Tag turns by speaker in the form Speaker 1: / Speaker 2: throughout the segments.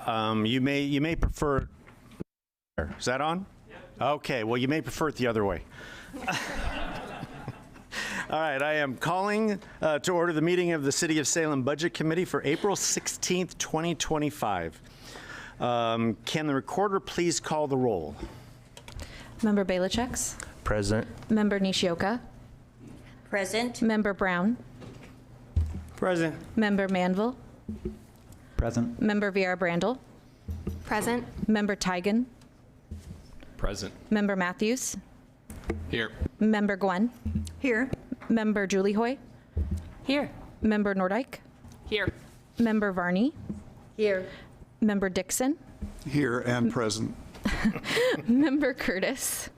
Speaker 1: You may prefer. Is that on? Yeah. Okay. Well, you may prefer it the other way. All right. I am calling to order the meeting of the City of Salem Budget Committee for April 16th, 2025. Can the recorder please call the roll?
Speaker 2: Member Belicheks?
Speaker 3: Present.
Speaker 2: Member Nishioka?
Speaker 4: Present.
Speaker 2: Member Brown?
Speaker 3: Present.
Speaker 2: Member Manville?
Speaker 3: Present.
Speaker 2: Member Vieira Brandel?
Speaker 5: Present.
Speaker 2: Member Tigan?
Speaker 6: Present.
Speaker 2: Member Matthews?
Speaker 6: Here.
Speaker 2: Member Gwen?
Speaker 4: Here.
Speaker 2: Member Julie Hoy?
Speaker 4: Here.
Speaker 2: Member Nordyke?
Speaker 5: Here.
Speaker 2: Member Varney?
Speaker 4: Here.
Speaker 2: Member Dixon?
Speaker 7: Here and present.
Speaker 2: Member Curtis?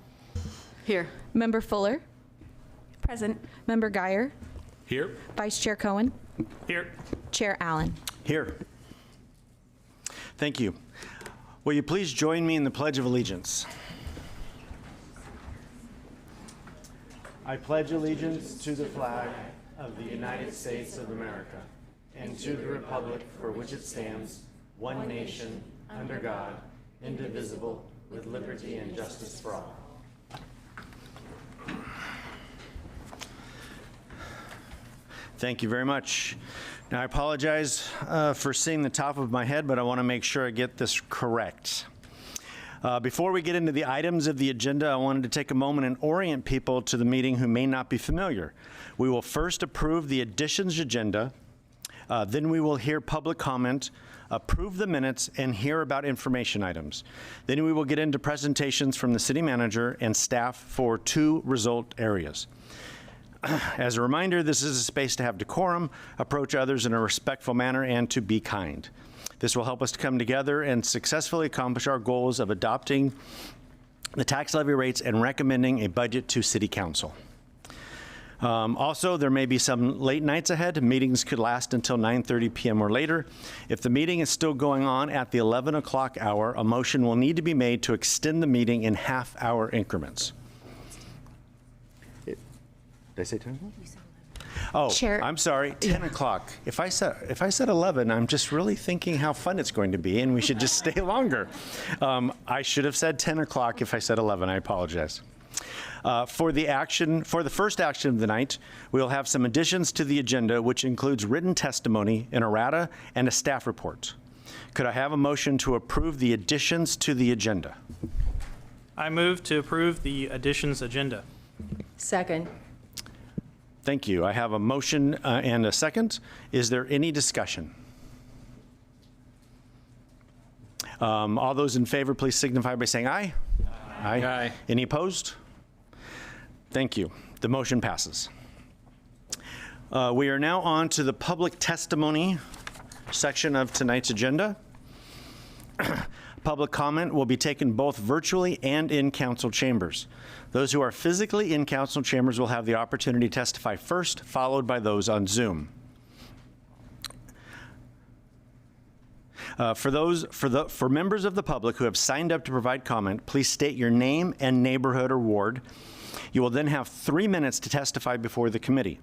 Speaker 4: Here.
Speaker 2: Member Fuller?
Speaker 5: Present.
Speaker 2: Member Geyer?
Speaker 6: Here.
Speaker 2: Vice Chair Cohen?
Speaker 6: Here.
Speaker 2: Chair Allen?
Speaker 1: Here. Thank you. Will you please join me in the Pledge of Allegiance? I pledge allegiance to the flag of the United States of America and to the republic for which it stands, one nation, under God, indivisible, with liberty and justice for all. Thank you very much. Now, I apologize for seeing the top of my head, but I want to make sure I get this correct. Before we get into the items of the agenda, I wanted to take a moment and orient people to the meeting who may not be familiar. We will first approve the additions agenda, then we will hear public comment, approve the minutes, and hear about information items. Then we will get into presentations from the city manager and staff for 2 result areas. As a reminder, this is a space to have decorum, approach others in a respectful manner, and to be kind. This will help us to come together and successfully accomplish our goals of adopting the tax levy rates and recommending a budget to City Council. Also, there may be some late nights ahead. Meetings could last until 9:30 p.m. or later. If the meeting is still going on at the 11 o'clock hour, a motion will need to be made to extend the meeting in half-hour increments. Did I say 10 o'clock? Oh,
Speaker 2: Chair.
Speaker 1: I'm sorry, 10 o'clock. If I said 11, I'm just really thinking how fun it's going to be, and we should just stay longer. I should have said 10 o'clock if I said 11. I apologize. For the first action of the night, we'll have some additions to the agenda, which includes written testimony, an errata, and a staff report. Could I have a motion to approve the additions to the agenda?
Speaker 8: I move to approve the additions agenda.
Speaker 4: Second.
Speaker 1: Thank you. I have a motion and a second. Is there any discussion? All those in favor, please signify by saying aye. Aye.
Speaker 6: Aye.
Speaker 1: Any opposed? Thank you. The motion passes. We are now on to the public testimony section of tonight's agenda. Public comment will be taken both virtually and in council chambers. Those who are physically in council chambers will have the opportunity to testify first, followed by those on Zoom. For members of the public who have signed up to provide comment, please state your name and neighborhood or ward. You will then have 3 minutes to testify before the committee.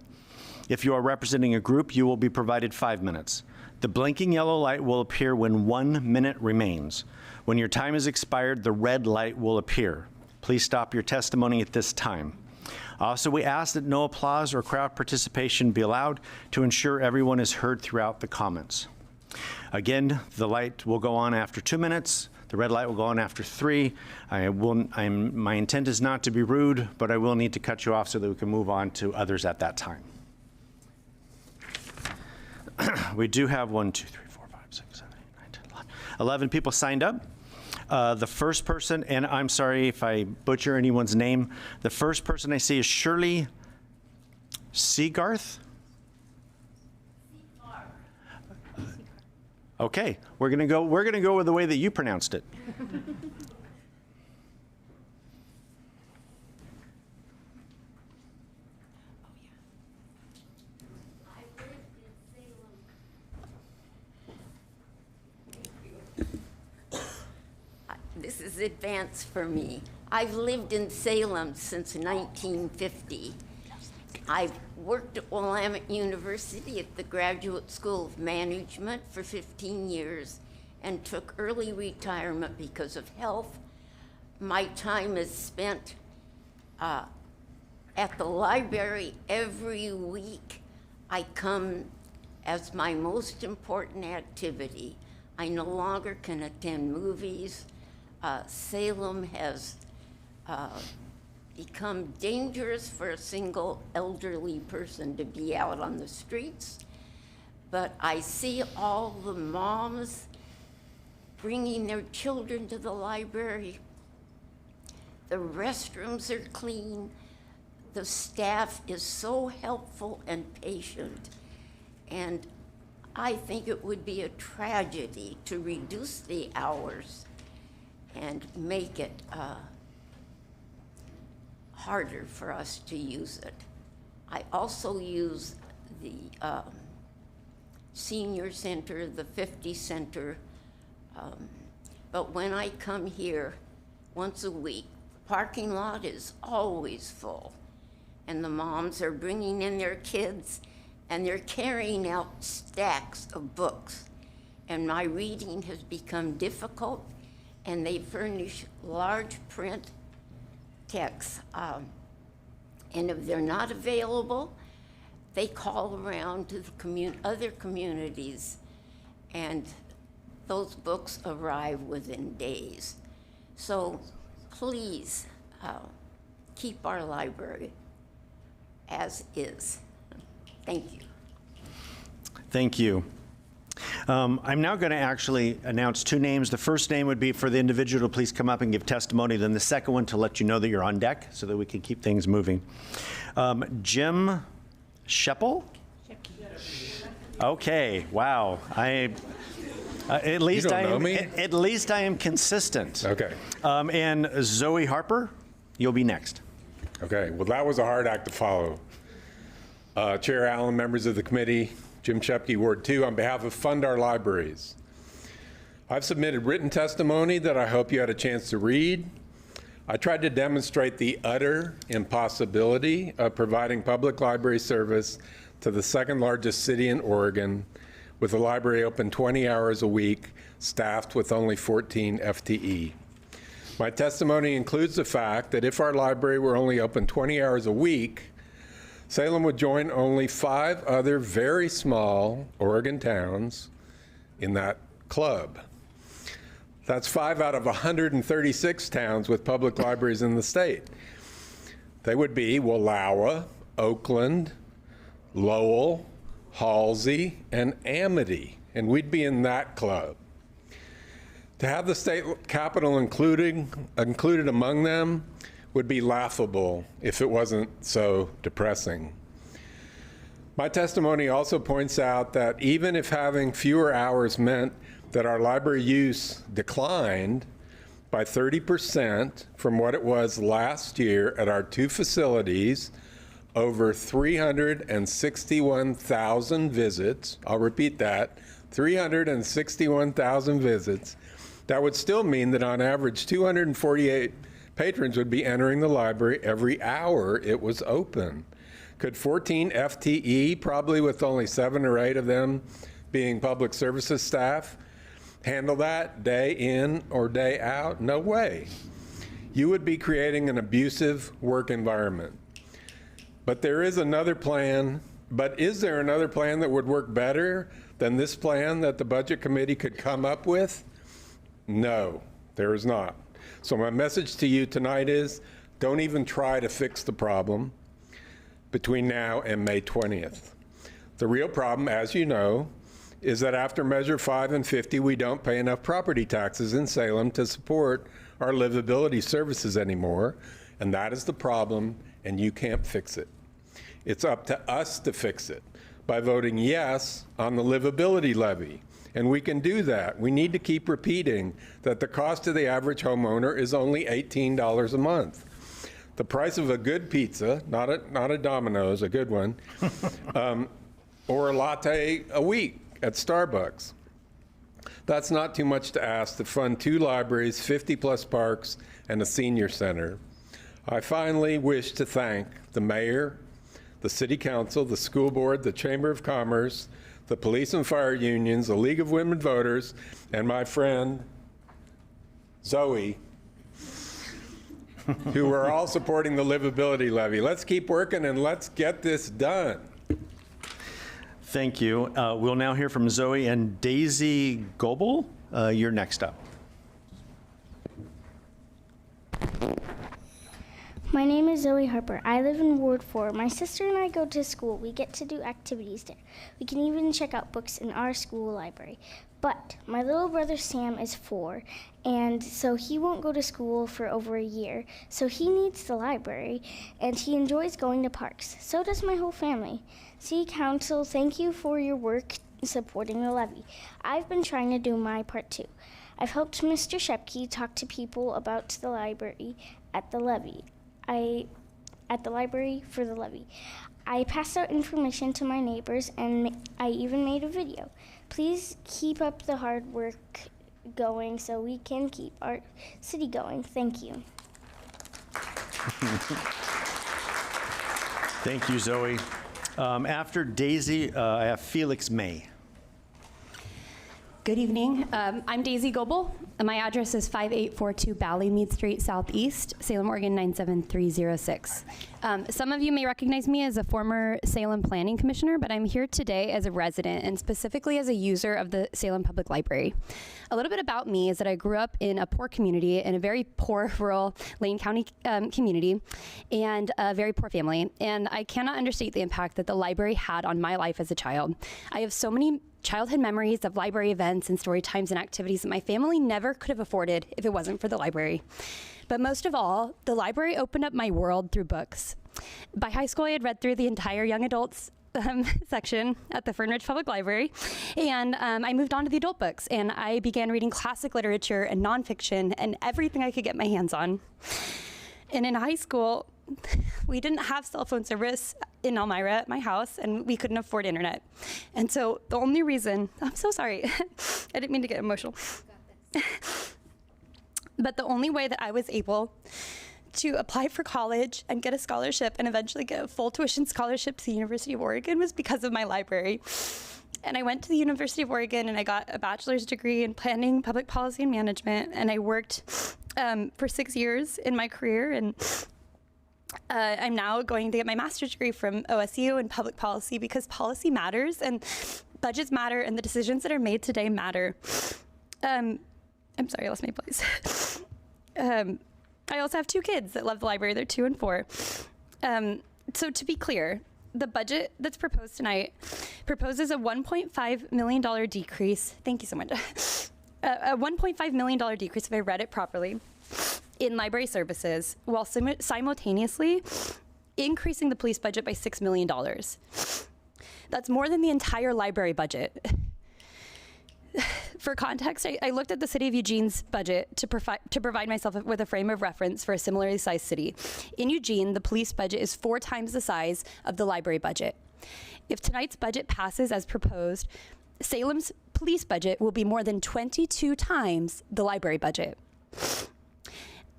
Speaker 1: If you are representing a group, you will be provided 5 minutes. The blinking yellow light will appear when 1 minute remains. When your time is expired, the red light will appear. Please stop your testimony at this time. Also, we ask that no applause or crowd participation be allowed to ensure everyone is heard throughout the comments. Again, the light will go on after 2 minutes. The red light will go on after 3. My intent is not to be rude, but I will need to cut you off so that we can move on to others at that time. We do have 1, 2, 3, 4, 5, 6, 7, 8, 9, 10, 11 people signed up. The first person, and I'm sorry if I butcher anyone's name, the first person I see is Shirley Seagarth. Okay, we're gonna go with the way that you pronounced it.
Speaker 9: This is advanced for me. I've lived in Salem since 1950. I've worked at Willamette University at the Graduate School of Management for 15 years and took early retirement because of health. My time is spent at the library every week. I come as my most important activity. I no longer can attend movies. Salem has become dangerous for a single elderly person to be out on the streets. But I see all the moms bringing their children to the library. The restrooms are clean. The staff is so helpful and patient. And I think it would be a tragedy to reduce the hours and make it harder for us to use it. I also use the senior center, the 50 center, but when I come here once a week, the parking lot is always full, and the moms are bringing in their kids, and they're carrying out stacks of books, and my reading has become difficult, and they furnish large print texts, and if they're not available, they call around to the other communities, and those books arrive within days. So please keep our library as is. Thank you.
Speaker 1: Thank you. I'm now going to actually announce two names. The first name would be for the individual to please come up and give testimony. Then the second one to let you know that you're on deck so that we can keep things moving. Jim Sheppel? Okay, wow. At least
Speaker 10: don't know me?
Speaker 1: At least I am consistent.
Speaker 10: Okay.
Speaker 1: And Zoe Harper, you'll be next.
Speaker 10: Okay. Well, that was a hard act to follow. Chair Allen, members of the committee, Jim Shepke, Ward 2, on behalf of Fund Our Libraries. I've submitted written testimony that I hope you had a chance to read. I tried to demonstrate the utter impossibility of providing public library service to the second largest city in Oregon, with a library open 20 hours a week, staffed with only 14 FTE. My testimony includes the fact that if our library were only open 20 hours a week, Salem would join only 5 other very small Oregon towns in that club. That's 5 out of 136 towns with public libraries in the state. They would be Wallowa, Oakland, Lowell, Halsey, and Amity, and we'd be in that club. To have the state capital included among them would be laughable if it wasn't so depressing. My testimony also points out that even if having fewer hours meant that our library use declined by 30% from what it was last year at our 2 facilities, over 361,000 visits, I'll repeat that, 361,000 visits, that would still mean that on average 248 patrons would be entering the library every hour it was open. Could 14 FTE, probably with only 7 or 8 of them being public services staff, handle that day in or day out? No way. You would be creating an abusive work environment. But there is another plan. But is there another plan that would work better than this plan that the Budget Committee could come up with? No, there is not. So my message to you tonight is, don't even try to fix the problem between now and May 20th. The real problem, as you know, is that after Measure 5 and 50, we don't pay enough property taxes in Salem to support our livability services anymore, and that is the problem, and you can't fix it. It's up to us to fix it by voting yes on the livability levy, and we can do that. We need to keep repeating that the cost to the average homeowner is only $18 a month. The price of a good pizza, not a Domino's, a good one, or a latte a week at Starbucks. That's not too much to ask to fund 2 libraries, 50-plus parks, and a senior center. I finally wish to thank the mayor, the city council, the school board, the Chamber of Commerce, the police and fire unions, the League of Women Voters, and my friend Zoe, who are all supporting the livability levy. Let's keep working and let's get this done.
Speaker 1: Thank you. We'll now hear from Zoe and Daisy Goebel. You're next up.
Speaker 11: My name is Zoe Harper. I live in Ward 4. My sister and I go to school. We get to do activities there. We can even check out books in our school library. But my little brother Sam is 4, and so he won't go to school for over a year. So he needs the library, and he enjoys going to parks. So does my whole family. City Council, thank you for your work supporting the levy. I've been trying to do my part too. I've helped Mr. Shepke talk to people about the library at the levy. At the library for the levy. I passed out information to my neighbors, and I even made a video. Please keep up the hard work going so we can keep our city going. Thank you.
Speaker 1: Thank you, Zoe. After Daisy, I have Felix May.
Speaker 5: Good evening. I'm Daisy Goebel. My address is 5842 Ballymead Street Southeast, Salem, Oregon 97306. Some of you may recognize me as a former Salem Planning Commissioner, but I'm here today as a resident and specifically as a user of the Salem Public Library. A little bit about me is that I grew up in a poor community, in a very poor rural Lane County community, and a very poor family. And I cannot understate the impact that the library had on my life as a child. I have so many childhood memories of library events and story times and activities that my family never could have afforded if it wasn't for the library. But most of all, the library opened up my world through books. By high school, I had read through the entire young adults section at the Fern Ridge Public Library, and I moved on to the adult books, and I began reading classic literature and nonfiction and everything I could get my hands on. And in high school, we didn't have cell phone service in Elmira at my house, and we couldn't afford internet. And so the only reason, I'm so sorry, I didn't mean to get emotional. But the only way that I was able to apply for college and get a scholarship and eventually get a full tuition scholarship to the University of Oregon was because of my library. And I went to the University of Oregon and I got a bachelor's degree in planning, public policy, and management. And I worked for 6 years in my career, and I'm now going to get my master's degree from OSU in public policy because policy matters and budgets matter and the decisions that are made today matter. I'm sorry, I lost my place. I also have 2 kids that love the library. They're 2 and 4. So to be clear, the budget that's proposed tonight proposes a $1.5 million decrease. Thank you so much. A $1.5 million decrease, if I read it properly, in library services, while simultaneously increasing the police budget by $6 million. That's more than the entire library budget. For context, I looked at the City of Eugene's budget to provide myself with a frame of reference for a similarly sized city. In Eugene, the police budget is 4 times the size of the library budget. If tonight's budget passes as proposed, Salem's police budget will be more than 22 times the library budget.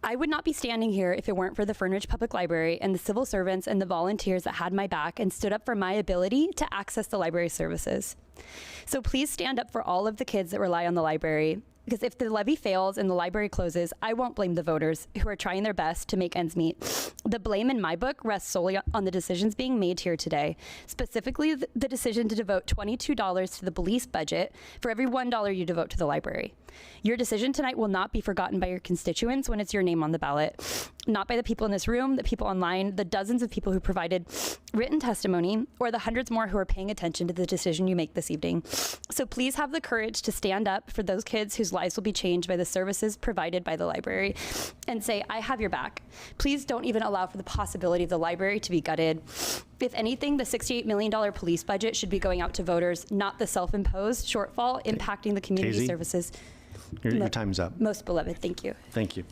Speaker 5: I would not be standing here if it weren't for the Fern Ridge Public Library and the civil servants and the volunteers that had my back and stood up for my ability to access the library services. So please stand up for all of the kids that rely on the library, because if the levy fails and the library closes, I won't blame the voters who are trying their best to make ends meet. The blame in my book rests solely on the decisions being made here today, specifically the decision to devote $22 to the police budget for every $1 you devote to the library. Your decision tonight will not be forgotten by your constituents when it's your name on the ballot, not by the people in this room, the people online, the dozens of people who provided written testimony, or the hundreds more who are paying attention to the decision you make this evening. So please have the courage to stand up for those kids whose lives will be changed by the services provided by the library and say, I have your back. Please don't even allow for the possibility of the library to be gutted. If anything, the $68 million police budget should be going out to voters, not the self-imposed shortfall impacting the community
Speaker 1: Daisy?
Speaker 5: services.
Speaker 1: Your time's up.
Speaker 5: Most beloved, thank you.
Speaker 1: Thank you.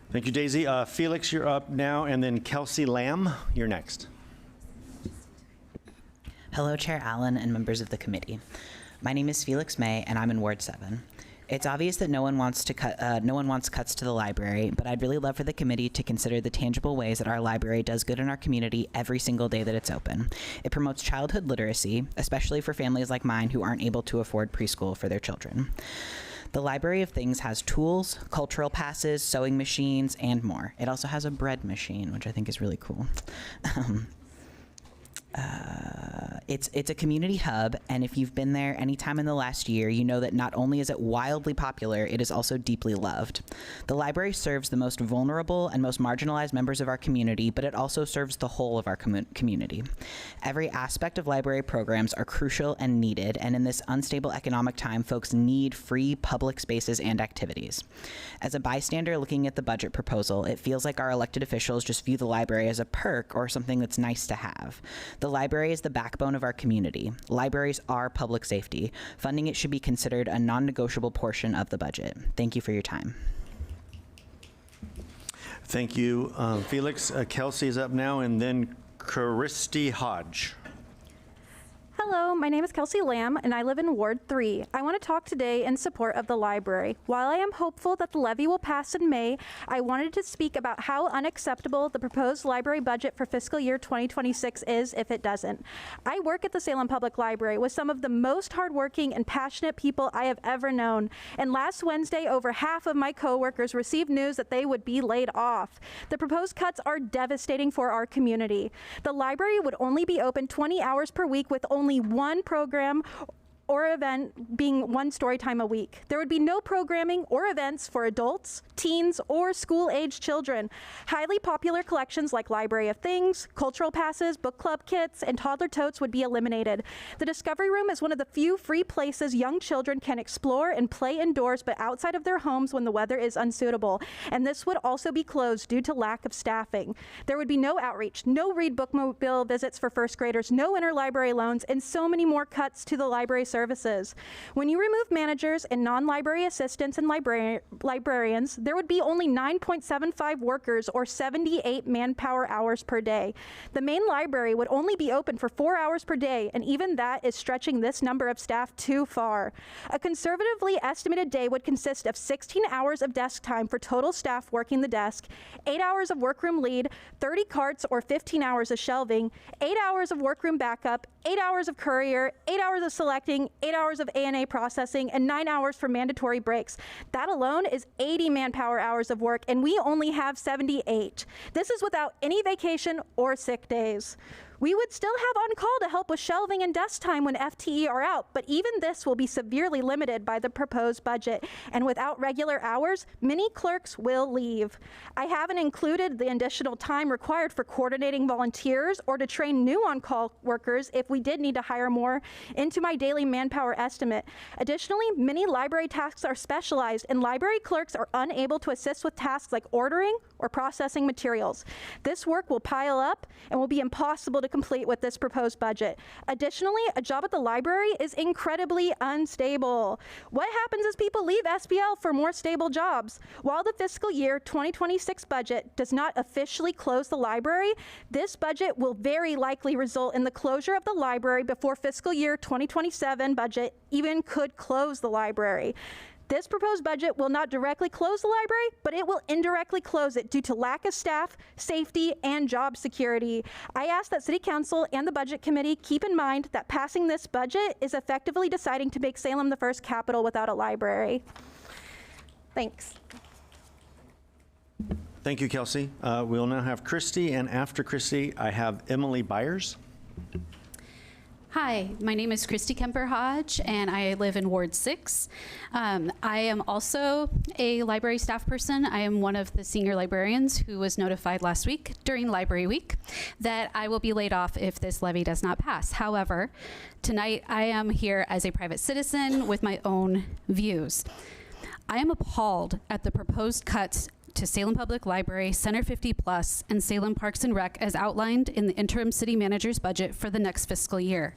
Speaker 1: Thank you, Daisy. Felix, you're up now, and then Kelsey Lamb, you're next.
Speaker 12: Hello, Chair Allen and members of the committee. My name is Felix May, and I'm in Ward 7. It's obvious that no one wants cuts to the library, but I'd really love for the committee to consider the tangible ways that our library does good in our community every single day that it's open. It promotes childhood literacy, especially for families like mine who aren't able to afford preschool for their children. The Library of Things has tools, cultural passes, sewing machines, and more. It also has a bread machine, which I think is really cool. It's a community hub, and if you've been there any time in the last year, you know that not only is it wildly popular, it is also deeply loved. The library serves the most vulnerable and most marginalized members of our community, but it also serves the whole of our community. Every aspect of library programs are crucial and needed, and in this unstable economic time, folks need free public spaces and activities. As a bystander looking at the budget proposal, it feels like our elected officials just view the library as a perk or something that's nice to have. The library is the backbone of our community. Libraries are public safety. Funding it should be considered a non-negotiable portion of the budget. Thank you for your time.
Speaker 1: Thank you, Felix. Kelsey is up now, and then Christy Hodge.
Speaker 13: Hello, my name is Kelsey Lamb, and I live in Ward 3. I want to talk today in support of the library. While I am hopeful that the levy will pass in May, I wanted to speak about how unacceptable the proposed library budget for fiscal year 2026 is if it doesn't. I work at the Salem Public Library with some of the most hardworking and passionate people I have ever known. And last Wednesday, over half of my coworkers received news that they would be laid off. The proposed cuts are devastating for our community. The library would only be open 20 hours per week with only one program or event being one story time a week. There would be no programming or events for adults, teens, or school-age children. Highly popular collections like Library of Things, cultural passes, book club kits, and toddler totes would be eliminated. The Discovery Room is one of the few free places young children can explore and play indoors but outside of their homes when the weather is unsuitable. And this would also be closed due to lack of staffing. There would be no outreach, no Read Bookmobile visits for first graders, no interlibrary loans, and so many more cuts to the library services. When you remove managers and non-library assistants and librarians, there would be only 9.75 workers or 78 manpower hours per day. The main library would only be open for 4 hours per day, and even that is stretching this number of staff too far. A conservatively estimated day would consist of 16 hours of desk time for total staff working the desk, 8 hours of workroom lead, 30 carts or 15 hours of shelving, 8 hours of workroom backup, 8 hours of courier, 8 hours of selecting, 8 hours of A&A processing, and 9 hours for mandatory breaks. That alone is 80 manpower hours of work, and we only have 78. This is without any vacation or sick days. We would still have on-call to help with shelving and desk time when FTE are out, but even this will be severely limited by the proposed budget. And without regular hours, many clerks will leave. I haven't included the additional time required for coordinating volunteers or to train new on-call workers if we did need to hire more into my daily manpower estimate. Additionally, many library tasks are specialized, and library clerks are unable to assist with tasks like ordering or processing materials. This work will pile up and will be impossible to complete with this proposed budget. Additionally, a job at the library is incredibly unstable. What happens is people leave SPL for more stable jobs. While the fiscal year 2026 budget does not officially close the library, this budget will very likely result in the closure of the library before fiscal year 2027 budget even could close the library. This proposed budget will not directly close the library, but it will indirectly close it due to lack of staff, safety, and job security. I ask that City Council and the Budget Committee keep in mind that passing this budget is effectively deciding to make Salem the first capital without a library. Thanks.
Speaker 1: Thank you, Kelsey. We'll now have Christy, and after Christy, I have Emily Byers.
Speaker 14: Hi, my name is Christy Kemper Hodge, and I live in Ward 6. I am also a library staff person. I am one of the senior librarians who was notified last week during Library Week that I will be laid off if this levy does not pass. However, tonight I am here as a private citizen with my own views. I am appalled at the proposed cuts to Salem Public Library, Center 50 Plus, and Salem Parks and Rec as outlined in the interim city manager's budget for the next fiscal year.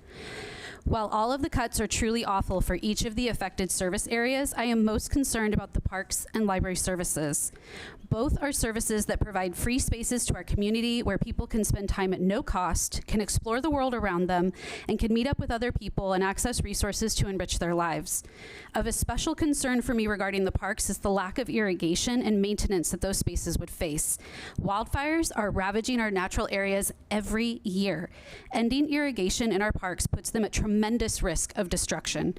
Speaker 14: While all of the cuts are truly awful for each of the affected service areas, I am most concerned about the parks and library services. Both are services that provide free spaces to our community where people can spend time at no cost, can explore the world around them, and can meet up with other people and access resources to enrich their lives. Of a special concern for me regarding the parks is the lack of irrigation and maintenance that those spaces would face. Wildfires are ravaging our natural areas every year. Ending irrigation in our parks puts them at tremendous risk of destruction.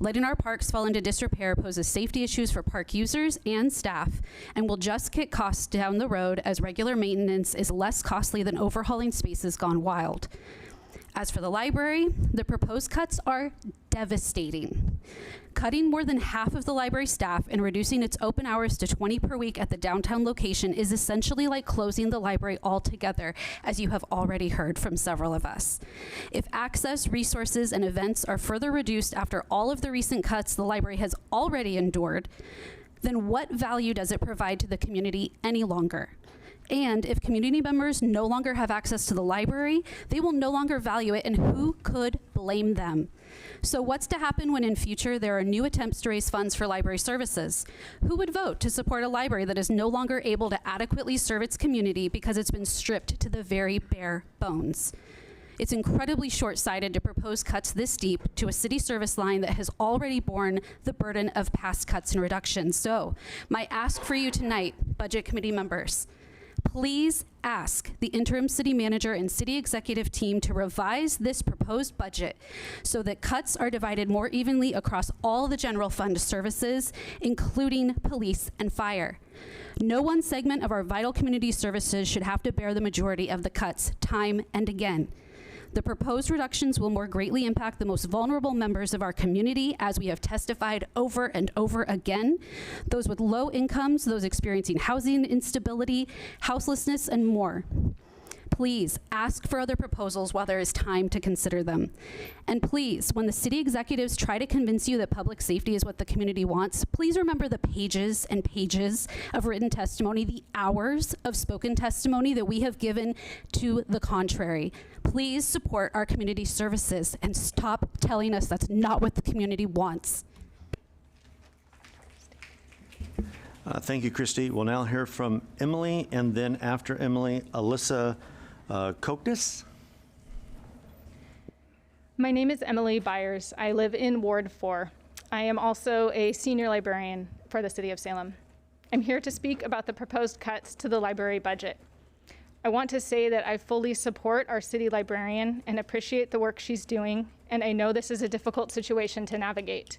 Speaker 14: Letting our parks fall into disrepair poses safety issues for park users and staff and will just kick costs down the road as regular maintenance is less costly than overhauling spaces gone wild. As for the library, the proposed cuts are devastating. Cutting more than half of the library staff and reducing its open hours to 20 per week at the downtown location is essentially like closing the library altogether, as you have already heard from several of us. If access, resources, and events are further reduced after all of the recent cuts the library has already endured, then what value does it provide to the community any longer? And if community members no longer have access to the library, they will no longer value it, and who could blame them? So what's to happen when in future there are new attempts to raise funds for library services? Who would vote to support a library that is no longer able to adequately serve its community because it's been stripped to the very bare bones? It's incredibly short-sighted to propose cuts this deep to a city service line that has already borne the burden of past cuts and reductions. So my ask for you tonight, Budget Committee members, please ask the interim city manager and city executive team to revise this proposed budget so that cuts are divided more evenly across all the general fund services, including police and fire. No one segment of our vital community services should have to bear the majority of the cuts time and again. The proposed reductions will more greatly impact the most vulnerable members of our community, as we have testified over and over again. Those with low incomes, those experiencing housing instability, houselessness, and more. Please ask for other proposals while there is time to consider them. And please, when the city executives try to convince you that public safety is what the community wants, please remember the pages and pages of written testimony, the hours of spoken testimony that we have given to the contrary. Please support our community services and stop telling us that's not what the community wants.
Speaker 1: Thank you, Christy. We'll now hear from Emily, and then after Emily, Alyssa Koknis.
Speaker 15: My name is Emily Byers. I live in Ward 4. I am also a senior librarian for the City of Salem. I'm here to speak about the proposed cuts to the library budget. I want to say that I fully support our city librarian and appreciate the work she's doing, and I know this is a difficult situation to navigate.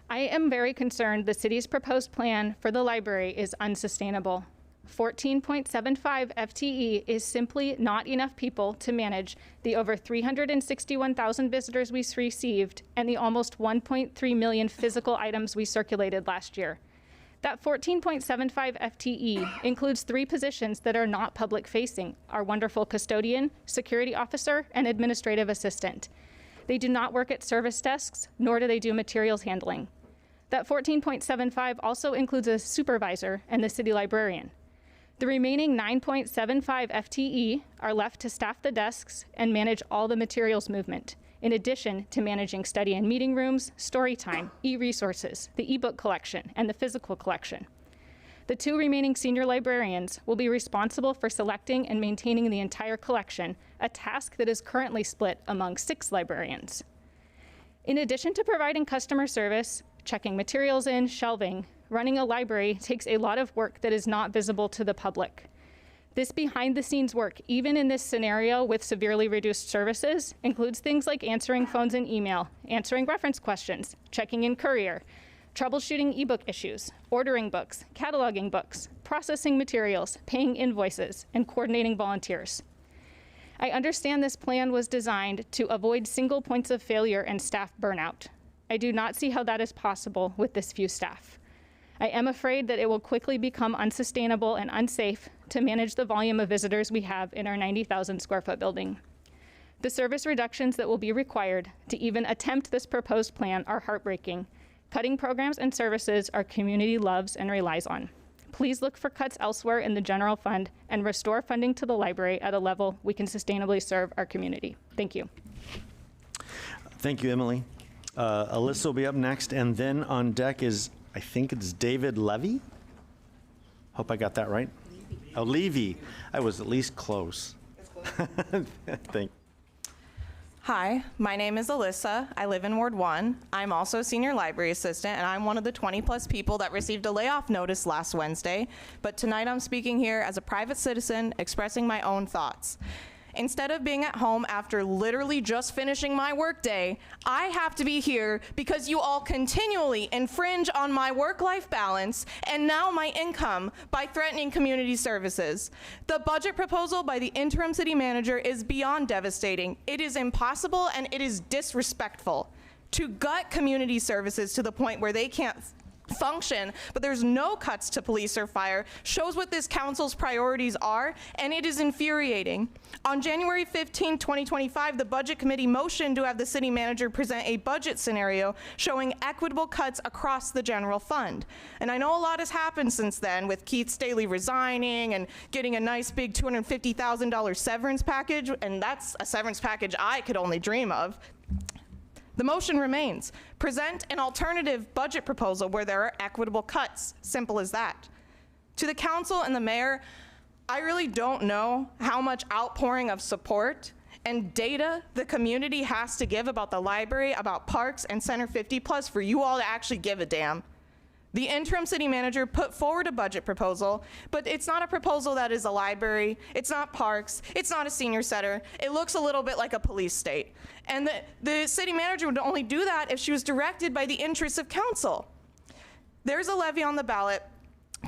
Speaker 15: I am very concerned the city's proposed plan for the library is unsustainable. 14.75 FTE is simply not enough people to manage the over 361,000 visitors we received and the almost 1.3 million physical items we circulated last year. That 14.75 FTE includes 3 positions that are not public-facing: our wonderful custodian, security officer, and administrative assistant. They do not work at service desks, nor do they do materials handling. That 14.75 also includes a supervisor and the city librarian. The remaining 9.75 FTE are left to staff the desks and manage all the materials movement, in addition to managing study and meeting rooms, story time, e-resources, the ebook collection, and the physical collection. The 2 remaining senior librarians will be responsible for selecting and maintaining the entire collection, a task that is currently split among 6 librarians. In addition to providing customer service, checking materials in, shelving, running a library takes a lot of work that is not visible to the public. This behind-the-scenes work, even in this scenario with severely reduced services, includes things like answering phones and email, answering reference questions, checking in courier, troubleshooting ebook issues, ordering books, cataloging books, processing materials, paying invoices, and coordinating volunteers. I understand this plan was designed to avoid single points of failure and staff burnout. I do not see how that is possible with this few staff. I am afraid that it will quickly become unsustainable and unsafe to manage the volume of visitors we have in our 90,000 square foot building. The service reductions that will be required to even attempt this proposed plan are heartbreaking, cutting programs and services our community loves and relies on. Please look for cuts elsewhere in the general fund and restore funding to the library at a level we can sustainably serve our community. Thank you.
Speaker 1: Thank you, Emily. Alyssa will be up next, and then on deck is, I think it's David Levy? Hope I got that right. Oh, Levy. I was at least close. Thank
Speaker 16: Hi, my name is Alyssa. I live in Ward 1. I'm also a senior library assistant, and I'm one of the 20-plus people that received a layoff notice last Wednesday. But tonight I'm speaking here as a private citizen expressing my own thoughts. Instead of being at home after literally just finishing my workday, I have to be here because you all continually infringe on my work-life balance and now my income by threatening community services. The budget proposal by the interim city manager is beyond devastating. It is impossible and it is disrespectful. To gut community services to the point where they can't function, but there's no cuts to police or fire, shows what this council's priorities are, and it is infuriating. On January 15, 2025, the Budget Committee motioned to have the city manager present a budget scenario showing equitable cuts across the general fund. And I know a lot has happened since then, with Keith Staley resigning and getting a nice big $250,000 severance package, and that's a severance package I could only dream of. The motion remains. Present an alternative budget proposal where there are equitable cuts. Simple as that. To the council and the mayor, I really don't know how much outpouring of support and data the community has to give about the library, about parks, and Center 50 Plus for you all to actually give a damn. The interim city manager put forward a budget proposal, but it's not a proposal that is a library, it's not parks, it's not a senior center. It looks a little bit like a police state. And the city manager would only do that if she was directed by the interests of council. There's a levy on the ballot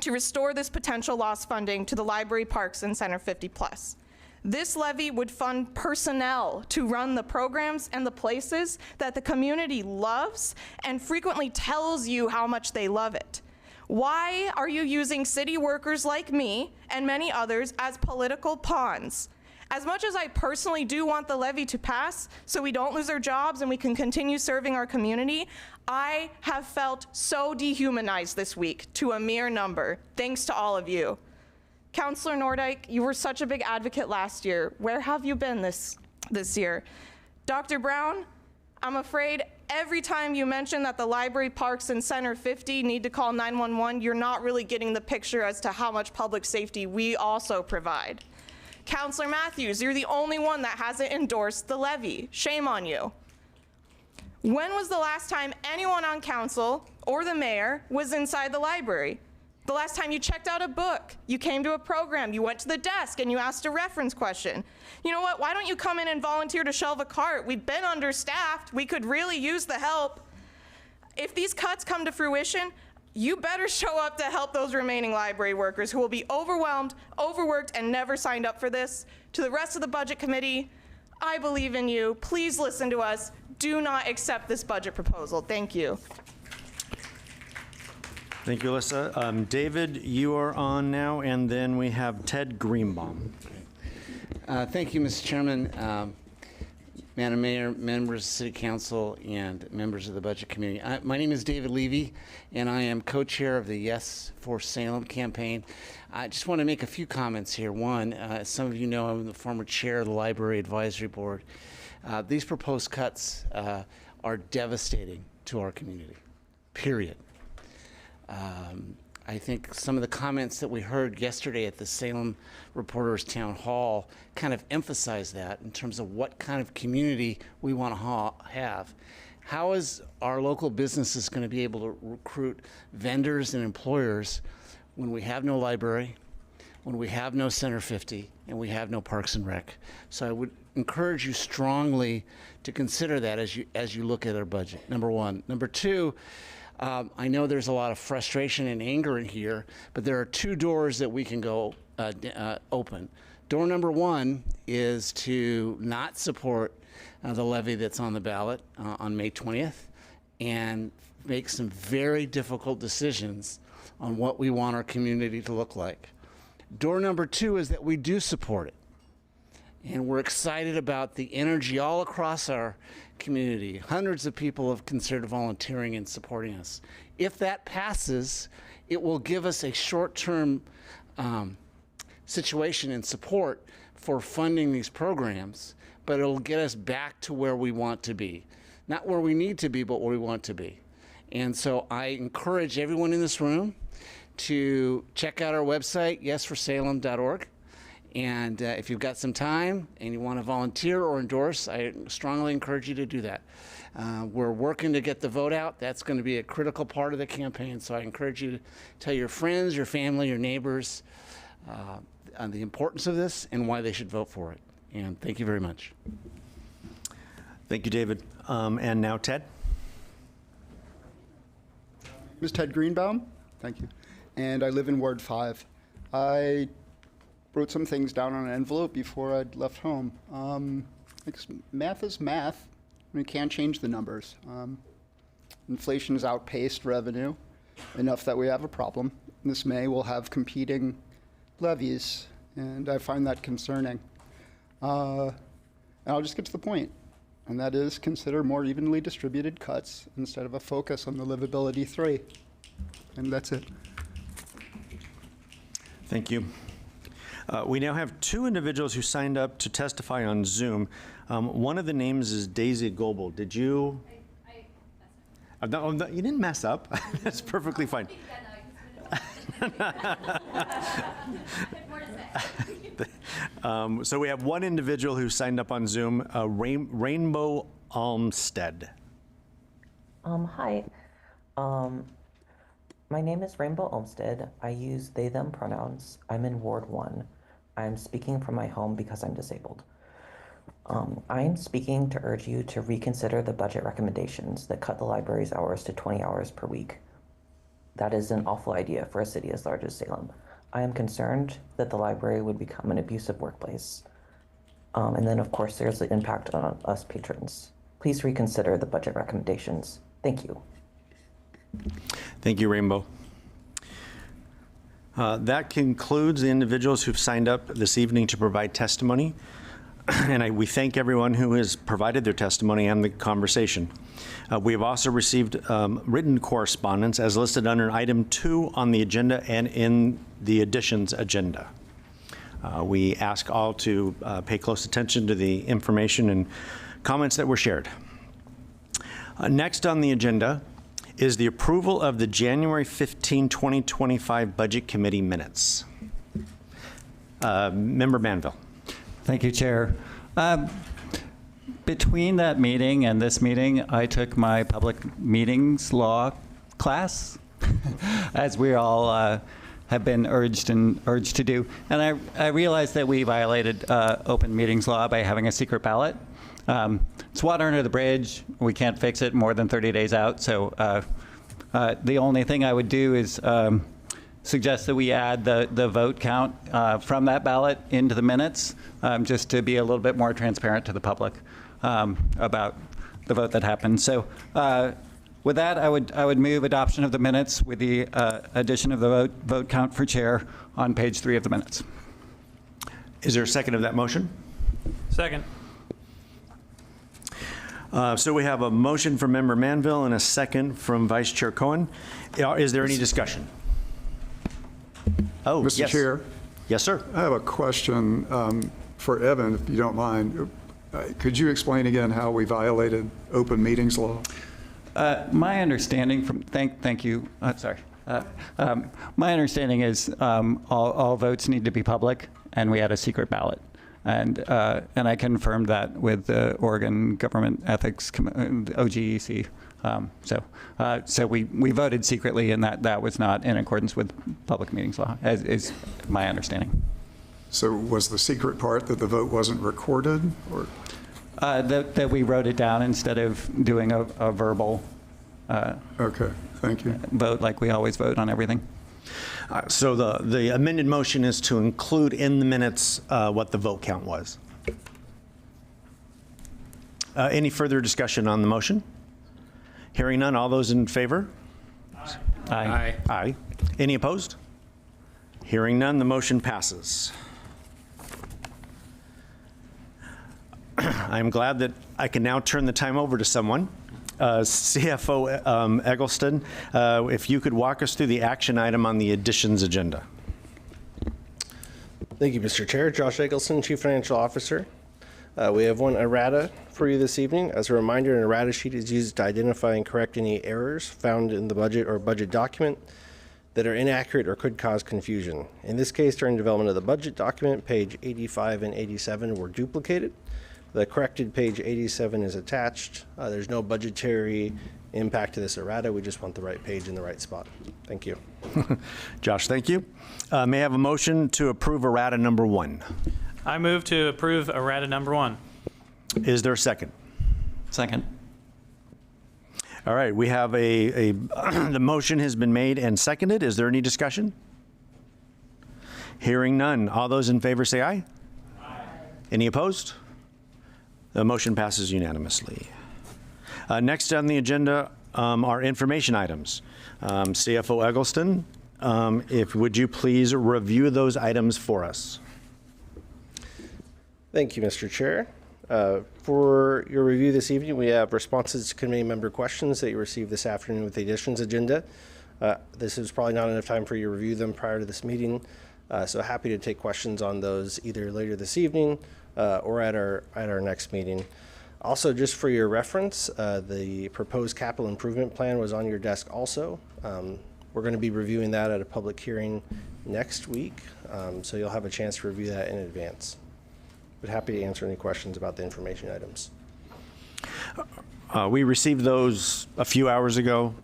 Speaker 16: to restore this potential lost funding to the library, parks, and Center 50 Plus. This levy would fund personnel to run the programs and the places that the community loves and frequently tells you how much they love it. Why are you using city workers like me and many others as political pawns? As much as I personally do want the levy to pass so we don't lose our jobs and we can continue serving our community, I have felt so dehumanized this week to a mere number, thanks to all of you. Councillor Nordyke, you were such a big advocate last year. Where have you been this year? Dr. Brown, I'm afraid every time you mention that the library, parks, and Center 50 need to call 911, you're not really getting the picture as to how much public safety we also provide. Councillor Matthews, you're the only one that hasn't endorsed the levy. Shame on you. When was the last time anyone on council or the mayor was inside the library? The last time you checked out a book, you came to a program, you went to the desk and you asked a reference question. You know what, why don't you come in and volunteer to shelve a cart? We've been understaffed, we could really use the help. If these cuts come to fruition, you better show up to help those remaining library workers who will be overwhelmed, overworked, and never signed up for this. To the rest of the budget committee, I believe in you. Please listen to us. Do not accept this budget proposal. Thank you.
Speaker 1: Thank you, Alyssa. David, you are on now, and then we have Ted Greenbaum.
Speaker 17: Thank you, Mr. Chairman, Madam Mayor, members of the City Council, and members of the Budget Committee. My name is David Levy, and I am co-chair of the Yes for Salem campaign. I just want to make a few comments here. One, as some of you know, I'm the former chair of the Library Advisory Board. These proposed cuts are devastating to our community, period. I think some of the comments that we heard yesterday at the Salem Reporters Town Hall kind of emphasize that in terms of what kind of community we want to have. How is our local businesses going to be able to recruit vendors and employers when we have no library, when we have no Center 50, and we have no Parks and Rec? So I would encourage you strongly to consider that as you look at our budget, number one. Number two, I know there's a lot of frustration and anger in here, but there are two doors that we can go open. Door number one is to not support the levy that's on the ballot on May 20th and make some very difficult decisions on what we want our community to look like. Door number two is that we do support it. And we're excited about the energy all across our community. Hundreds of people have considered volunteering and supporting us. If that passes, it will give us a short-term situation and support for funding these programs, but it'll get us back to where we want to be. not where we need to be, but where we want to be. And so I encourage everyone in this room to check out our website, yesforsalem.org. And if you've got some time and you want to volunteer or endorse, I strongly encourage you to do that. We're working to get the vote out. That's going to be a critical part of the campaign. So I encourage you to tell your friends, your family, your neighbors on the importance of this and why they should vote for it. And thank you very much.
Speaker 1: Thank you, David. And now Ted.
Speaker 18: Ms. Ted Greenbaum, thank you. And I live in Ward 5. I wrote some things down on an envelope before I left home. Because math is math. We can't change the numbers. Inflation has outpaced revenue enough that we have a problem. This May we'll have competing levies, and I find that concerning. And I'll just get to the point, and that is consider more evenly distributed cuts instead of a focus on the livability 3. And that's it.
Speaker 1: Thank you. We now have 2 individuals who signed up to testify on Zoom. One of the names is Daisy Goebel. Did you? You didn't mess up. That's perfectly fine. So we have one individual who signed up on Zoom, Rainbow Olmsted.
Speaker 19: Hi. My name is Rainbow Olmsted. I use they, them pronouns. I'm in Ward 1. I'm speaking from my home because I'm disabled. I'm speaking to urge you to reconsider the budget recommendations that cut the library's hours to 20 hours per week. That is an awful idea for a city as large as Salem. I am concerned that the library would become an abusive workplace. And then, of course, there's the impact on us patrons. Please reconsider the budget recommendations. Thank you.
Speaker 1: Thank you, Rainbow. That concludes the individuals who've signed up this evening to provide testimony. And we thank everyone who has provided their testimony and the conversation. We have also received written correspondence as listed under item 2 on the agenda and in the additions agenda. We ask all to pay close attention to the information and comments that were shared. Next on the agenda is the approval of the January 15, 2025 Budget Committee minutes. Member Manville.
Speaker 3: Thank you, Chair. Between that meeting and this meeting, I took my public meetings law class, as we all have been urged to do. And I realized that we violated open meetings law by having a secret ballot. It's water under the bridge. We can't fix it more than 30 days out. So the only thing I would do is suggest that we add the vote count from that ballot into the minutes, just to be a little bit more transparent to the public about the vote that happened. So with that, I would move adoption of the minutes with the addition of the vote count for chair on page 3 of the minutes.
Speaker 1: Is there a second of that motion?
Speaker 8: Second.
Speaker 1: So we have a motion from Member Manville and a second from Vice Chair Cohen. Is there any discussion? Oh,
Speaker 7: Mr.
Speaker 1: yes.
Speaker 7: Chair?
Speaker 1: Yes, sir.
Speaker 7: I have a question for Evan, if you don't mind. Could you explain again how we violated open meetings law?
Speaker 3: My understanding from, thank you, sorry. My understanding is all votes need to be public, and we had a secret ballot. And I confirmed that with the Oregon Government Ethics, OGEC. So we voted secretly, and that was not in accordance with public meetings law, as is my understanding.
Speaker 7: So was the secret part that the vote wasn't recorded, or?
Speaker 3: That we wrote it down instead of doing a verbal
Speaker 7: okay, thank you.
Speaker 3: Vote like we always vote on everything.
Speaker 1: So the amended motion is to include in the minutes what the vote count was. Any further discussion on the motion? Hearing none, all those in favor?
Speaker 3: Aye.
Speaker 1: Aye. Any opposed? Hearing none, the motion passes. I'm glad that I can now turn the time over to someone. CFO Eggleston, if you could walk us through the action item on the additions agenda.
Speaker 20: Thank you, Mr. Chair. Josh Eggleston, Chief Financial Officer. We have one errata for you this evening. As a reminder, an errata sheet is used to identify and correct any errors found in the budget or budget document that are inaccurate or could cause confusion. In this case, during development of the budget document, page 85 and 87 were duplicated. The corrected page 87 is attached. There's no budgetary impact to this errata. We just want the right page in the right spot. Thank you.
Speaker 1: Josh, thank you. May I have a motion to approve errata number 1?
Speaker 8: I move to approve errata number 1.
Speaker 1: Is there a second?
Speaker 3: Second.
Speaker 1: All right, we have the motion has been made and seconded. Is there any discussion? Hearing none. All those in favor say aye. Aye. Any opposed? The motion passes unanimously. Next on the agenda are information items. CFO Eggleston, would you please review those items for us?
Speaker 20: Thank you, Mr. Chair. For your review this evening, we have responses to committee member questions that you received this afternoon with the additions agenda. This is probably not enough time for you to review them prior to this meeting, so happy to take questions on those either later this evening or at our next meeting. Also, just for your reference, the proposed capital improvement plan was on your desk also. We're going to be reviewing that at a public hearing next week, so you'll have a chance to review that in advance. But happy to answer any questions about the information items.
Speaker 1: We received those a few hours ago.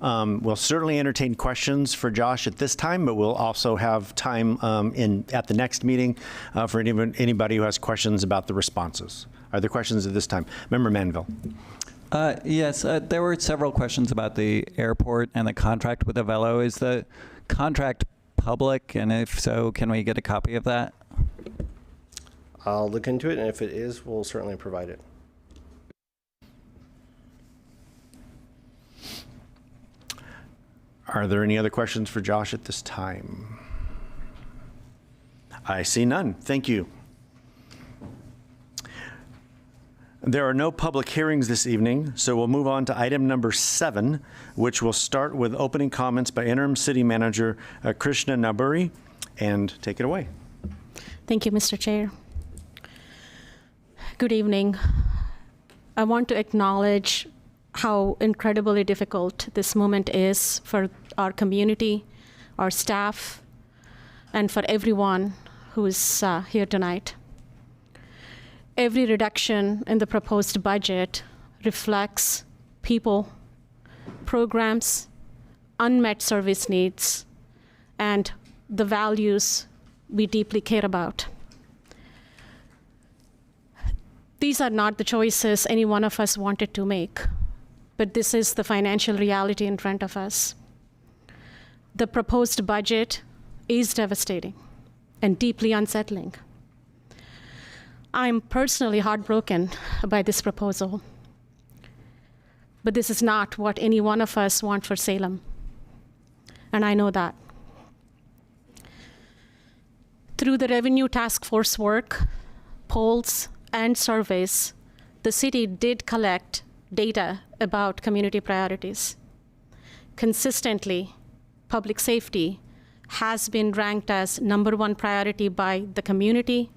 Speaker 1: We'll certainly entertain questions for Josh at this time, but we'll also have time at the next meeting for anybody who has questions about the responses. Are there questions at this time? Member Manville.
Speaker 3: Yes, there were several questions about the airport and the contract with Avello. Is the contract public, and if so, can we get a copy of that?
Speaker 20: I'll look into it, and if it is, we'll certainly provide it.
Speaker 1: Are there any other questions for Josh at this time? I see none. Thank you. There are no public hearings this evening, so we'll move on to item number 7, which will start with opening comments by Interim City Manager Krishna Naburi, and take it away.
Speaker 21: Thank you, Mr. Chair. Good evening. I want to acknowledge how incredibly difficult this moment is for our community, our staff, and for everyone who is here tonight. Every reduction in the proposed budget reflects people, programs, unmet service needs, and the values we deeply care about. These are not the choices any one of us wanted to make, but this is the financial reality in front of us. The proposed budget is devastating and deeply unsettling. I'm personally heartbroken by this proposal, but this is not what any one of us want for Salem, and I know that. Through the Revenue Task Force work, polls, and surveys, the city did collect data about community priorities. Consistently, public safety has been ranked as #1 priority by the community,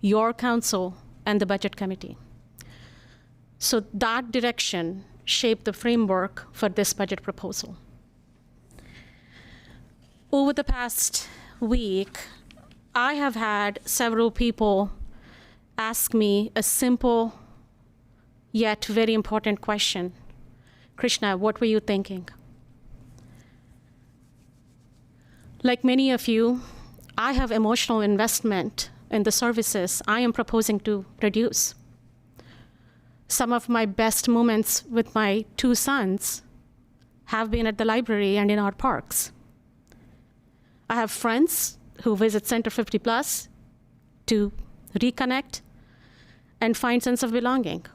Speaker 21: your council, and the budget committee. So that direction shaped the framework for this budget proposal. Over the past week, I have had several people ask me a simple yet very important question. Krishna, what were you thinking? Like many of you, I have emotional investment in the services I am proposing to reduce. Some of my best moments with my 2 sons have been at the library and in our parks. I have friends who visit Center 50 Plus to reconnect and find sense of belonging.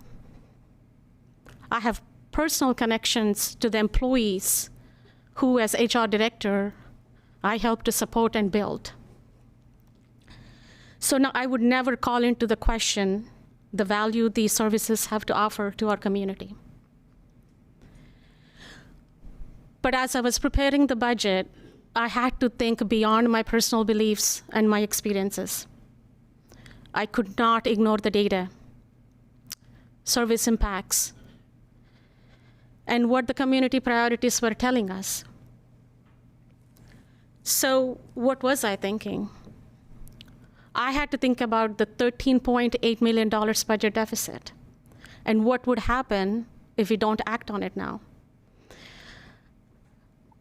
Speaker 21: I have personal connections to the employees who, as HR director, I help to support and build. So now I would never call into the question the value these services have to offer to our community. But as I was preparing the budget, I had to think beyond my personal beliefs and my experiences. I could not ignore the data. service impacts, and what the community priorities were telling us. So what was I thinking? I had to think about the $13.8 million budget deficit and what would happen if we don't act on it now.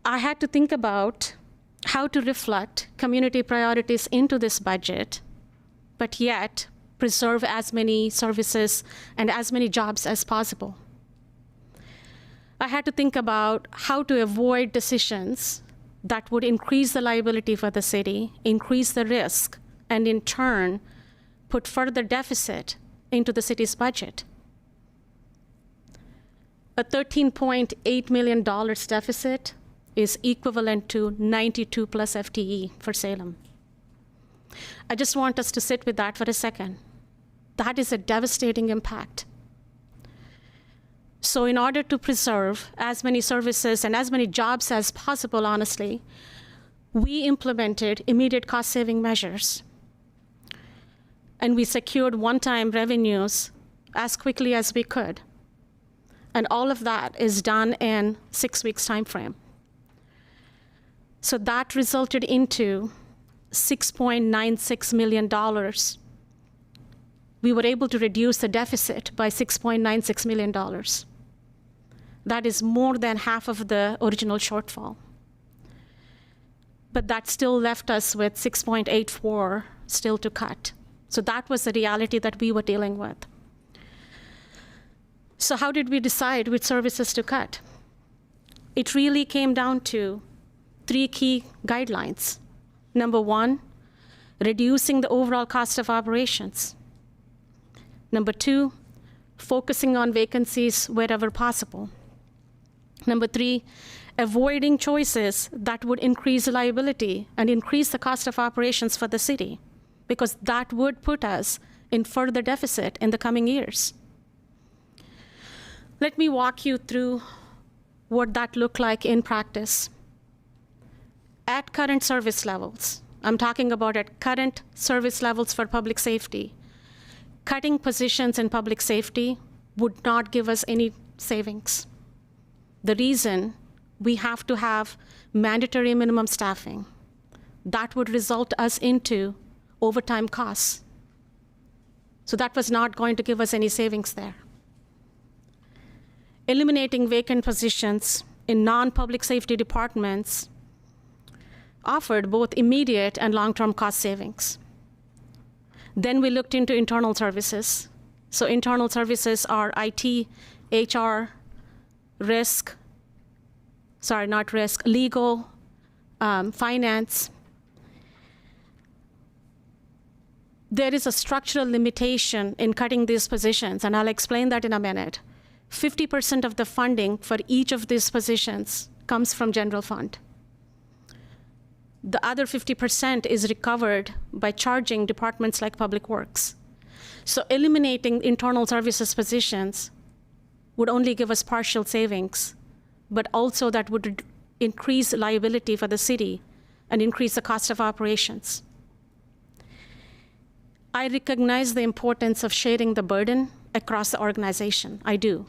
Speaker 21: I had to think about how to reflect community priorities into this budget, but yet preserve as many services and as many jobs as possible. I had to think about how to avoid decisions that would increase the liability for the city, increase the risk, and in turn, put further deficit into the city's budget. A $13.8 million deficit is equivalent to 92 plus FTE for Salem. I just want us to sit with that for a second. That is a devastating impact. So in order to preserve as many services and as many jobs as possible, honestly, we implemented immediate cost-saving measures. And we secured one-time revenues as quickly as we could. And all of that is done in 6 weeks time frame. So that resulted into $6.96 million. We were able to reduce the deficit by $6.96 million. That is more than half of the original shortfall. But that still left us with 6.84 still to cut. So that was the reality that we were dealing with. So how did we decide which services to cut? It really came down to 3 key guidelines. Number 1, reducing the overall cost of operations. Number 2, focusing on vacancies wherever possible. Number 3, avoiding choices that would increase liability and increase the cost of operations for the city, because that would put us in further deficit in the coming years. Let me walk you through what that looked like in practice. At current service levels, I'm talking about at current service levels for public safety, cutting positions in public safety would not give us any savings. The reason, we have to have mandatory minimum staffing. That would result us into overtime costs. So that was not going to give us any savings there. Eliminating vacant positions in non-public safety departments offered both immediate and long-term cost savings. Then we looked into internal services. So internal services are IT, HR, legal, finance. There is a structural limitation in cutting these positions, and I'll explain that in a minute. 50% of the funding for each of these positions comes from general fund. The other 50% is recovered by charging departments like Public Works. So eliminating internal services positions would only give us partial savings, but also that would increase liability for the city and increase the cost of operations. I recognize the importance of sharing the burden across the organization. I do.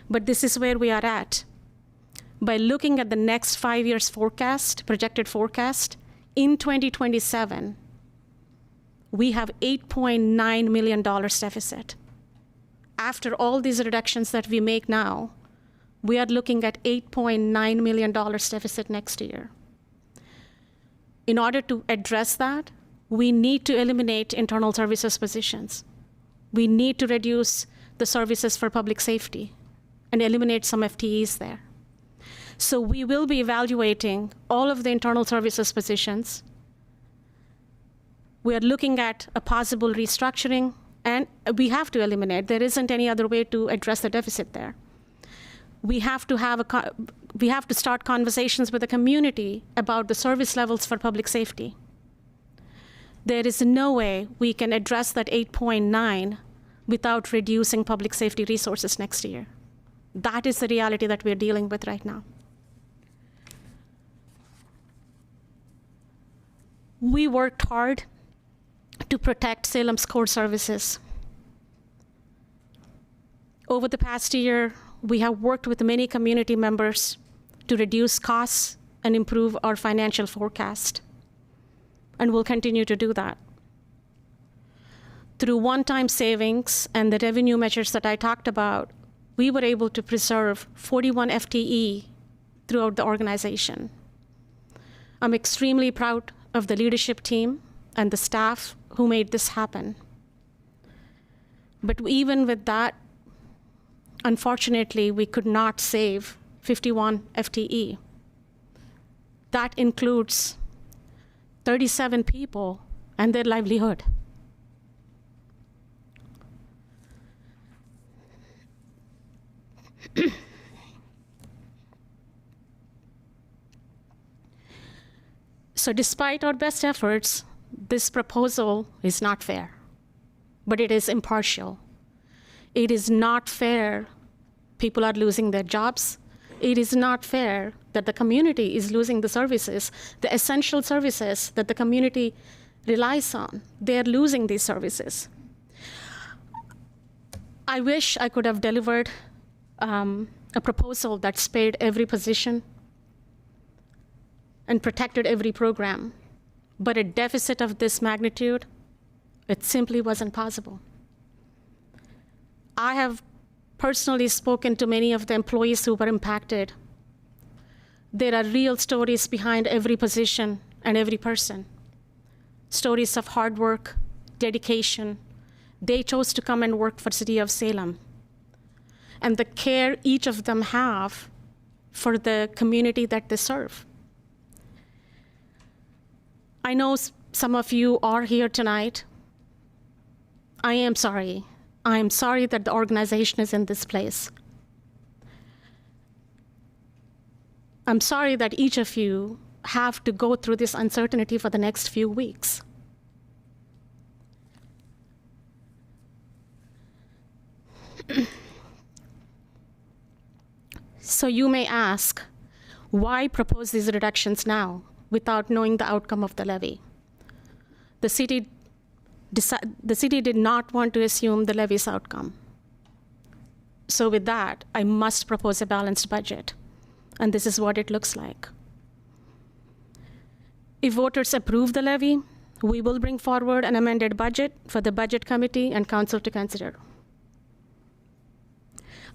Speaker 21: But this is where we are at. By looking at the next 5 years forecast, projected forecast, in 2027, we have $8.9 million deficit. After all these reductions that we make now, we are looking at $8.9 million deficit next year. In order to address that, we need to eliminate internal services positions. We need to reduce the services for public safety and eliminate some FTEs there. So we will be evaluating all of the internal services positions. We are looking at a possible restructuring, and we have to eliminate. There isn't any other way to address the deficit there. We have to start conversations with the community about the service levels for public safety. There is no way we can address that 8.9 without reducing public safety resources next year. That is the reality that we're dealing with right now. We worked hard to protect Salem's core services. Over the past year, we have worked with many community members to reduce costs and improve our financial forecast, and we'll continue to do that. Through one-time savings and the revenue measures that I talked about, we were able to preserve 41 FTE throughout the organization. I'm extremely proud of the leadership team and the staff who made this happen. But even with that, unfortunately, we could not save 51 FTE. That includes 37 people and their livelihood. So despite our best efforts, this proposal is not fair, but it is impartial. It is not fair people are losing their jobs. It is not fair that the community is losing the services, the essential services that the community relies on. They're losing these services. I wish I could have delivered a proposal that spared every position and protected every program. But a deficit of this magnitude, it simply wasn't possible. I have personally spoken to many of the employees who were impacted. There are real stories behind every position and every person. Stories of hard work, dedication. They chose to come and work for City of Salem. And the care each of them have for the community that they serve. I know some of you are here tonight. I am sorry. I am sorry that the organization is in this place. I'm sorry that each of you have to go through this uncertainty for the next few weeks. So you may ask, why propose these reductions now without knowing the outcome of the levy? The city did not want to assume the levy's outcome. So with that, I must propose a balanced budget. And this is what it looks like. If voters approve the levy, we will bring forward an amended budget for the Budget Committee and Council to consider.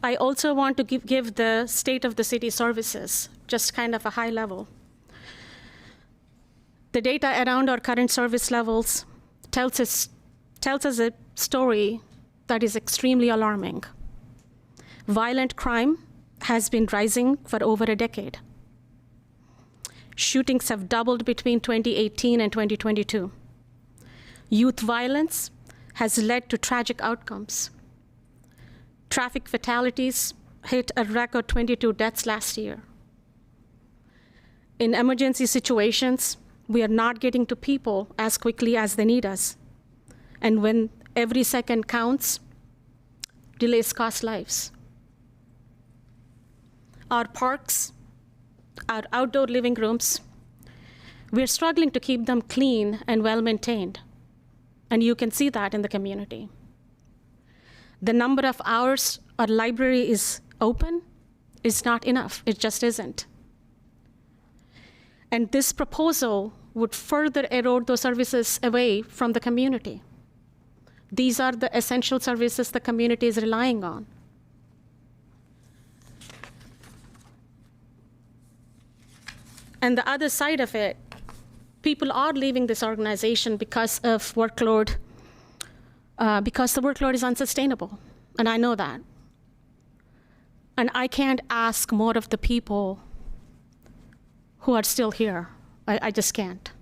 Speaker 21: I also want to give the state of the city services, just kind of a high level. The data around our current service levels tells us a story that is extremely alarming. Violent crime has been rising for over a decade. Shootings have doubled between 2018 and 2022. Youth violence has led to tragic outcomes. Traffic fatalities hit a record 22 deaths last year. In emergency situations, we are not getting to people as quickly as they need us. And when every second counts, delays cost lives. Our parks, our outdoor living rooms, we're struggling to keep them clean and well-maintained. And you can see that in the community. The number of hours our library is open is not enough. It just isn't. And this proposal would further erode those services away from the community. These are the essential services the community is relying on. And the other side of it, people are leaving this organization because of workload, because the workload is unsustainable, and I know that. And I can't ask more of the people who are still here. I just can't.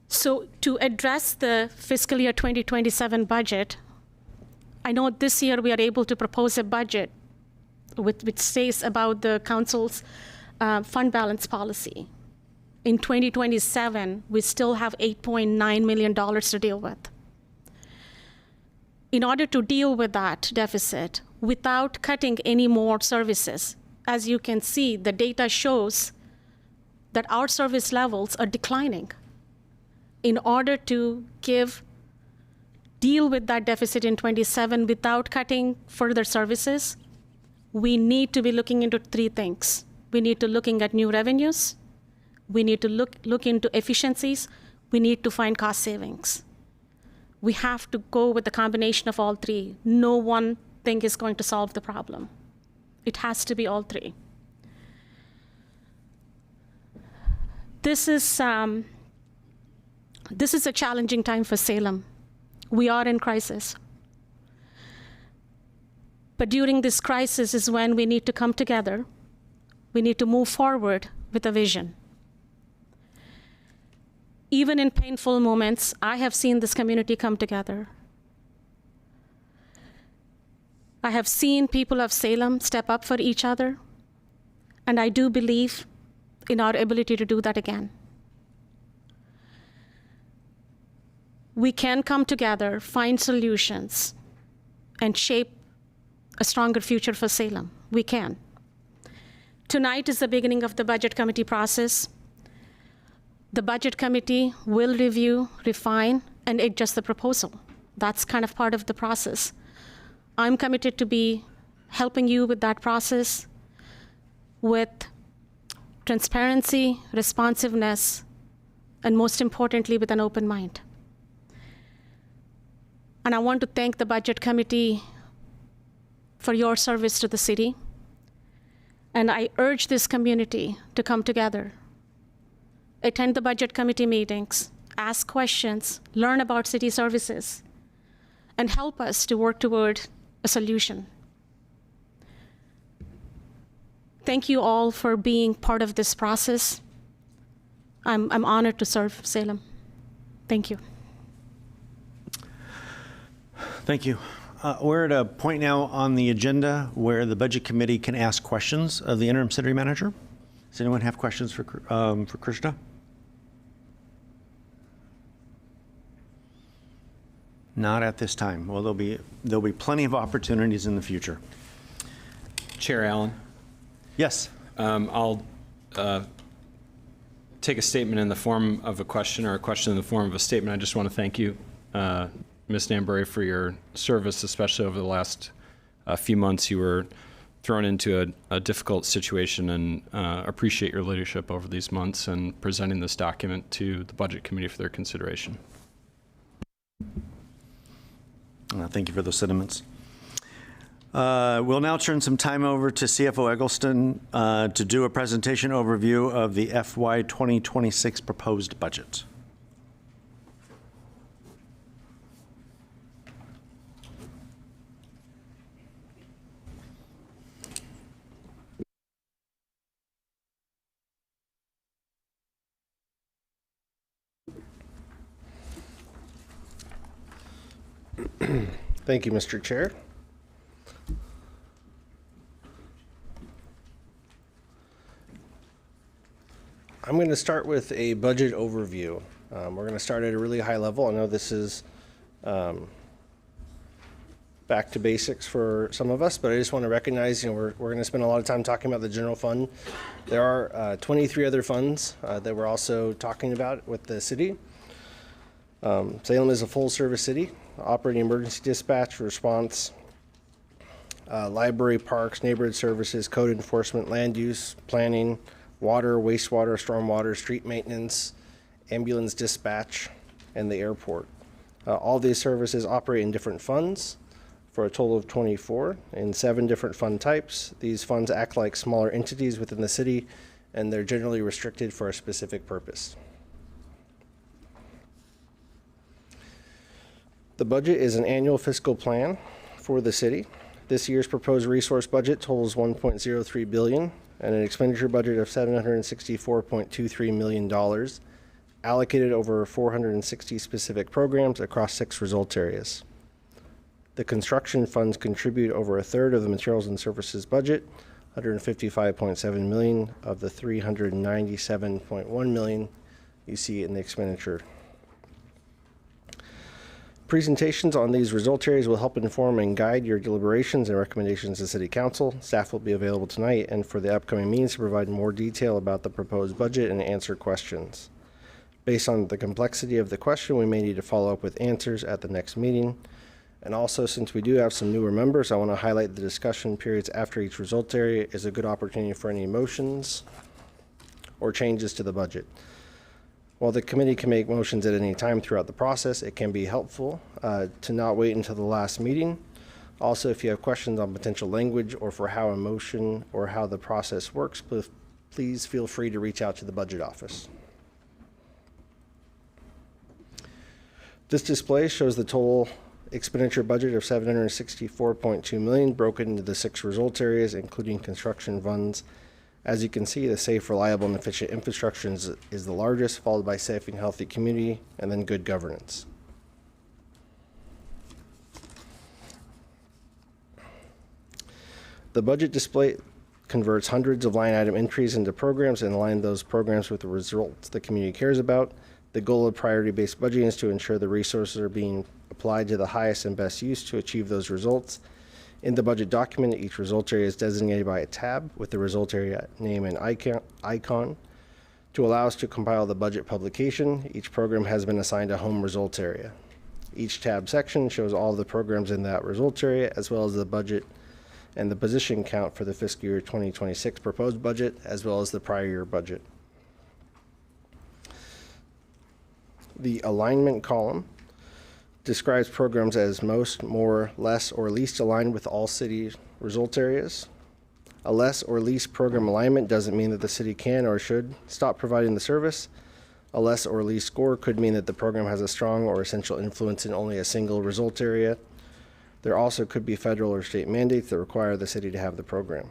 Speaker 21: So to address the fiscal year 2027 budget, I know this year we are able to propose a budget which says about the council's fund balance policy. In 2027, we still have $8.9 million to deal with. In order to deal with that deficit without cutting any more services, as you can see, the data shows that our service levels are declining. In order to give deal with that deficit in 27 without cutting further services, we need to be looking into three things. We need to looking at new revenues. We need to look into efficiencies. We need to find cost savings. We have to go with the combination of all three. No one thing is going to solve the problem. It has to be all three. This is a challenging time for Salem. We are in crisis. But during this crisis is when we need to come together. We need to move forward with a vision. Even in painful moments, I have seen this community come together. I have seen people of Salem step up for each other, and I do believe in our ability to do that again. We can come together, find solutions, and shape a stronger future for Salem. We can. Tonight is the beginning of the budget committee process. The budget committee will review, refine, and adjust the proposal. That's kind of part of the process. I'm committed to be helping you with that process with transparency, responsiveness, and most importantly, with an open mind. And I want to thank the budget committee for your service to the city. And I urge this community to come together. Attend the budget committee meetings, ask questions, learn about city services, and help us to work toward a solution. Thank you all for being part of this process. I'm honored to serve Salem. Thank you.
Speaker 1: Thank you. We're at a point now on the agenda where the budget committee can ask questions of the interim city manager. Does anyone have questions for Krishna? Not at this time. Well, there'll be plenty of opportunities in the future.
Speaker 6: Chair Allen.
Speaker 1: Yes.
Speaker 6: I'll take a statement in the form of a question or a question in the form of a statement. I just want to thank you, Ms. Nambury, for your service, especially over the last few months. You were thrown into a difficult situation, and appreciate your leadership over these months and presenting this document to the Budget Committee for their consideration.
Speaker 1: Thank you for those sentiments. We'll now turn some time over to CFO Eggleston to do a presentation overview of the FY 2026 proposed budget.
Speaker 20: Thank you, Mr. Chair. I'm going to start with a budget overview. We're going to start at a really high level. I know this is back to basics for some of us, but I just want to recognize, we're going to spend a lot of time talking about the general fund. There are 23 other funds that we're also talking about with the city. Salem is a full-service city, operating emergency dispatch, response, library, parks, neighborhood services, code enforcement, land use, planning, water, wastewater, stormwater, street maintenance, ambulance dispatch, and the airport. All these services operate in different funds for a total of 24 in 7 different fund types. These funds act like smaller entities within the city, and they're generally restricted for a specific purpose. The budget is an annual fiscal plan for the city. This year's proposed resource budget totals $1.03 billion and an expenditure budget of $764.23 million, allocated over 460 specific programs across 6 results areas. The construction funds contribute over a third of the materials and services budget, $155.7 million of the $397.1 million you see in the expenditure. Presentations on these result areas will help inform and guide your deliberations and recommendations to City Council. Staff will be available tonight and for the upcoming meetings to provide more detail about the proposed budget and answer questions. Based on the complexity of the question, we may need to follow up with answers at the next meeting. And also, since we do have some newer members, I want to highlight the discussion periods after each result area is a good opportunity for any motions or changes to the budget. While the committee can make motions at any time throughout the process, it can be helpful to not wait until the last meeting. Also, if you have questions on potential language or for how a motion or how the process works, please feel free to reach out to the budget office. This display shows the total expenditure budget of $764.2 million broken into the 6 result areas, including construction funds. As you can see, the safe, reliable, and efficient infrastructure is the largest, followed by safe and healthy community, and then good governance. The budget display converts hundreds of line item entries into programs and align those programs with the results the community cares about. The goal of priority-based budgeting is to ensure the resources are being applied to the highest and best use to achieve those results. In the budget document, each result area is designated by a tab with the result area name and icon. To allow us to compile the budget publication, each program has been assigned a home results area. Each tab section shows all the programs in that results area, as well as the budget and the position count for the fiscal year 2026 proposed budget, as well as the prior year budget. The alignment column describes programs as most, more, less, or least aligned with all city result areas. A less or least program alignment doesn't mean that the city can or should stop providing the service. A less or least score could mean that the program has a strong or essential influence in only a single result area. There also could be federal or state mandates that require the city to have the program.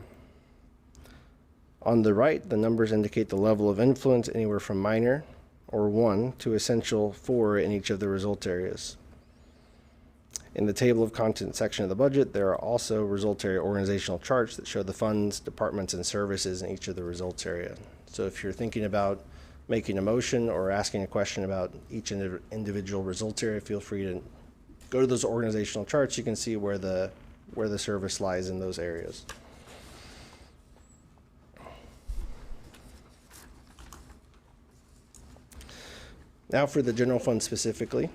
Speaker 20: On the right, the numbers indicate the level of influence anywhere from minor or 1 to essential 4 in each of the result areas. In the table of contents section of the budget, there are also result area organizational charts that show the funds, departments, and services in each of the results area. So if you're thinking about making a motion or asking a question about each individual result area, feel free to go to those organizational charts. You can see where the service lies in those areas. Now for the general fund specifically.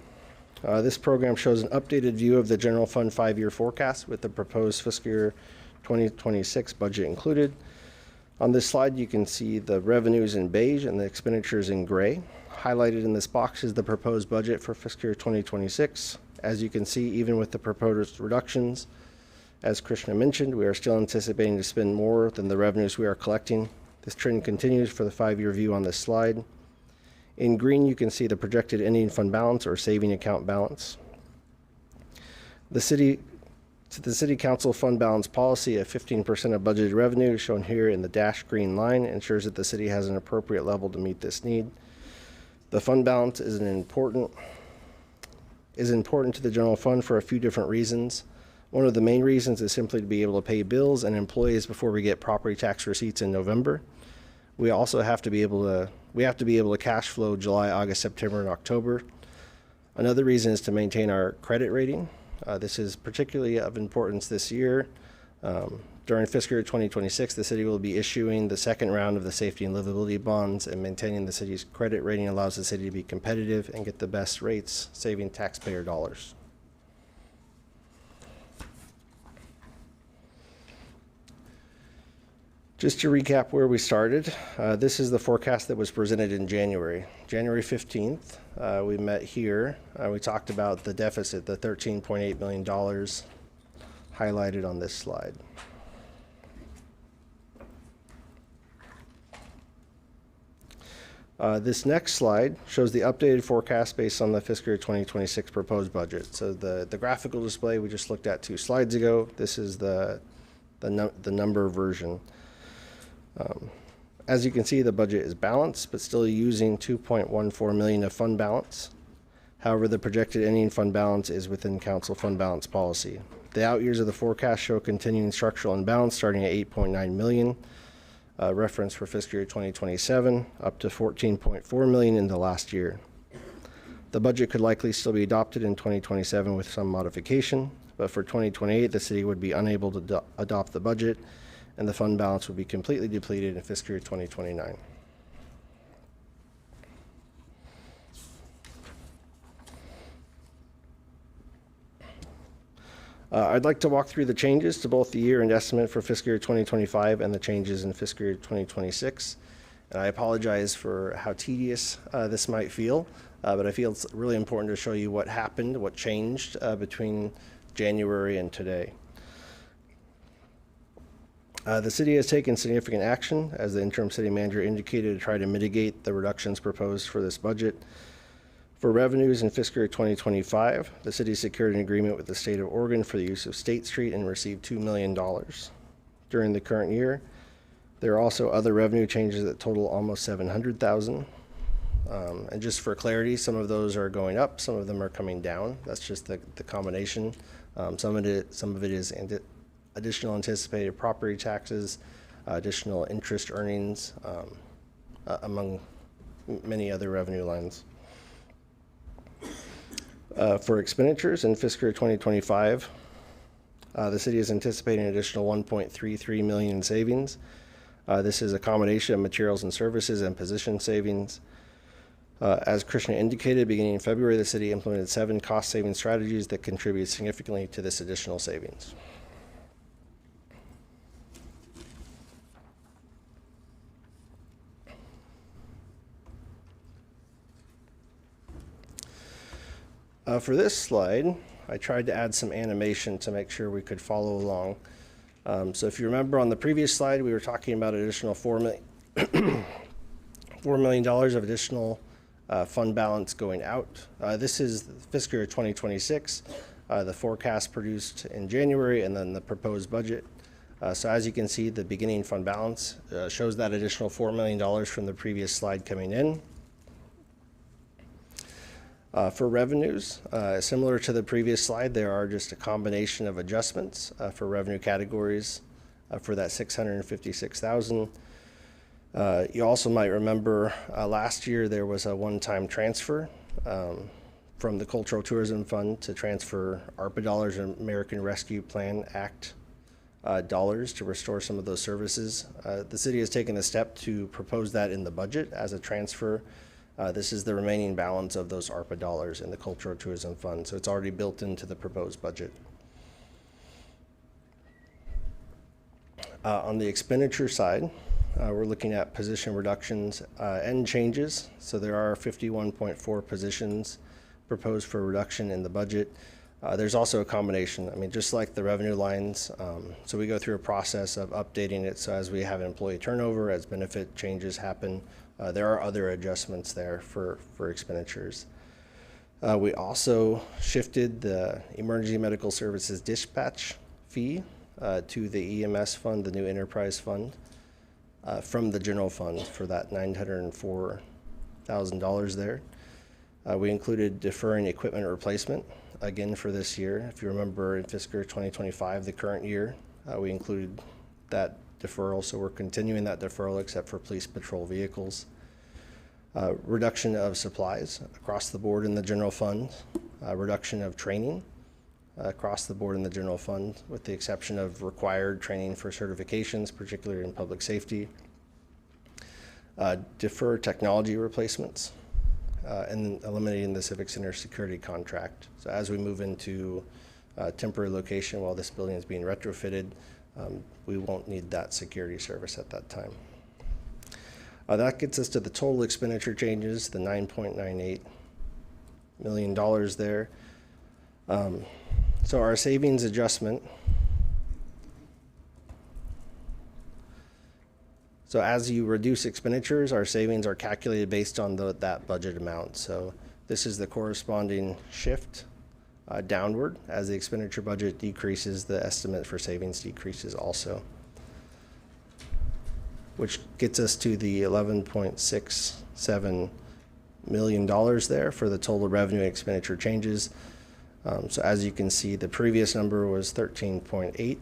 Speaker 20: This program shows an updated view of the general fund 5-year forecast with the proposed fiscal year 2026 budget included. On this slide, you can see the revenues in beige and the expenditures in gray. Highlighted in this box is the proposed budget for fiscal year 2026. As you can see, even with the proposed reductions, as Krishna mentioned, we are still anticipating to spend more than the revenues we are collecting. This trend continues for the 5-year view on this slide. In green, you can see the projected ending fund balance or saving account balance. The city council fund balance policy of 15% of budgeted revenue, shown here in the dashed green line, ensures that the city has an appropriate level to meet this need. The fund balance is important to the general fund for a few different reasons. One of the main reasons is simply to be able to pay bills and employees before we get property tax receipts in November. We also have to be able to cash flow July, August, September, and October. Another reason is to maintain our credit rating. This is particularly of importance this year. During fiscal year 2026, the city will be issuing the second round of the safety and livability bonds, and maintaining the city's credit rating allows the city to be competitive and get the best rates, saving taxpayer dollars. Just to recap where we started, this is the forecast that was presented in January. January 15th, we met here. We talked about the deficit, the $13.8 million highlighted on this slide. This next slide shows the updated forecast based on the fiscal year 2026 proposed budget. So the graphical display we just looked at 2 slides ago, this is the number version. As you can see, the budget is balanced, but still using $2.14 million of fund balance. However, the projected ending fund balance is within council fund balance policy. The out years of the forecast show continuing structural imbalance starting at $8.9 million, reference for fiscal year 2027, up to $14.4 million in the last year. The budget could likely still be adopted in 2027 with some modification, but for 2028, the city would be unable to adopt the budget, and the fund balance would be completely depleted in fiscal year 2029. I'd like to walk through the changes to both the year-end estimate for fiscal year 2025 and the changes in fiscal year 2026. And I apologize for how tedious this might feel, but I feel it's really important to show you what happened, what changed between January and today. The city has taken significant action, as the interim city manager indicated, to try to mitigate the reductions proposed for this budget. For revenues in fiscal year 2025, the city secured an agreement with the state of Oregon for the use of State Street and received $2 million. During the current year, there are also other revenue changes that total almost $700,000. And just for clarity, some of those are going up, some of them are coming down. That's just the combination. Some of it is additional anticipated property taxes, additional interest earnings, among many other revenue lines. For expenditures in fiscal year 2025, the city is anticipating an additional $1.33 million in savings. This is a combination of materials and services and position savings. As Krishna indicated, beginning in February, the city implemented 7 cost-saving strategies that contribute significantly to this additional savings. For this slide, I tried to add some animation to make sure we could follow along. So if you remember on the previous slide, we were talking about additional $4 million of additional fund balance going out. This is fiscal year 2026, the forecast produced in January, and then the proposed budget. So as you can see, the beginning fund balance shows that additional $4 million from the previous slide coming in. For revenues, similar to the previous slide, there are just a combination of adjustments for revenue categories for that $656,000. You also might remember last year there was a one-time transfer from the Cultural Tourism Fund to transfer ARPA dollars and American Rescue Plan Act dollars to restore some of those services. The city has taken a step to propose that in the budget as a transfer. This is the remaining balance of those ARPA dollars in the Cultural Tourism Fund, so it's already built into the proposed budget. On the expenditure side, we're looking at position reductions and changes. So there are 51.4 positions proposed for reduction in the budget. There's also a combination, I mean, just like the revenue lines. So we go through a process of updating it. So as we have employee turnover, as benefit changes happen, there are other adjustments there for expenditures. We also shifted the Emergency Medical Services Dispatch fee to the EMS fund, the new enterprise fund, from the general fund for that $904,000 there. We included deferring equipment replacement again for this year. If you remember in fiscal year 2025, the current year, we included that deferral, so we're continuing that deferral except for police patrol vehicles. Reduction of supplies across the board in the general fund, reduction of training across the board in the general fund, with the exception of required training for certifications, particularly in public safety. Defer technology replacements, and eliminating the Civic Center security contract. So as we move into temporary location while this building is being retrofitted, we won't need that security service at that time. That gets us to the total expenditure changes, the $9.98 million there. So our savings adjustment. So as you reduce expenditures, our savings are calculated based on that budget amount. So this is the corresponding shift downward. As the expenditure budget decreases, the estimate for savings decreases also, which gets us to the $11.67 million there for the total revenue and expenditure changes. So as you can see, the previous number was 13.8.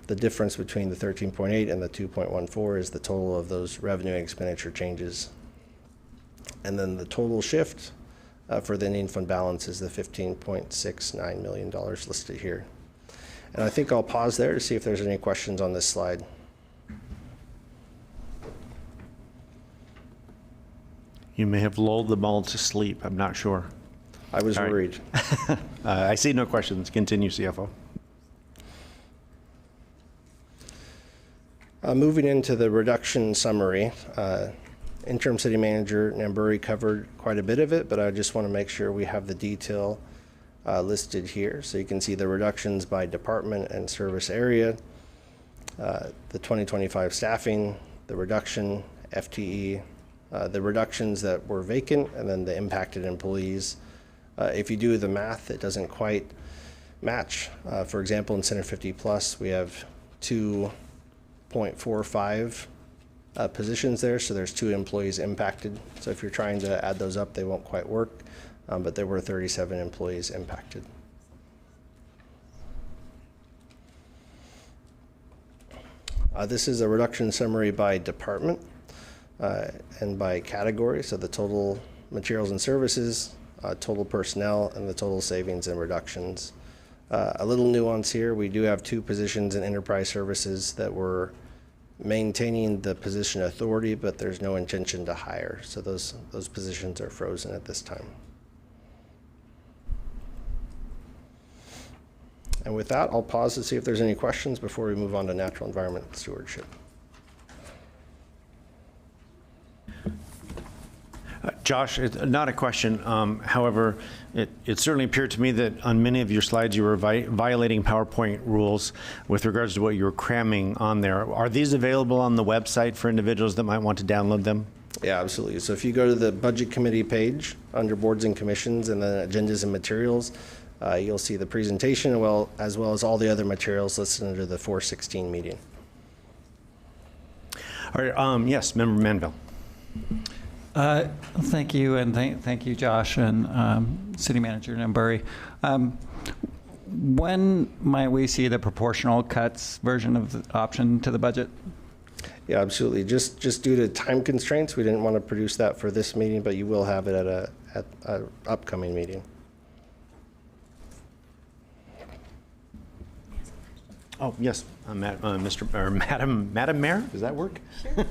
Speaker 20: The difference between the 13.8 and the 2.14 is the total of those revenue and expenditure changes. And then the total shift for the ending fund balance is the $15.69 million listed here. And I think I'll pause there to see if there's any questions on this slide.
Speaker 1: You may have lulled them all to sleep, I'm not sure.
Speaker 20: I was
Speaker 1: All right.
Speaker 20: worried.
Speaker 1: I see no questions. Continue, CFO.
Speaker 20: Moving into the reduction summary, interim city manager Namburi covered quite a bit of it, but I just want to make sure we have the detail listed here. So you can see the reductions by department and service area, the 2025 staffing, the reduction, FTE, the reductions that were vacant, and then the impacted employees. If you do the math, it doesn't quite match. For example, in Center 50 Plus, we have 2.45 positions there, so there's 2 employees impacted. So if you're trying to add those up, they won't quite work, but there were 37 employees impacted. This is a reduction summary by department and by category, so the total materials and services, total personnel, and the total savings and reductions. A little nuance here, we do have 2 positions in enterprise services that were maintaining the position authority, but there's no intention to hire. So those positions are frozen at this time. And with that, I'll pause to see if there's any questions before we move on to natural environment stewardship.
Speaker 1: Josh, it's not a question. However, it certainly appeared to me that on many of your slides you were violating PowerPoint rules with regards to what you were cramming on there. Are these available on the website for individuals that might want to download them?
Speaker 20: Yeah, absolutely. So if you go to the Budget Committee page under Boards and Commissions and then Agendas and Materials, you'll see the presentation as well as all the other materials listed under the 416 meeting.
Speaker 1: All right, yes, Member Manville.
Speaker 3: Thank you, and thank you, Josh, and City Manager Namburi. When might we see the proportional cuts version of the option to the budget?
Speaker 20: Yeah, absolutely. Just due to time constraints, we didn't want to produce that for this meeting, but you will have it at a upcoming meeting.
Speaker 1: Oh, yes, Madam Mayor, does that work?
Speaker 2: Sure.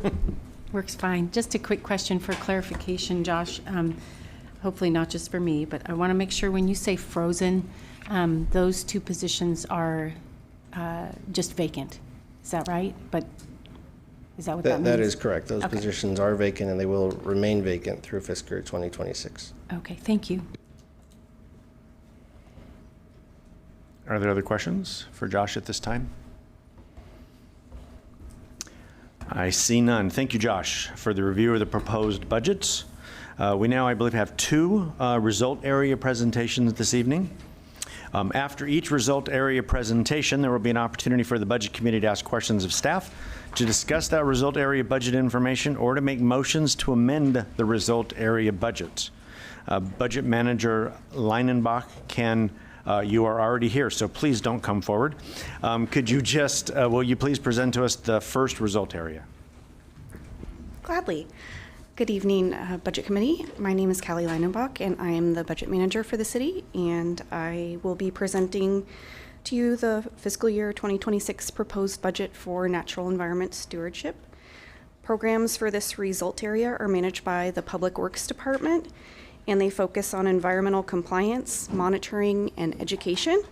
Speaker 2: Works fine. Just a quick question for clarification, Josh. Hopefully not just for me, but I want to make sure when you say frozen, those 2 positions are just vacant. Is that right? But is that what that means?
Speaker 20: That is correct. Those
Speaker 2: Okay.
Speaker 20: positions are vacant and they will remain vacant through fiscal year 2026.
Speaker 2: Okay, thank you.
Speaker 1: Are there other questions for Josh at this time? I see none. Thank you, Josh, for the review of the proposed budgets. We now, I believe, have 2 result area presentations this evening. After each result area presentation, there will be an opportunity for the Budget Committee to ask questions of staff, to discuss that result area budget information, or to make motions to amend the result area budget. Budget Manager Leinenbach you are already here, so please don't come forward. Could you just, will you please present to us the first result area?
Speaker 22: Gladly. Good evening, Budget Committee. My name is Callie Leinenbach, and I am the Budget Manager for the city, and I will be presenting to you the fiscal year 2026 proposed budget for natural environment stewardship. Programs for this result area are managed by the Public Works Department, and they focus on environmental compliance, monitoring, and education.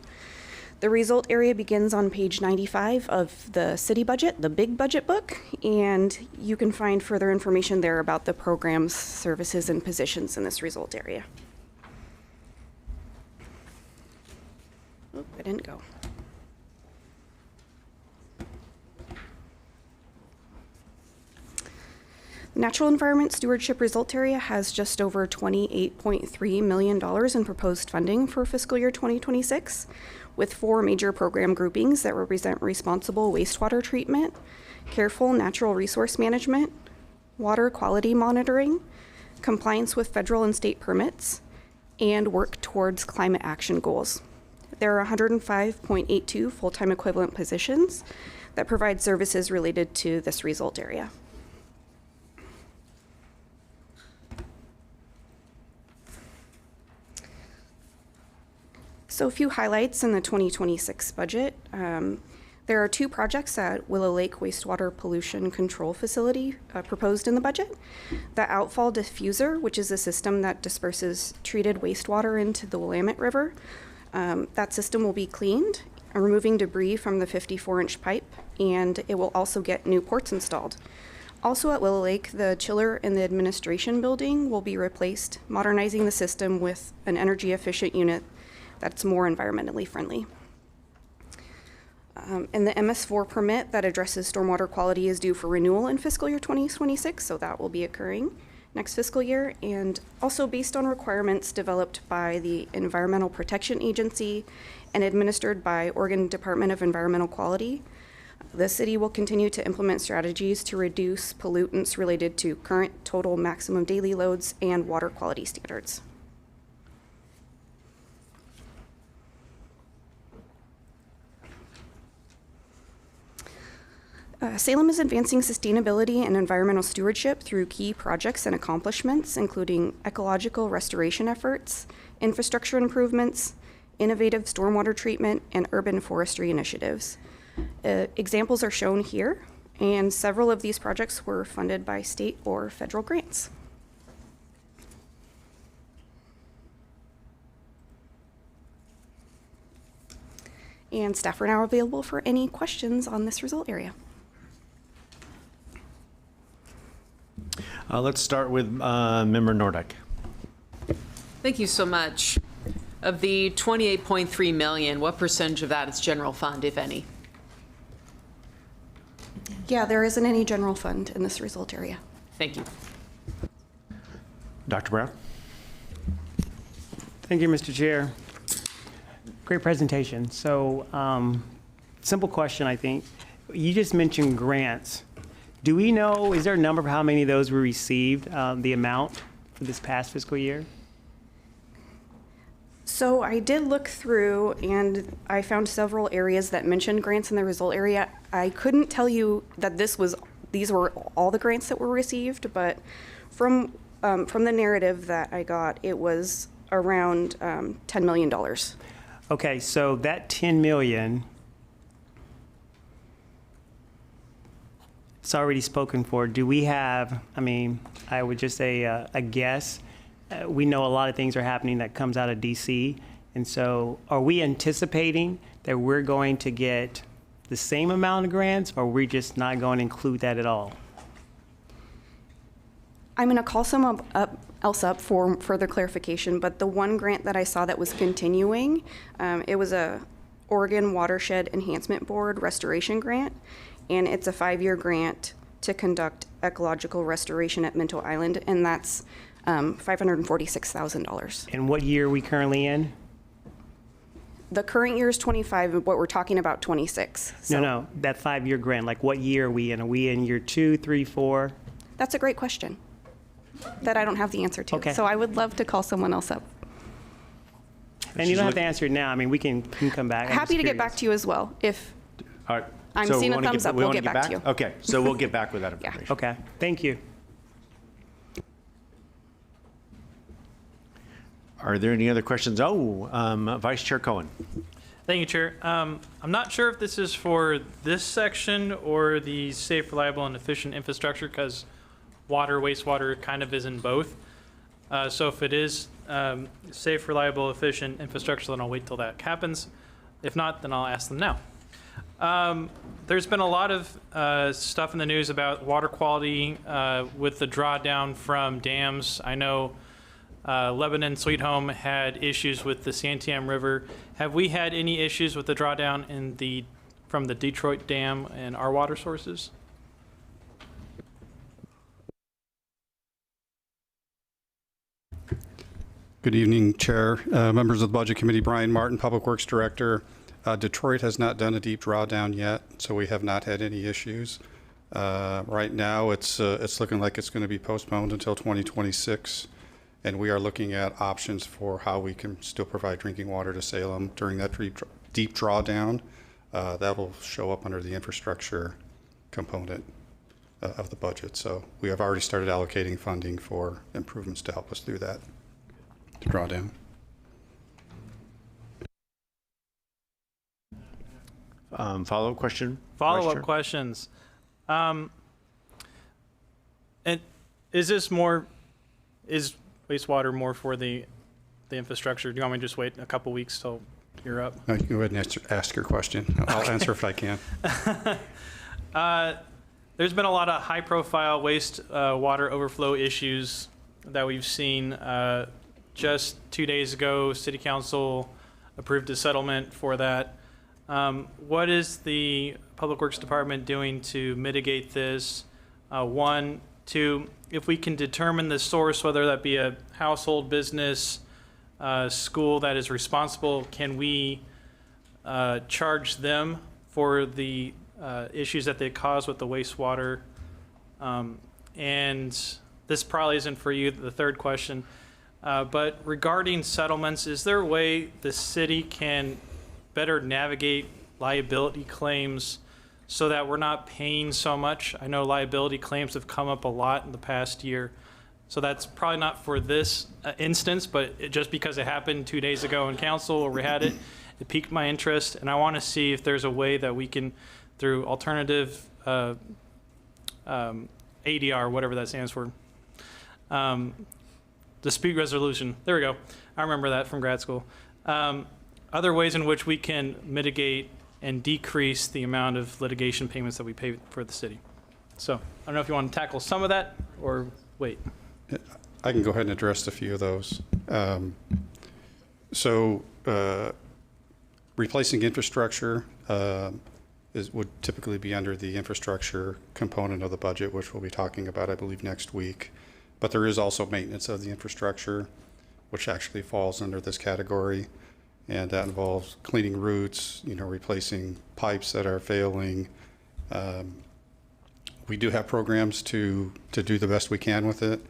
Speaker 22: The result area begins on page 95 of the city budget, the big budget book, and you can find further information there about the programs, services, and positions in this result area. Oh, I didn't go. The Natural Environment Stewardship Result Area has just over $28.3 million in proposed funding for fiscal year 2026, with 4 major program groupings that represent responsible wastewater treatment, careful natural resource management, water quality monitoring, compliance with federal and state permits, and work towards climate action goals. There are 105.82 full-time equivalent positions that provide services related to this result area. So a few highlights in the 2026 budget. There are 2 projects at Willow Lake Wastewater Pollution Control Facility proposed in the budget. The outfall diffuser, which is a system that disperses treated wastewater into the Willamette River. That system will be cleaned, removing debris from the 54-inch pipe, and it will also get new ports installed. Also at Willow Lake, the chiller in the administration building will be replaced, modernizing the system with an energy-efficient unit that's more environmentally friendly. And the MS4 permit that addresses stormwater quality is due for renewal in fiscal year 2026, so that will be occurring next fiscal year. And also based on requirements developed by the Environmental Protection Agency and administered by Oregon Department of Environmental Quality, the city will continue to implement strategies to reduce pollutants related to current total maximum daily loads and water quality standards. Salem is advancing sustainability and environmental stewardship through key projects and accomplishments, including ecological restoration efforts, infrastructure improvements, innovative stormwater treatment, and urban forestry initiatives. Examples are shown here, and several of these projects were funded by state or federal grants. And staff are now available for any questions on this result area.
Speaker 1: Let's start with Member Nordick.
Speaker 4: Thank you so much. Of the $28.3 million, what percentage of that is general fund, if any?
Speaker 22: Yeah, there isn't any general fund in this result area.
Speaker 4: Thank you.
Speaker 1: Dr. Brown?
Speaker 9: Thank you, Mr. Chair. Great presentation. So, simple question, I think. You just mentioned grants. Do we know, is there a number of how many of those were received, the amount for this past fiscal year?
Speaker 22: So I did look through and I found several areas that mentioned grants in the result area. I couldn't tell you that these were all the grants that were received, but from the narrative that I got, it was around $10 million.
Speaker 9: Okay, so that 10 million, it's already spoken for. Do we have, I mean, I would just say a guess. We know a lot of things are happening that comes out of DC. And so are we anticipating that we're going to get the same amount of grants, or are we just not going to include that at all?
Speaker 22: I'm going to call someone else up for further clarification, but the one grant that I saw that was continuing, it was a Oregon Watershed Enhancement Board restoration grant, and it's a 5-year grant to conduct ecological restoration at Minto Island, and that's $546,000.
Speaker 9: And what year are we currently in?
Speaker 22: The current year is 25, and what we're talking about 26. So
Speaker 9: No, that 5-year grant, like what year are we in? Are we in year 2, 3, 4?
Speaker 22: That's a great question that I don't have the answer to.
Speaker 9: Okay.
Speaker 22: So I would love to call someone else up.
Speaker 9: And you don't have to answer it now. I mean, we can come back. I'm
Speaker 22: Happy
Speaker 9: just
Speaker 22: to get
Speaker 9: curious.
Speaker 22: back to you as well. If
Speaker 1: All right.
Speaker 22: I'm
Speaker 1: So
Speaker 22: seeing
Speaker 1: we
Speaker 22: a
Speaker 1: wanna
Speaker 22: thumbs
Speaker 1: get-
Speaker 22: up,
Speaker 1: we
Speaker 22: we'll
Speaker 1: wanna
Speaker 22: get back to you.
Speaker 1: Okay, so we'll get back with that information.
Speaker 9: Okay, thank you.
Speaker 1: Are there any other questions? Vice Chair Cohen.
Speaker 8: Thank you, Chair. I'm not sure if this is for this section or the safe, reliable, and efficient infrastructure, because water, wastewater kind of is in both. So if it is safe, reliable, efficient infrastructure, then I'll wait till that happens. If not, then I'll ask them now. There's been a lot of stuff in the news about water quality with the drawdown from dams. I know Lebanon Sweet Home had issues with the Santiam River. Have we had any issues with the drawdown from the Detroit Dam and our water sources?
Speaker 23: Good evening, Chair, members of the Budget Committee. Brian Martin, Public Works Director. Detroit has not done a deep drawdown yet, so we have not had any issues. Right now, it's looking like it's going to be postponed until 2026, and we are looking at options for how we can still provide drinking water to Salem during that deep drawdown. That will show up under the infrastructure component of the budget. So we have already started allocating funding for improvements to help us through that drawdown.
Speaker 1: Follow-up question?
Speaker 8: Follow-up
Speaker 1: Vice Chair?
Speaker 8: questions. And is wastewater more for the infrastructure? Do you want me to just wait a couple weeks till you're up?
Speaker 23: No, you can go ahead and ask your question. I'll answer if I can.
Speaker 8: There's been a lot of high-profile water overflow issues that we've seen. Just 2 days ago, City Council approved a settlement for that. What is the Public Works Department doing to mitigate this? One, two, if we can determine the source, whether that be a household, business, school that is responsible, can we charge them for the issues that they cause with the wastewater? And this probably isn't for you, the third question, but regarding settlements, is there a way the city can better navigate liability claims so that we're not paying so much? I know liability claims have come up a lot in the past year. So that's probably not for this instance, but just because it happened 2 days ago in council where we had it, it piqued my interest. And I want to see if there's a way that we can, through alternative ADR, whatever that stands for, dispute resolution. There we go. I remember that from grad school. Other ways in which we can mitigate and decrease the amount of litigation payments that we pay for the city. So I don't know if you want to tackle some of that or wait.
Speaker 23: I can go ahead and address a few of those. Replacing infrastructure would typically be under the infrastructure component of the budget, which we'll be talking about, I believe, next week. But there is also maintenance of the infrastructure, which actually falls under this category. And that involves cleaning roots, replacing pipes that are failing. We do have programs to do the best we can with it.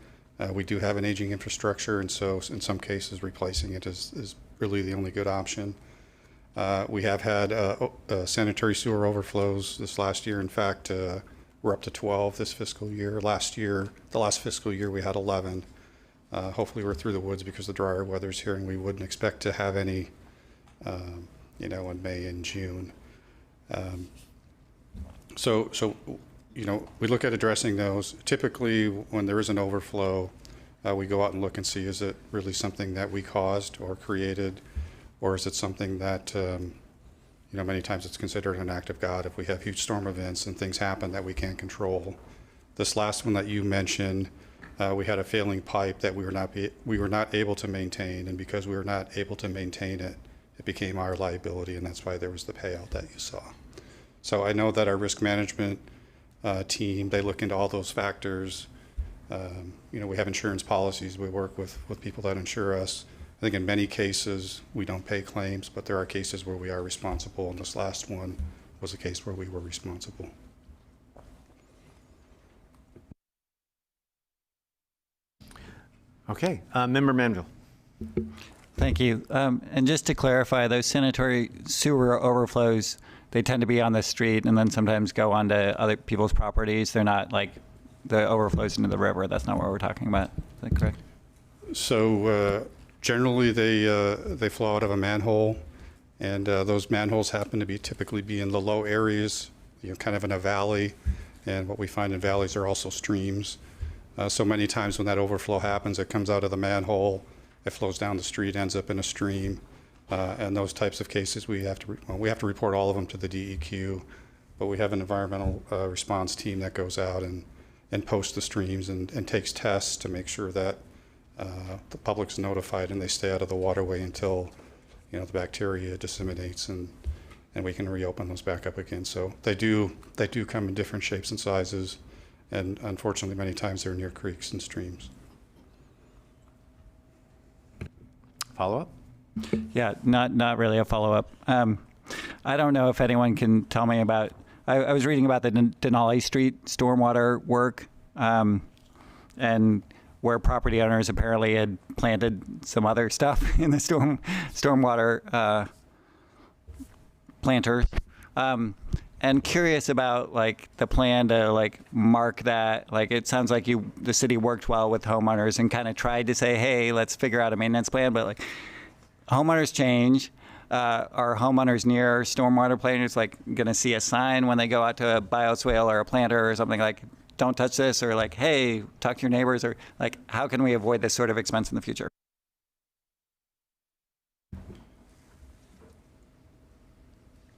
Speaker 23: We do have an aging infrastructure, and so in some cases replacing it is really the only good option. We have had sanitary sewer overflows this last year. In fact, we're up to 12 this fiscal year. The last fiscal year, we had 11. Hopefully we're through the woods because the drier weather's here, and we wouldn't expect to have any, in May and June. We look at addressing those. Typically, when there is an overflow, we go out and look and see, is it really something that we caused or created, or is it something that, many times it's considered an act of God if we have huge storm events and things happen that we can't control. This last one that you mentioned, we had a failing pipe that we were not able to maintain, and because we were not able to maintain it, it became our liability, and that's why there was the payout that you saw. So I know that our risk management team, they look into all those factors. We have insurance policies. We work with people that insure us. I think in many cases we don't pay claims, but there are cases where we are responsible, and this last one was a case where we were responsible.
Speaker 1: Okay, Member Manville.
Speaker 3: Thank you. And just to clarify, those sanitary sewer overflows, they tend to be on the street and then sometimes go onto other people's properties. They're not like the overflows into the river. That's not what we're talking about. Is that correct?
Speaker 23: So generally they flow out of a manhole, and those manholes happen to typically be in the low areas, kind of in a valley. And what we find in valleys are also streams. So many times when that overflow happens, it comes out of the manhole, it flows down the street, ends up in a stream. And those types of cases, we have to report all of them to the DEQ, but we have an environmental response team that goes out and posts the streams and takes tests to make sure that the public's notified and they stay out of the waterway until the bacteria disseminates and we can reopen those back up again. So they do come in different shapes and sizes, and unfortunately many times they're near creeks and streams.
Speaker 1: Follow-up?
Speaker 3: Yeah, not really a follow-up. I don't know if anyone can tell me about, I was reading about the Denali Street stormwater work, and where property owners apparently had planted some other stuff in the stormwater planters. And curious about the plan to mark that. It sounds like the city worked well with homeowners and kind of tried to say, hey, let's figure out a maintenance plan, but homeowners change. are homeowners near stormwater planters like going to see a sign when they go out to a bioswale or a planter or something like, don't touch this, or like, hey, talk to your neighbors, or like, how can we avoid this sort of expense in the future?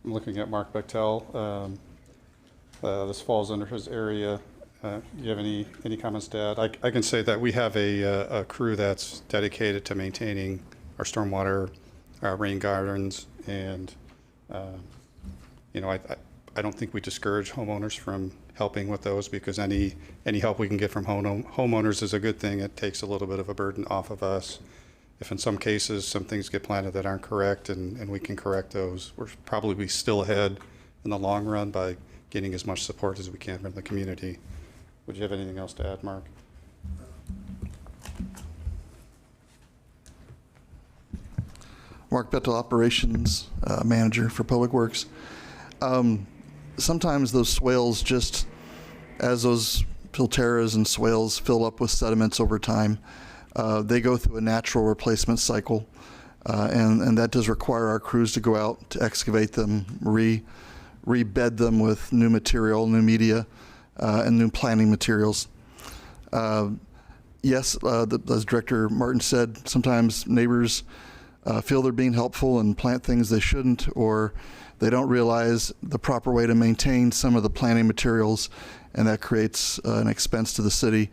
Speaker 23: I'm looking at Mark Bechtel. This falls under his area. Do you have any comments to add? I can say that we have a crew that's dedicated to maintaining our stormwater, rain gardens, and I don't think we discourage homeowners from helping with those, because any help we can get from homeowners is a good thing. It takes a little bit of a burden off of us. If in some cases some things get planted that aren't correct and we can correct those, we're probably still ahead in the long run by getting as much support as we can from the community. Would you have anything else to add, Mark?
Speaker 5: Mark Bettel, Operations Manager for Public Works. Sometimes those swales, just as those filteras and swales fill up with sediments over time, they go through a natural replacement cycle, and that does require our crews to go out to excavate them, rebed them with new material, new media, and new planting materials. Yes, as Director Martin said, sometimes neighbors feel they're being helpful and plant things they shouldn't, or they don't realize the proper way to maintain some of the planting materials, and that creates an expense to the city.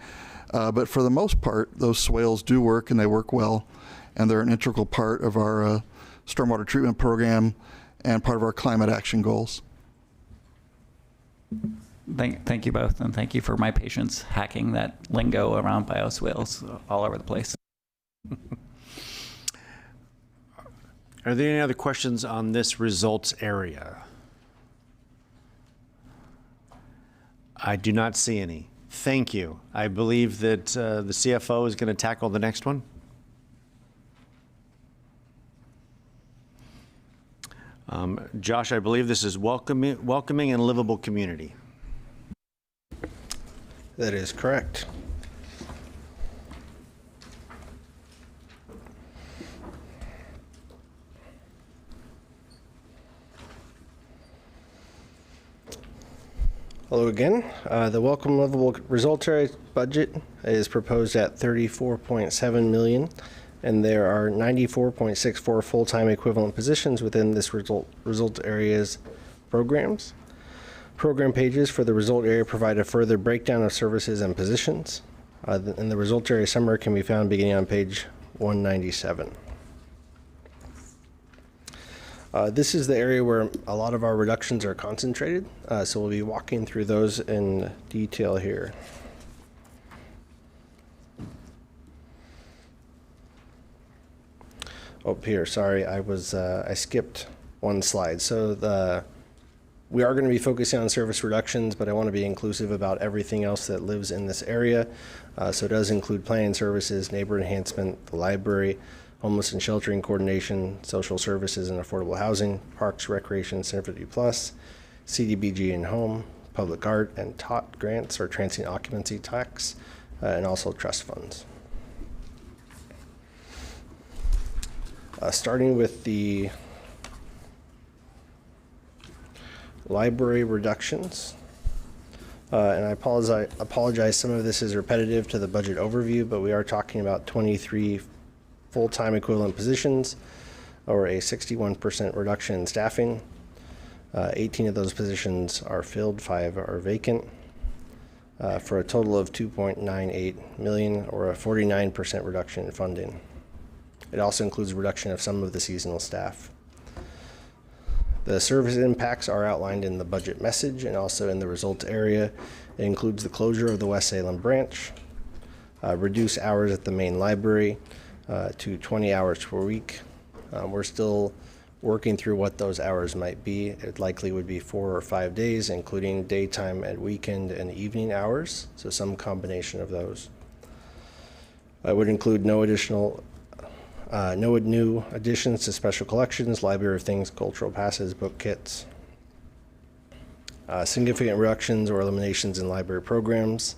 Speaker 5: But for the most part, those swales do work, and they work well, and they're an integral part of our stormwater treatment program and part of our climate action goals.
Speaker 3: Thank you both, and thank you for my patience hacking that lingo around bioswales all over the place.
Speaker 1: Are there any other questions on this results area? I do not see any. Thank you. I believe that the CFO is going to tackle the next one. Josh, I believe this is welcoming and livable community.
Speaker 20: That is correct. Hello again. The Welcome Livable Results Area budget is proposed at $34.7 million, and there are 94.64 full-time equivalent positions within this result area's programs. Program pages for the result area provide a further breakdown of services and positions, and the result area summary can be found beginning on page 197. This is the area where a lot of our reductions are concentrated, so we'll be walking through those in detail here. Oh, here, sorry, I skipped one slide. So we are going to be focusing on service reductions, but I want to be inclusive about everything else that lives in this area. So it does include planning services, neighbor enhancement, the library, homeless and sheltering coordination, social services and affordable housing, parks, recreation, Centerville Plus, CDBG and home, public art and TOT grants or transient occupancy tax, and also trust funds. Starting with the library reductions. And I apologize, some of this is repetitive to the budget overview, but we are talking about 23 full-time equivalent positions, or a 61% reduction in staffing. 18 of those positions are filled, 5 are vacant, for a total of $2.98 million, or a 49% reduction in funding. It also includes a reduction of some of the seasonal staff. The service impacts are outlined in the budget message and also in the results area. It includes the closure of the West Salem branch, reduce hours at the main library, to 20 hours per week. We're still working through what those hours might be. It likely would be 4 or 5 days, including daytime and weekend and evening hours, so some combination of those. It would include no new additions to special collections, library of things, cultural passes, book kits. Significant reductions or eliminations in library programs.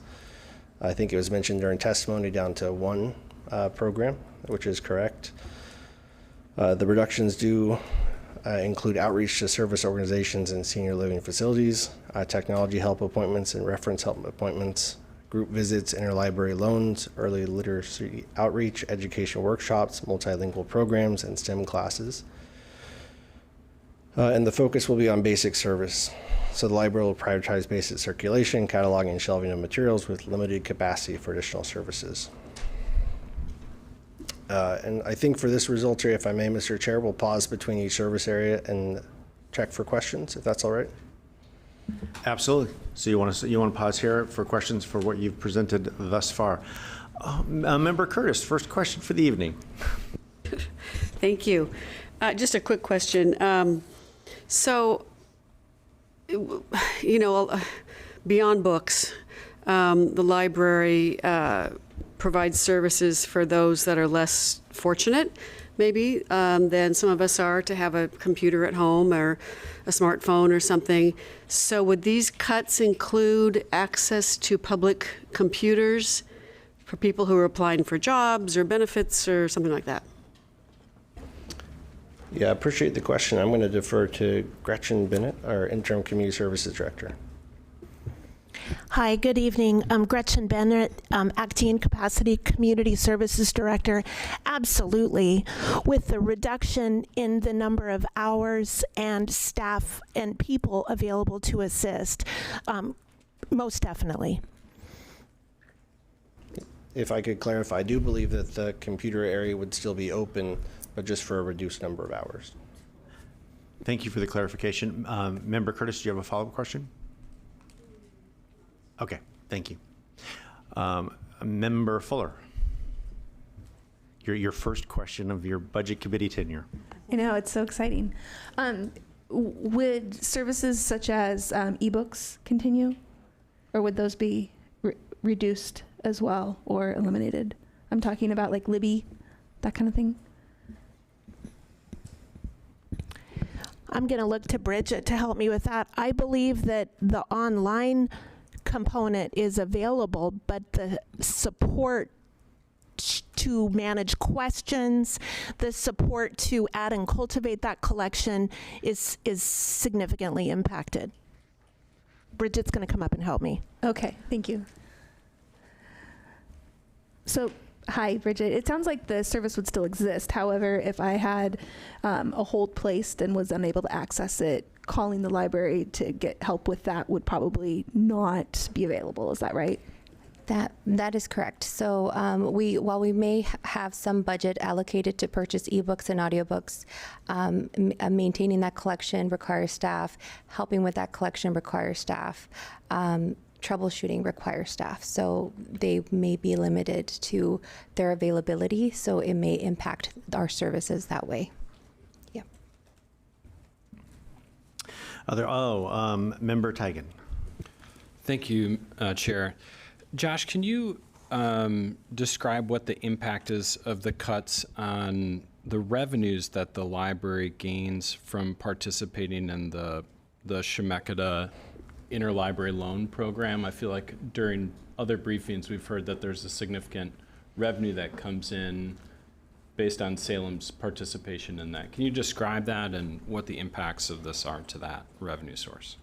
Speaker 20: I think it was mentioned during testimony down to 1 program, which is correct. The reductions do include outreach to service organizations and senior living facilities, technology help appointments and reference help appointments, group visits, interlibrary loans, early literacy outreach, education workshops, multilingual programs, and STEM classes. And the focus will be on basic service. So the library will prioritize basic circulation, cataloging, and shelving of materials with limited capacity for additional services. And I think for this results area, if I may, Mr. Chair, we'll pause between each service area and check for questions, if that's all right.
Speaker 1: Absolutely. So you want to pause here for questions for what you've presented thus far. Member Curtis, first question for the evening.
Speaker 10: Thank you. Just a quick question. So, you know, beyond books, the library provides services for those that are less fortunate, maybe, than some of us are to have a computer at home or a smartphone or something. So would these cuts include access to public computers for people who are applying for jobs or benefits or something like that?
Speaker 20: Yeah, I appreciate the question. I'm going to defer to Gretchen Bennett, our Interim Community Services Director.
Speaker 11: Hi, good evening. I'm Gretchen Bennett, Acting Capacity Community Services Director. Absolutely. With the reduction in the number of hours and staff and people available to assist, most definitely.
Speaker 20: If I could clarify, I do believe that the computer area would still be open, but just for a reduced number of hours.
Speaker 1: Thank you for the clarification. Member Curtis, do you have a follow-up question? Okay, thank you. Member Fuller, your first question of your Budget Committee tenure.
Speaker 12: I know, it's so exciting. Would services such as ebooks continue? Or would those be reduced as well or eliminated? I'm talking about like Libby, that kind of thing.
Speaker 11: I'm going to look to Bridget to help me with that. I believe that the online component is available, but the support to manage questions, the support to add and cultivate that collection is significantly impacted. Bridget's going to come up and help me.
Speaker 12: Okay, thank you. So, hi, Bridget. It sounds like the service would still exist. However, if I had a hold placed and was unable to access it, calling the library to get help with that would probably not be available. Is that right?
Speaker 24: That is correct. So while we may have some budget allocated to purchase ebooks and audiobooks, maintaining that collection requires staff. Helping with that collection requires staff. Troubleshooting requires staff. So they may be limited to their availability. So it may impact our services that way. Yeah.
Speaker 1: Member Tigan.
Speaker 6: Thank you, Chair. Josh, can you describe what the impact is of the cuts on the revenues that the library gains from participating in the Chemeketa interlibrary loan program? I feel like during other briefings we've heard that there's a significant revenue that comes in based on Salem's participation in that. Can you describe that and what the impacts of this are to that revenue source?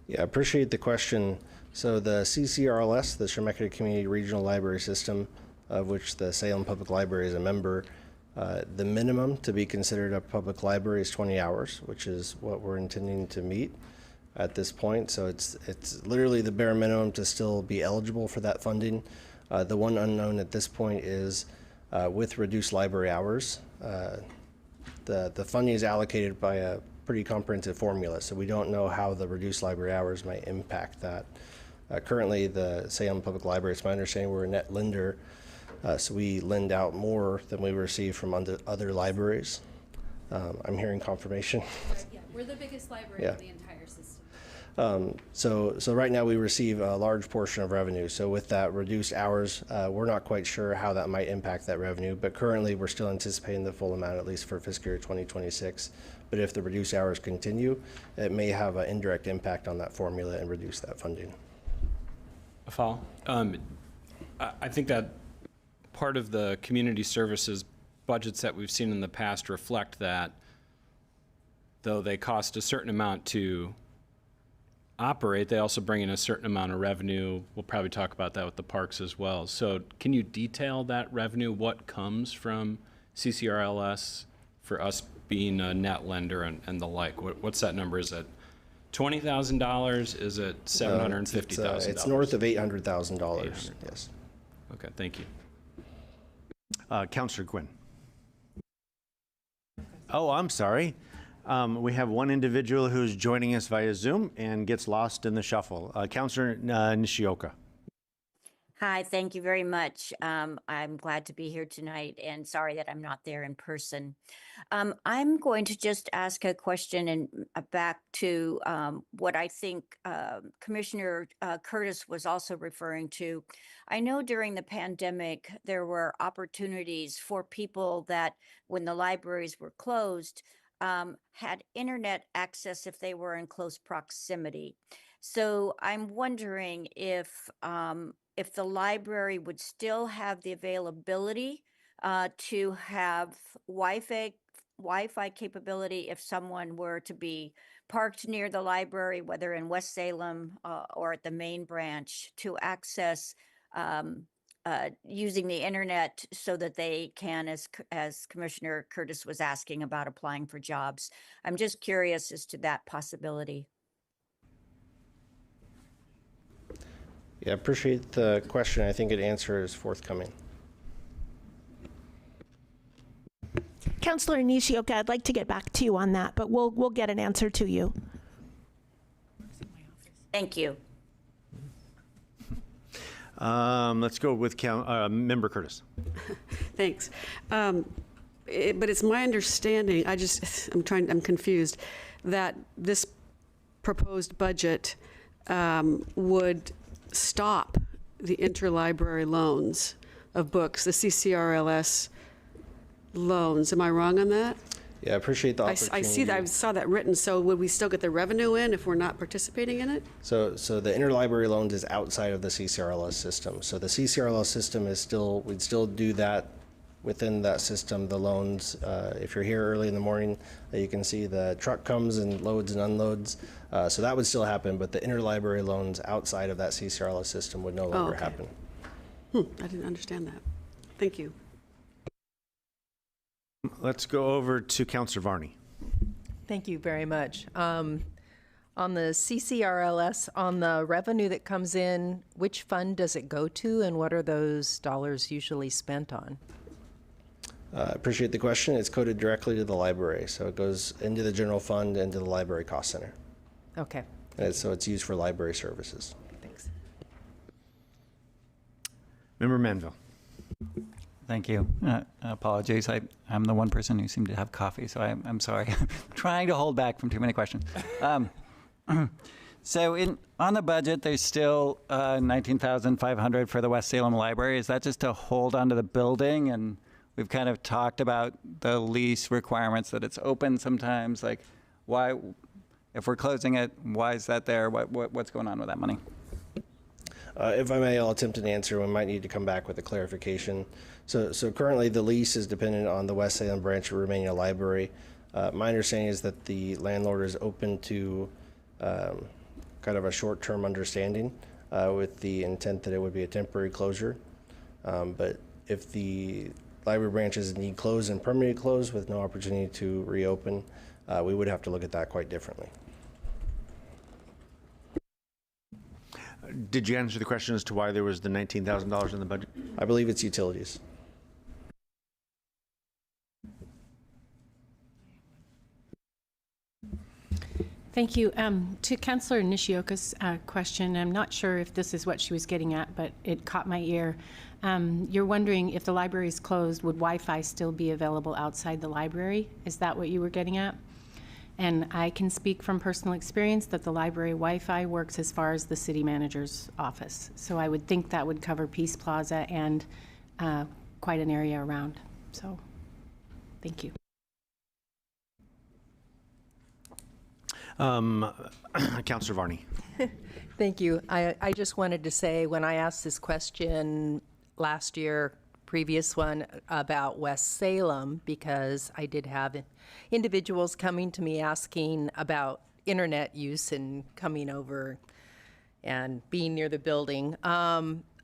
Speaker 20: Yeah, I appreciate the question. So the CCRLS, the Chemeketa Community Regional Library System, of which the Salem Public Library is a member, the minimum to be considered a public library is 20 hours, which is what we're intending to meet at this point. So it's literally the bare minimum to still be eligible for that funding. The one unknown at this point is with reduced library hours, the funding is allocated by a pretty comprehensive formula, so we don't know how the reduced library hours might impact that. Currently, the Salem Public Library, it's my understanding, we're a net lender, so we lend out more than we receive from other libraries. I'm hearing confirmation.
Speaker 14: Yeah, we're the biggest library
Speaker 20: Yeah.
Speaker 14: in the entire system.
Speaker 20: So right now we receive a large portion of revenue. So with that reduced hours, we're not quite sure how that might impact that revenue, but currently we're still anticipating the full amount, at least for fiscal year 2026. But if the reduced hours continue, it may have an indirect impact on that formula and reduce that funding.
Speaker 6: Afal? I think that part of the community services budgets that we've seen in the past reflect that though they cost a certain amount to operate, they also bring in a certain amount of revenue. We'll probably talk about that with the parks as well. So can you detail that revenue? What comes from CCRLS for us being a net lender and the like? What's that number? Is it $20,000? Is it $750,000?
Speaker 20: It's north of $800,000. Yes.
Speaker 6: Okay, thank you.
Speaker 1: Councillor Quinn. Oh, I'm sorry. We have one individual who's joining us via Zoom and gets lost in the shuffle. Councillor Nishioka.
Speaker 13: Hi, thank you very much. I'm glad to be here tonight and sorry that I'm not there in person. I'm going to just ask a question and back to what I think Commissioner Curtis was also referring to. I know during the pandemic, there were opportunities for people that when the libraries were closed, had internet access if they were in close proximity. So I'm wondering if the library would still have the availability to have Wi-Fi capability if someone were to be parked near the library, whether in West Salem or at the main branch, to access using the internet so that they can, as Commissioner Curtis was asking about applying for jobs. I'm just curious as to that possibility.
Speaker 20: Yeah, I appreciate the question. I think an answer is forthcoming.
Speaker 11: Councillor Nishioka, I'd like to get back to you on that, but we'll get an answer to you.
Speaker 13: Thank you.
Speaker 1: Let's go with Member Curtis.
Speaker 10: Thanks. But it's my understanding, I'm confused, that this proposed budget would stop the interlibrary loans of books, the CCRLS loans. Am I wrong on that?
Speaker 20: Yeah, I appreciate the opportunity.
Speaker 10: I see that. I saw that written. So would we still get the revenue in if we're not participating in it?
Speaker 20: So the interlibrary loans is outside of the CCRLS system. So the CCRLS system is still, we'd still do that within that system, the loans. If you're here early in the morning, you can see the truck comes and loads and unloads. So that would still happen, but the interlibrary loans outside of that CCRLS system would no longer happen.
Speaker 10: I didn't understand that. Thank you.
Speaker 1: Let's go over to Councillor Varney.
Speaker 15: Thank you very much. On the CCRLS, on the revenue that comes in, which fund does it go to and what are those dollars usually spent on?
Speaker 20: I appreciate the question. It's coded directly to the library. So it goes into the general fund, into the library cost center.
Speaker 15: Okay.
Speaker 20: And so it's used for library services.
Speaker 15: Thanks.
Speaker 1: Member Manville.
Speaker 3: Thank you. Apologies. I'm the one person who seemed to have coffee, so I'm sorry. I'm trying to hold back from too many questions. So on the budget, there's still $19,500 for the West Salem Library. Is that just to hold onto the building? And we've kind of talked about the lease requirements, that it's open sometimes. Like, why, if we're closing it, why is that there? What's going on with that money?
Speaker 20: If I may, I'll attempt an answer. We might need to come back with a clarification. So currently the lease is dependent on the West Salem branch remaining a library. My understanding is that the landlord is open to kind of a short-term understanding with the intent that it would be a temporary closure. But if the library branch is indeed closed and permanently closed with no opportunity to reopen, we would have to look at that quite differently.
Speaker 1: Did you answer the question as to why there was the $19,000 in the budget?
Speaker 20: I believe it's utilities.
Speaker 2: Thank you. To Councillor Nishioka's question, I'm not sure if this is what she was getting at, but it caught my ear. You're wondering if the library is closed, would Wi-Fi still be available outside the library? Is that what you were getting at? And I can speak from personal experience that the library Wi-Fi works as far as the city manager's office. So I would think that would cover Peace Plaza and quite an area around. So thank you.
Speaker 1: Councillor Varney.
Speaker 15: Thank you. I just wanted to say, when I asked this question last year, previous one about West Salem, because I did have individuals coming to me asking about internet use and coming over and being near the building.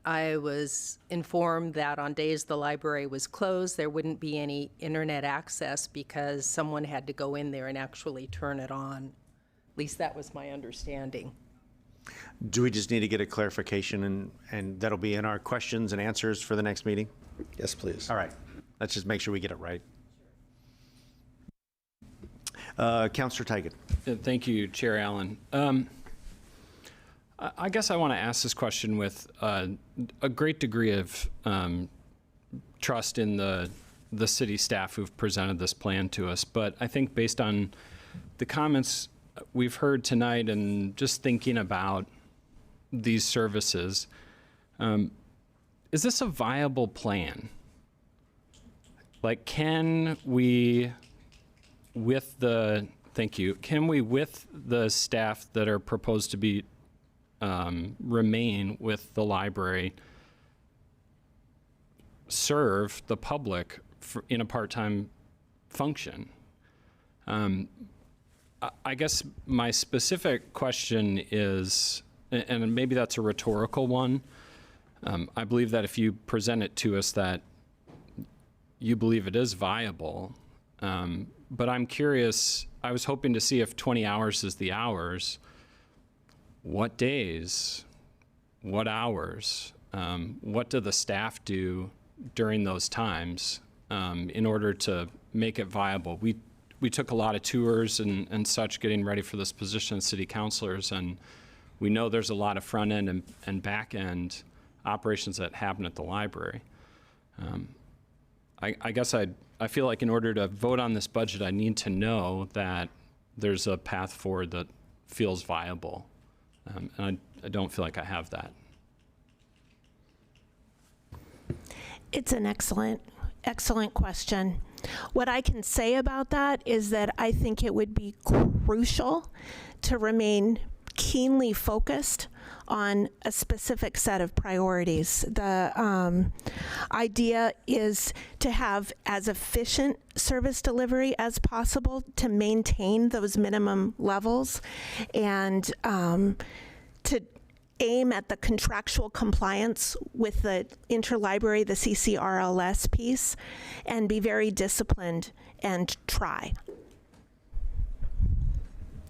Speaker 15: I was informed that on days the library was closed, there wouldn't be any internet access because someone had to go in there and actually turn it on. At least that was my understanding.
Speaker 1: Do we just need to get a clarification, and that'll be in our questions and answers for the next meeting?
Speaker 20: Yes, please.
Speaker 1: All right. Let's just make sure we get it right. Councillor Tigan.
Speaker 6: Thank you, Chair Allen. I guess I want to ask this question with a great degree of trust in the city staff who've presented this plan to us. But I think based on the comments we've heard tonight and just thinking about these services, is this a viable plan? Like, can we, with the staff that are proposed to be remain with the library, serve the public in a part-time function? I guess my specific question is, and maybe that's a rhetorical one, I believe that if you present it to us that you believe it is viable, but I'm curious, I was hoping to see if 20 hours is the hours, what days, what hours, what do the staff do during those times in order to make it viable? We took a lot of tours and such getting ready for this position as city councilors, and we know there's a lot of front end and back end operations that happen at the library. I guess I feel like in order to vote on this budget, I need to know that there's a path forward that feels viable. And I don't feel like I have that.
Speaker 11: It's an excellent question. What I can say about that is that I think it would be crucial to remain keenly focused on a specific set of priorities. The idea is to have as efficient service delivery as possible to maintain those minimum levels, and to aim at the contractual compliance with the interlibrary, the CCRLS piece, and be very disciplined and try.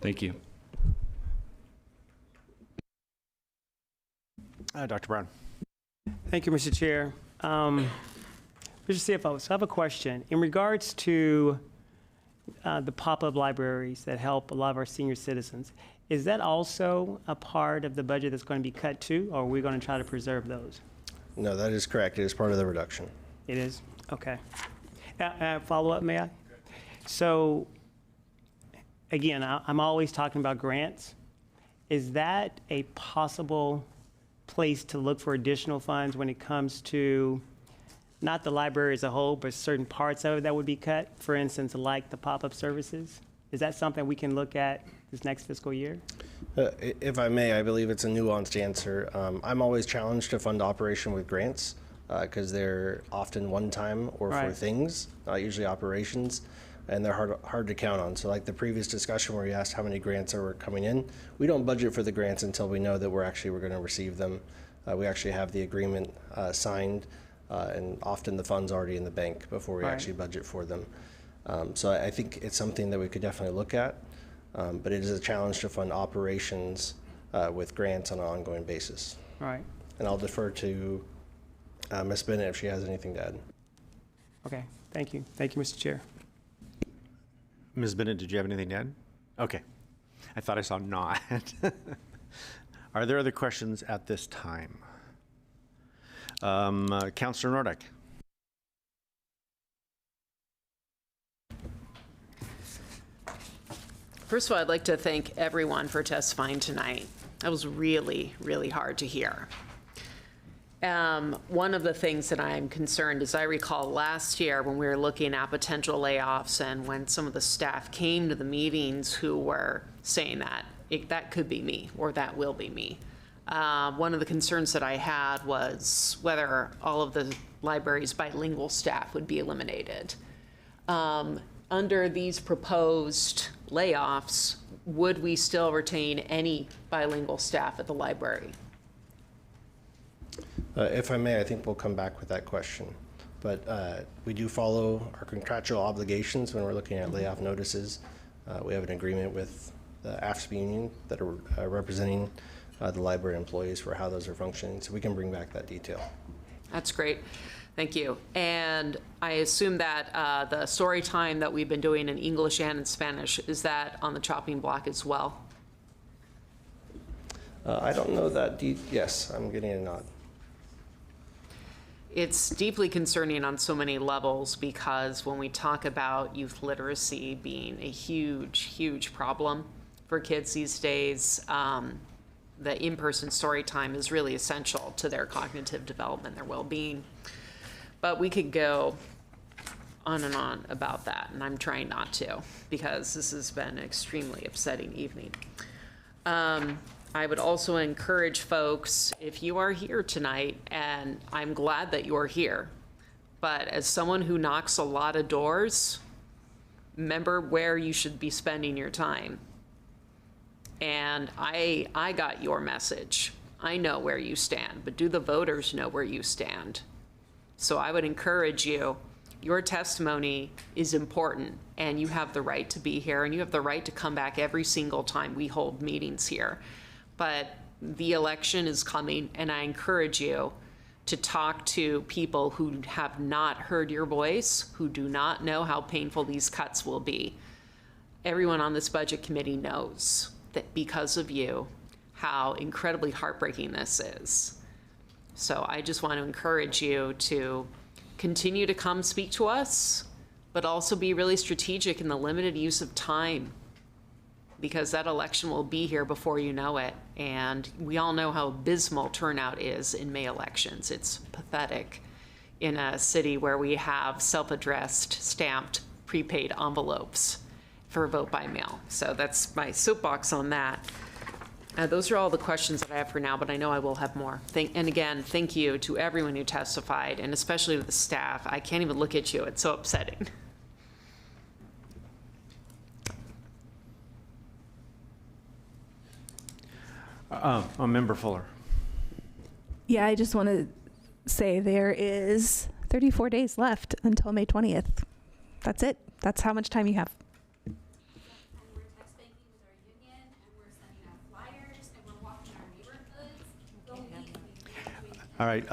Speaker 6: Thank you.
Speaker 1: Dr. Brown.
Speaker 9: Thank you, Mr. Chair. Mr. CFO, so I have a question. In regards to the pop-up libraries that help a lot of our senior citizens, is that also a part of the budget that's going to be cut too, or are we going to try to preserve those?
Speaker 20: No, that is correct. It is part of the reduction.
Speaker 9: It is? Okay. Follow up, may I? So, again, I'm always talking about grants. Is that a possible place to look for additional funds when it comes to not the library as a whole, but certain parts of it that would be cut? For instance, like the pop-up services? Is that something we can look at this next fiscal year?
Speaker 20: If I may, I believe it's a nuanced answer. I'm always challenged to fund operation with grants because they're often one-time or for things, not usually operations, and they're hard to count on. So like the previous discussion where you asked how many grants are coming in, we don't budget for the grants until we know that we're going to receive them. We actually have the agreement signed, and often the funds already in the bank before we actually budget for them. So I think it's something that we could definitely look at, but it is a challenge to fund operations with grants on an ongoing basis.
Speaker 9: Right.
Speaker 20: And I'll defer to Ms. Bennett if she has anything to add.
Speaker 9: Okay, thank you. Thank you, Mr. Chair.
Speaker 1: Ms. Bennett, did you have anything to add? Okay. I thought I saw nod. Are there other questions at this time? Councillor Nordick.
Speaker 4: First of all, I'd like to thank everyone for testifying tonight. That was really, really hard to hear. One of the things that I'm concerned is I recall last year when we were looking at potential layoffs and when some of the staff came to the meetings who were saying that that could be me or that will be me. one of the concerns that I had was whether all of the library's bilingual staff would be eliminated. Under these proposed layoffs, would we still retain any bilingual staff at the library?
Speaker 20: If I may, I think we'll come back with that question. But we do follow our contractual obligations when we're looking at layoff notices. We have an agreement with the AFSP union that are representing the library employees for how those are functioning. So we can bring back that detail.
Speaker 4: That's great. Thank you. And I assume that the story time that we've been doing in English and in Spanish, is that on the chopping block as well?
Speaker 20: I don't know that. Yes, I'm getting a nod.
Speaker 4: It's deeply concerning on so many levels, because when we talk about youth literacy being a huge, huge problem for kids these days, the in-person story time is really essential to their cognitive development, their well-being. But we could go on and on about that, and I'm trying not to, because this has been an extremely upsetting evening. I would also encourage folks, if you are here tonight, and I'm glad that you're here, but as someone who knocks a lot of doors, remember where you should be spending your time. And I got your message. I know where you stand, but do the voters know where you stand? So I would encourage you, your testimony is important, and you have the right to be here, and you have the right to come back every single time we hold meetings here. But the election is coming, and I encourage you to talk to people who have not heard your voice, who do not know how painful these cuts will be. Everyone on this budget committee knows that because of you, how incredibly heartbreaking this is. So I just want to encourage you to continue to come speak to us, but also be really strategic in the limited use of time, because that election will be here before you know it. And we all know how abysmal turnout is in May elections. It's pathetic in a city where we have self-addressed, stamped, prepaid envelopes for vote by mail. So that's my soapbox on that. Those are all the questions that I have for now, but I know I will have more. And again, thank you to everyone who testified, and especially to the staff. I can't even look at you. It's so upsetting.
Speaker 1: Member Fuller.
Speaker 12: Yeah, I just want to say there is 34 days left until May 20th. That's it. That's how much time you have.
Speaker 1: All right.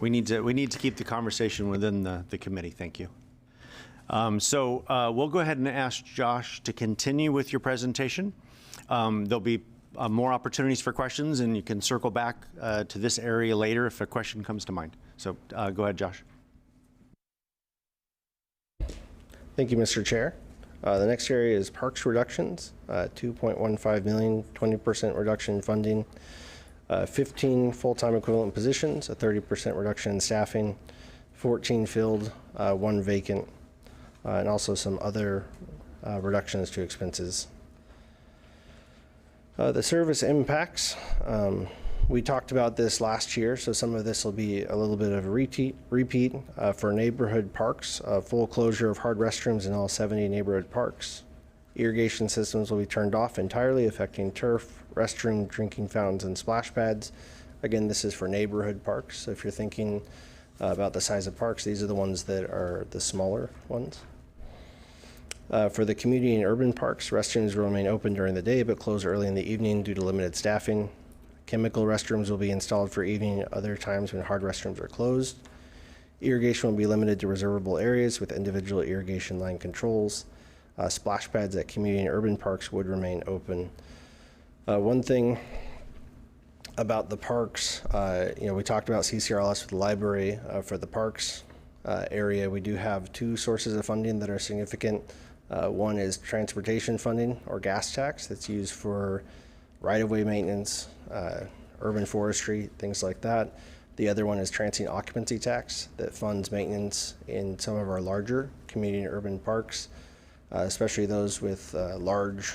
Speaker 1: We need to keep the conversation within the committee. Thank you. So we'll go ahead and ask Josh to continue with your presentation. There'll be more opportunities for questions, and you can circle back to this area later if a question comes to mind. So go ahead, Josh.
Speaker 20: Thank you, Mr. Chair. The next area is parks reductions, 2.15 million, 20% reduction in funding, 15 full-time equivalent positions, a 30% reduction in staffing, 14 filled, 1 vacant, and also some other reductions to expenses. The service impacts, we talked about this last year, so some of this will be a little bit of a repeat. For neighborhood parks, full closure of hard restrooms in all 70 neighborhood parks. Irrigation systems will be turned off entirely, affecting turf, restroom, drinking fountains, and splash pads. Again, this is for neighborhood parks, so if you're thinking about the size of parks, these are the ones that are the smaller ones. For the community and urban parks, restrooms will remain open during the day but close early in the evening due to limited staffing. Chemical restrooms will be installed for evening at other times when hard restrooms are closed. Irrigation will be limited to reservable areas with individual irrigation line controls. Splash pads at community and urban parks would remain open. One thing about the parks, we talked about CCRLS with the library. For the parks area, we do have 2 sources of funding that are significant. One is transportation funding or gas tax that's used for right-of-way maintenance, urban forestry, things like that. The other one is transient occupancy tax that funds maintenance in some of our larger community and urban parks, especially those with large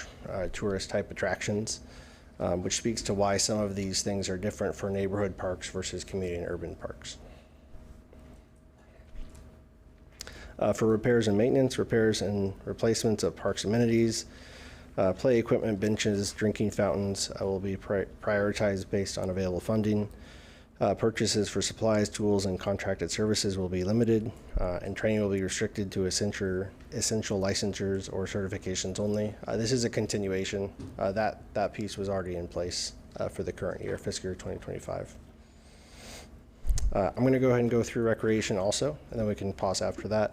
Speaker 20: tourist type attractions. which speaks to why some of these things are different for neighborhood parks versus community and urban parks. For repairs and maintenance, repairs and replacements of parks amenities, play equipment, benches, drinking fountains will be prioritized based on available funding. Purchases for supplies, tools, and contracted services will be limited, and training will be restricted to essential licensures or certifications only. This is a continuation. That piece was already in place for the current year, fiscal year 2025. I'm going to go ahead and go through recreation also, and then we can pause after that.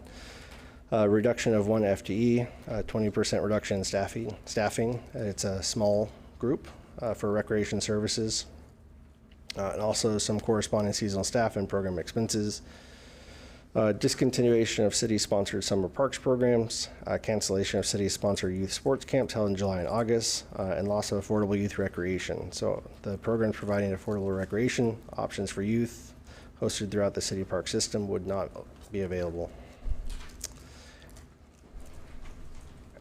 Speaker 20: Reduction of 1 FTE, 20% reduction in staffing. It's a small group for recreation services. And also some corresponding seasonal staff and program expenses. Discontinuation of city-sponsored summer parks programs, cancellation of city-sponsored youth sports camps held in July and August, and loss of affordable youth recreation. So the programs providing affordable recreation options for youth hosted throughout the city park system would not be available.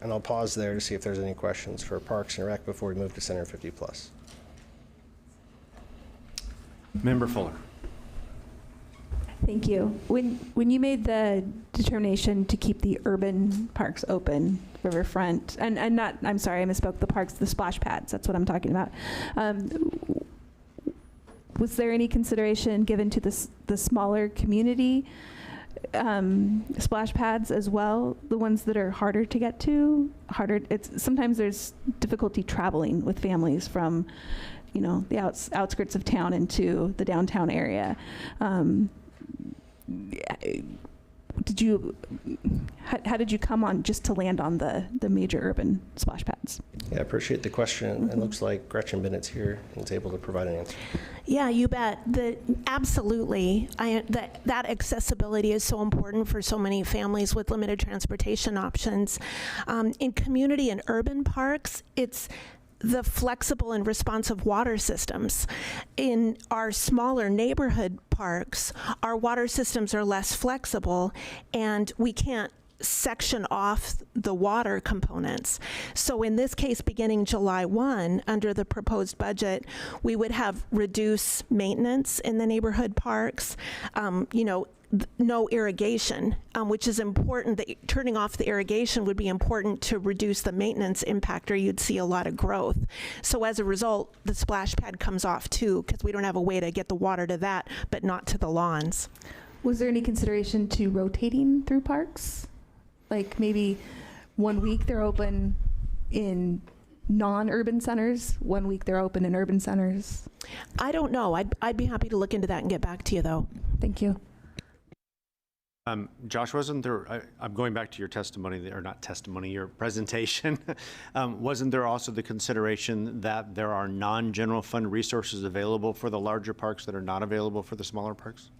Speaker 20: And I'll pause there to see if there's any questions for Parks and Rec before we move to Center 50 Plus.
Speaker 1: Member Fuller.
Speaker 12: Thank you. When you made the determination to keep the urban parks open, riverfront, and not, I'm sorry, I misspoke, the parks, the splash pads, that's what I'm talking about. Was there any consideration given to the smaller community splash pads as well, the ones that are harder to get to? Sometimes there's difficulty traveling with families from, the outskirts of town into the downtown area. How did you come on just to land on the major urban splash pads?
Speaker 20: Yeah, I appreciate the question. It looks like Gretchen Bennett's here and is able to provide an answer.
Speaker 11: Yeah, you bet. Absolutely. That accessibility is so important for so many families with limited transportation options. In community and urban parks, it's the flexible and responsive water systems. In our smaller neighborhood parks, our water systems are less flexible, and we can't section off the water components. So in this case, beginning July 1, under the proposed budget, we would have reduced maintenance in the neighborhood parks, no irrigation, which is important. Turning off the irrigation would be important to reduce the maintenance impact, or you'd see a lot of growth. So as a result, the splash pad comes off too, because we don't have a way to get the water to that, but not to the lawns.
Speaker 12: Was there any consideration to rotating through parks? Like maybe 1 week they're open in non-urban centers, 1 week they're open in urban centers?
Speaker 11: I don't know. I'd be happy to look into that and get back to you, though.
Speaker 12: Thank you.
Speaker 1: Josh, wasn't there, I'm going back to your testimony, or not testimony, your presentation. Wasn't there also the consideration that there are non-general fund resources available for the larger parks that are not available for the smaller parks?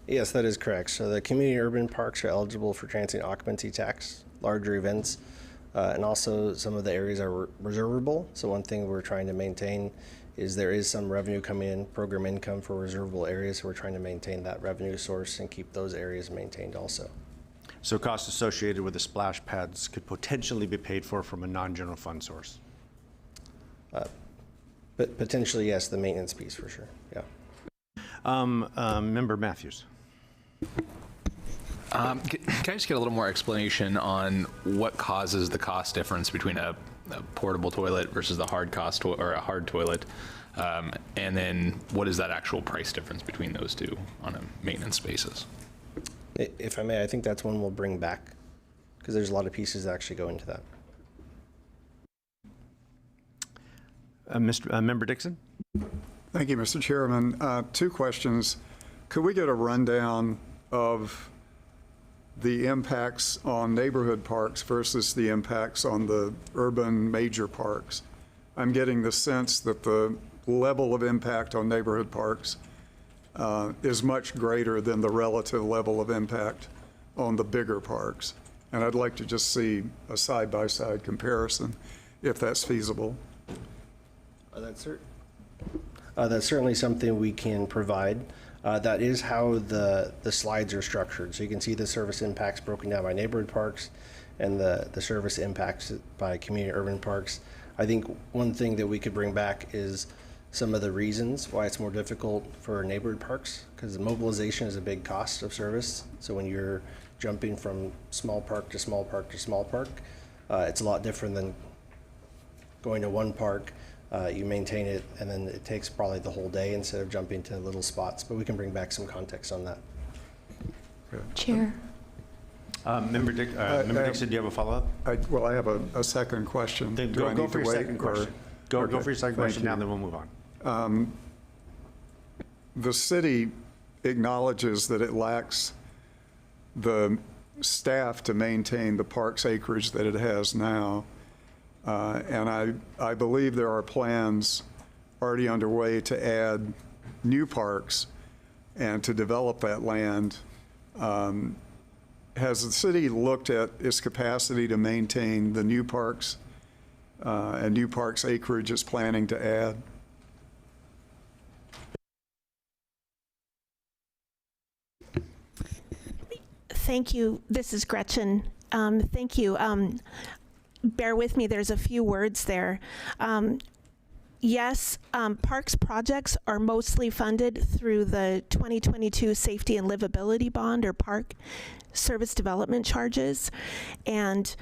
Speaker 20: Yes, that is correct. So the community urban parks are eligible for transient occupancy tax, larger events, and also some of the areas are reservable. So one thing we're trying to maintain is there is some revenue coming in, program income for reservable areas. So we're trying to maintain that revenue source and keep those areas maintained also.
Speaker 1: So costs associated with the splash pads could potentially be paid for from a non-general fund source?
Speaker 20: But potentially, yes, the maintenance piece for sure, yeah.
Speaker 1: Member Matthews.
Speaker 16: Can I just get a little more explanation on what causes the cost difference between a portable toilet versus the hard or a hard toilet, and then what is that actual price difference between those two on a maintenance basis?
Speaker 20: If I may, I think that's one we'll bring back because there's a lot of pieces that actually go into that.
Speaker 1: Member Dixon.
Speaker 7: Thank you, Mr. Chairman. Two questions. Could we get a rundown of the impacts on neighborhood parks versus the impacts on the urban major parks? I'm getting the sense that the level of impact on neighborhood parks is much greater than the relative level of impact on the bigger parks. And I'd like to just see a side-by-side comparison, if that's feasible.
Speaker 20: That's certainly something we can provide. That is how the slides are structured. So you can see the service impacts broken down by neighborhood parks and the service impacts by community urban parks. I think one thing that we could bring back is some of the reasons why it's more difficult for neighborhood parks, because mobilization is a big cost of service. So when you're jumping from small park to small park to small park, it's a lot different than going to one park. You maintain it, and then it takes probably the whole day instead of jumping to little spots. But we can bring back some context on that.
Speaker 11: Chair.
Speaker 1: Member Dixon, do you have a follow-up?
Speaker 7: Well, I have a second question.
Speaker 1: Then
Speaker 7: Do I
Speaker 1: go
Speaker 7: need
Speaker 1: for
Speaker 7: to
Speaker 1: your
Speaker 7: wait,
Speaker 1: second
Speaker 7: or-
Speaker 1: question. Go
Speaker 7: Okay,
Speaker 1: for your second
Speaker 7: thank
Speaker 1: question
Speaker 7: you.
Speaker 1: now, then we'll move on.
Speaker 7: The city acknowledges that it lacks the staff to maintain the park's acreage that it has now. And I believe there are plans already underway to add new parks and to develop that land. Has the city looked at its capacity to maintain the new parks and new parks acreage it's planning to add?
Speaker 11: Thank you. This is Gretchen. Thank you. Bear with me, there's a few words there. Yes, parks projects are mostly funded through the 2022 Safety and Livability Bond, or Park Service Development Charges. And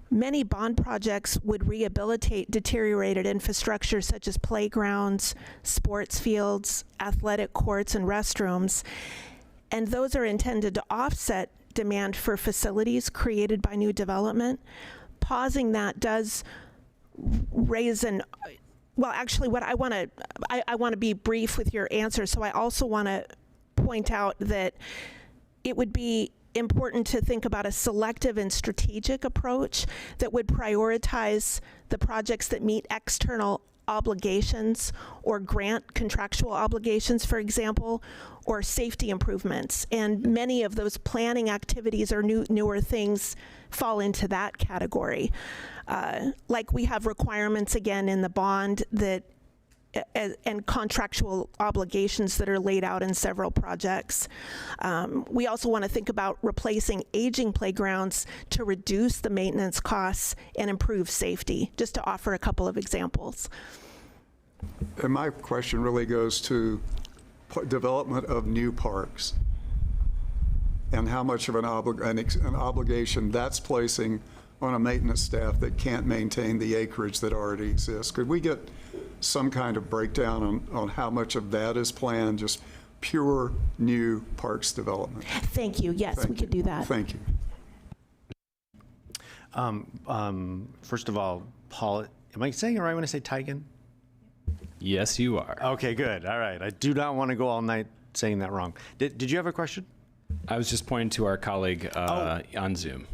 Speaker 11: many bond projects would rehabilitate deteriorated infrastructure such as playgrounds, sports fields, athletic courts, and restrooms. And those are intended to offset demand for facilities created by new development. Pausing that does raise well, actually, what I want to be brief with your answer. So I also want to point out that it would be important to think about a selective and strategic approach that would prioritize the projects that meet external obligations or grant contractual obligations, for example, or safety improvements. And many of those planning activities or newer things fall into that category. Like we have requirements again in the bond that and contractual obligations that are laid out in several projects. We also want to think about replacing aging playgrounds to reduce the maintenance costs and improve safety, just to offer a couple of examples.
Speaker 7: And my question really goes to development of new parks and how much of an obligation that's placing on a maintenance staff that can't maintain the acreage that already exists. Could we get some kind of breakdown on how much of that is planned, just pure new parks development?
Speaker 11: Thank you. Yes, we could do that.
Speaker 7: Thank you.
Speaker 1: First of all, Paul, am I saying it right when I say Tigan?
Speaker 6: Yes, you are.
Speaker 1: Okay, good. All right. I do not want to go all night saying that wrong. Did you have a question?
Speaker 6: I was just pointing to our colleague on Zoom.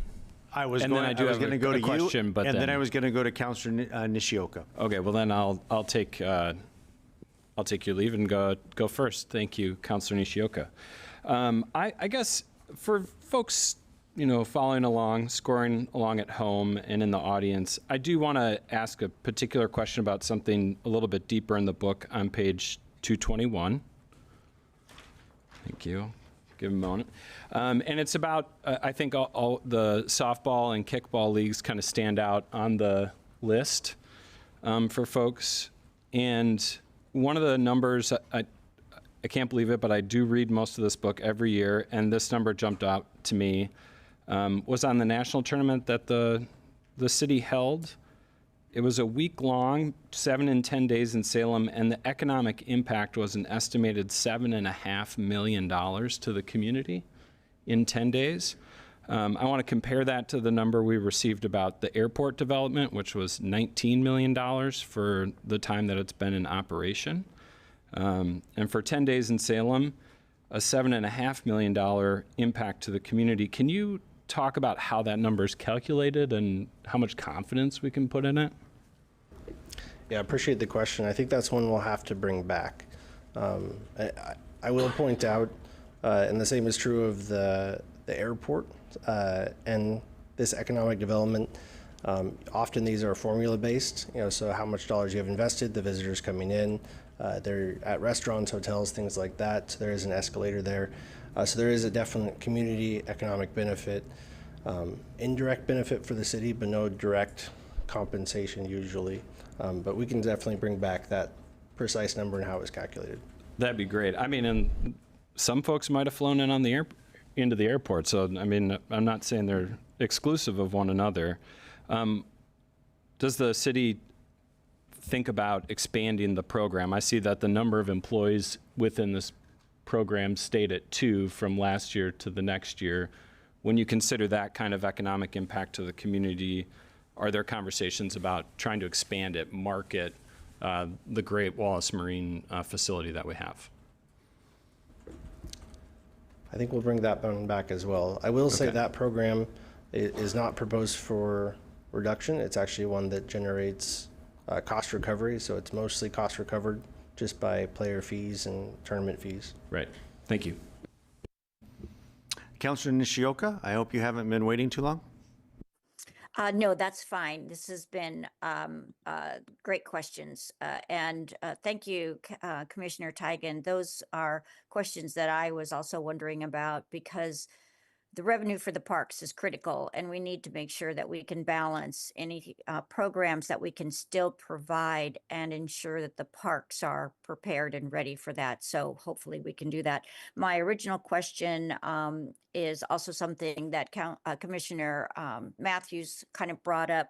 Speaker 1: I was
Speaker 6: And
Speaker 1: going
Speaker 6: then I do have
Speaker 1: to
Speaker 6: a
Speaker 1: go to
Speaker 6: question,
Speaker 1: you,
Speaker 6: but
Speaker 1: and then
Speaker 6: then-
Speaker 1: I was going to go to Councilor Nishioka.
Speaker 6: Okay, well then I'll take your leave and go first. Thank you, Councilor Nishioka. I guess for folks, following along, scoring along at home and in the audience, I do want to ask a particular question about something a little bit deeper in the book on page 221. Thank you. Give a moment. And it's about, I think all the softball and kickball leagues kind of stand out on the list for folks. And one of the numbers, I can't believe it, but I do read most of this book every year, and this number jumped out to me, was on the national tournament that the city held. It was a week-long, 7 and 10 days in Salem, and the economic impact was an estimated $7.5 million to the community in 10 days. I want to compare that to the number we received about the airport development, which was $19 million for the time that it's been in operation. And for 10 days in Salem, a $7.5 million impact to the community. Can you talk about how that number is calculated and how much confidence we can put in it?
Speaker 20: Yeah, I appreciate the question. I think that's one we'll have to bring back. I will point out, and the same is true of the airport and this economic development. Often these are formula-based, so how much dollars you have invested, the visitors coming in, they're at restaurants, hotels, things like that. So there is an escalator there. So there is a definite community economic benefit, indirect benefit for the city, but no direct compensation usually. But we can definitely bring back that precise number and how it was calculated.
Speaker 6: That'd be great. I mean, and some folks might have flown in on the into the airport. So, I mean, I'm not saying they're exclusive of one another. Does the city think about expanding the program? I see that the number of employees within this program stayed at 2 from last year to the next year. When you consider that kind of economic impact to the community, are there conversations about trying to expand it, market the great Wallace Marine facility that we have?
Speaker 20: I think we'll bring that one back as well. I will say that program is not proposed for reduction. It's actually one that generates cost recovery, so it's mostly cost recovered just by player fees and tournament fees.
Speaker 6: Right. Thank you.
Speaker 1: Councilor Nishioka, I hope you haven't been waiting too long.
Speaker 13: No, that's fine. This has been great questions. And thank you, Commissioner Tigan. Those are questions that I was also wondering about, because the revenue for the parks is critical, and we need to make sure that we can balance any programs that we can still provide and ensure that the parks are prepared and ready for that. So hopefully we can do that. My original question is also something that Commissioner Matthews kind of brought up,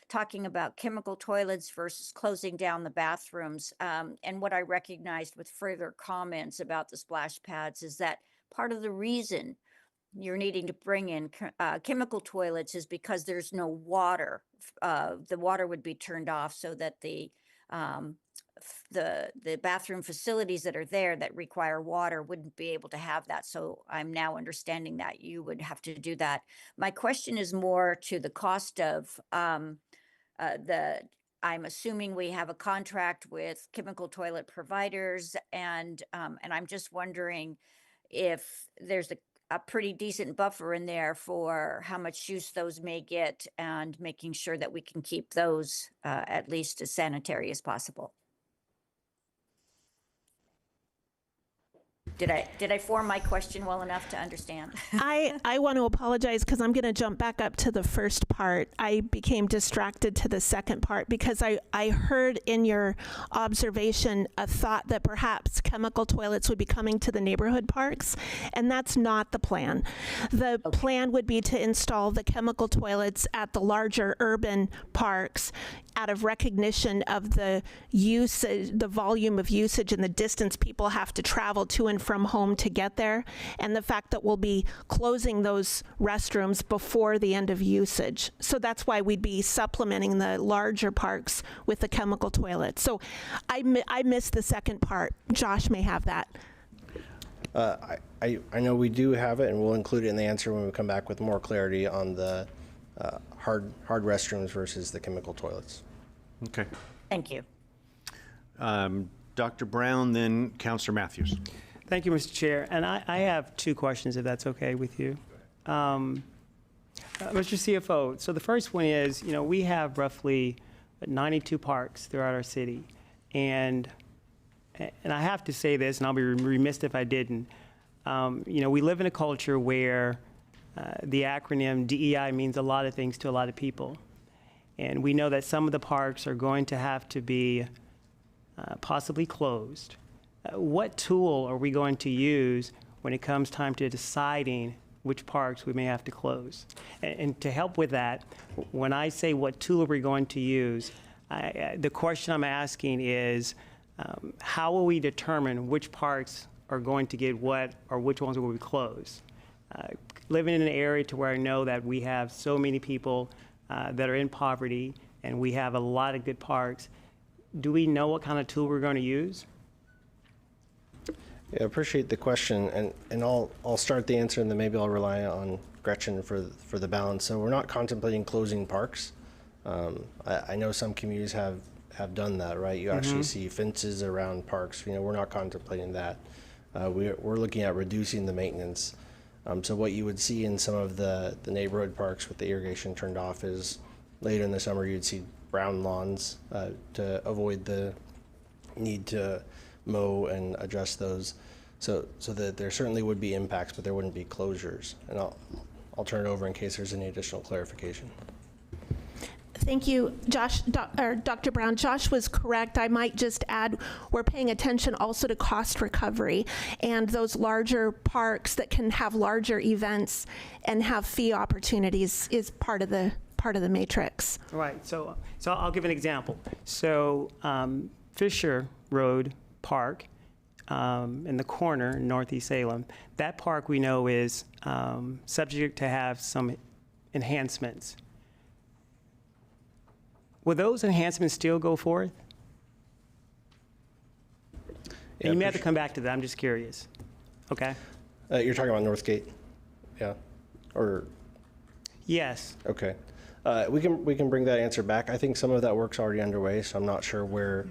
Speaker 13: talking about chemical toilets versus closing down the bathrooms. And what I recognized with further comments about the splash pads is that part of the reason you're needing to bring in chemical toilets is because there's no water. The water would be turned off so that the bathroom facilities that are there that require water wouldn't be able to have that. So I'm now understanding that you would have to do that. My question is more to the cost of I'm assuming we have a contract with chemical toilet providers, and I'm just wondering if there's a pretty decent buffer in there for how much use those may get, and making sure that we can keep those at least as sanitary as possible. Did I form my question well enough to understand?
Speaker 11: I want to apologize because I'm going to jump back up to the first part. I became distracted to the second part because I heard in your observation a thought that perhaps chemical toilets would be coming to the neighborhood parks, and that's not the plan. The plan would be to install the chemical toilets at the larger urban parks out of recognition of the usage, the volume of usage and the distance people have to travel to and from home to get there, and the fact that we'll be closing those restrooms before the end of usage. So that's why we'd be supplementing the larger parks with the chemical toilets. So I missed the second part. Josh may have that.
Speaker 20: I know we do have it, and we'll include it in the answer when we come back with more clarity on the hard restrooms versus the chemical toilets.
Speaker 1: Okay.
Speaker 13: Thank you.
Speaker 1: Dr. Brown, then Councilor Matthews.
Speaker 9: Thank you, Mr. Chair. And I have two questions, if that's okay with you. Mr. CFO, so the first one is, we have roughly 92 parks throughout our city. And I have to say this, and I'll be remiss if I didn't. We live in a culture where the acronym DEI means a lot of things to a lot of people. And we know that some of the parks are going to have to be possibly closed. What tool are we going to use when it comes time to deciding which parks we may have to close? And to help with that, when I say what tool are we going to use, the question I'm asking is, how will we determine which parks are going to get what, or which ones will be closed? Living in an area to where I know that we have so many people that are in poverty, and we have a lot of good parks, do we know what kind of tool we're going to use?
Speaker 20: Yeah, I appreciate the question, and I'll start the answer, and then maybe I'll rely on Gretchen for the balance. So we're not contemplating closing parks. I know some communities have done that, right? You actually see fences around parks. We're not contemplating that. We're looking at reducing the maintenance. So what you would see in some of the neighborhood parks with the irrigation turned off is later in the summer you'd see brown lawns to avoid the need to mow and adjust those. So that there certainly would be impacts, but there wouldn't be closures. And I'll turn it over in case there's any additional clarification.
Speaker 11: Thank you, Josh, or Dr. Brown. Josh was correct. I might just add, we're paying attention also to cost recovery and those larger parks that can have larger events and have fee opportunities is part of the matrix.
Speaker 9: Right. So I'll give an example. So Fisher Road Park in the corner, Northeast Salem, that park we know is subject to have some enhancements. Will those enhancements still go forth?
Speaker 20: Yeah,
Speaker 9: you may have to come back to that. I'm just curious. Okay.
Speaker 20: You're talking about Northgate? Yeah. Or?
Speaker 9: Yes.
Speaker 20: Okay. We can bring that answer back. I think some of that work's already underway, so I'm not sure where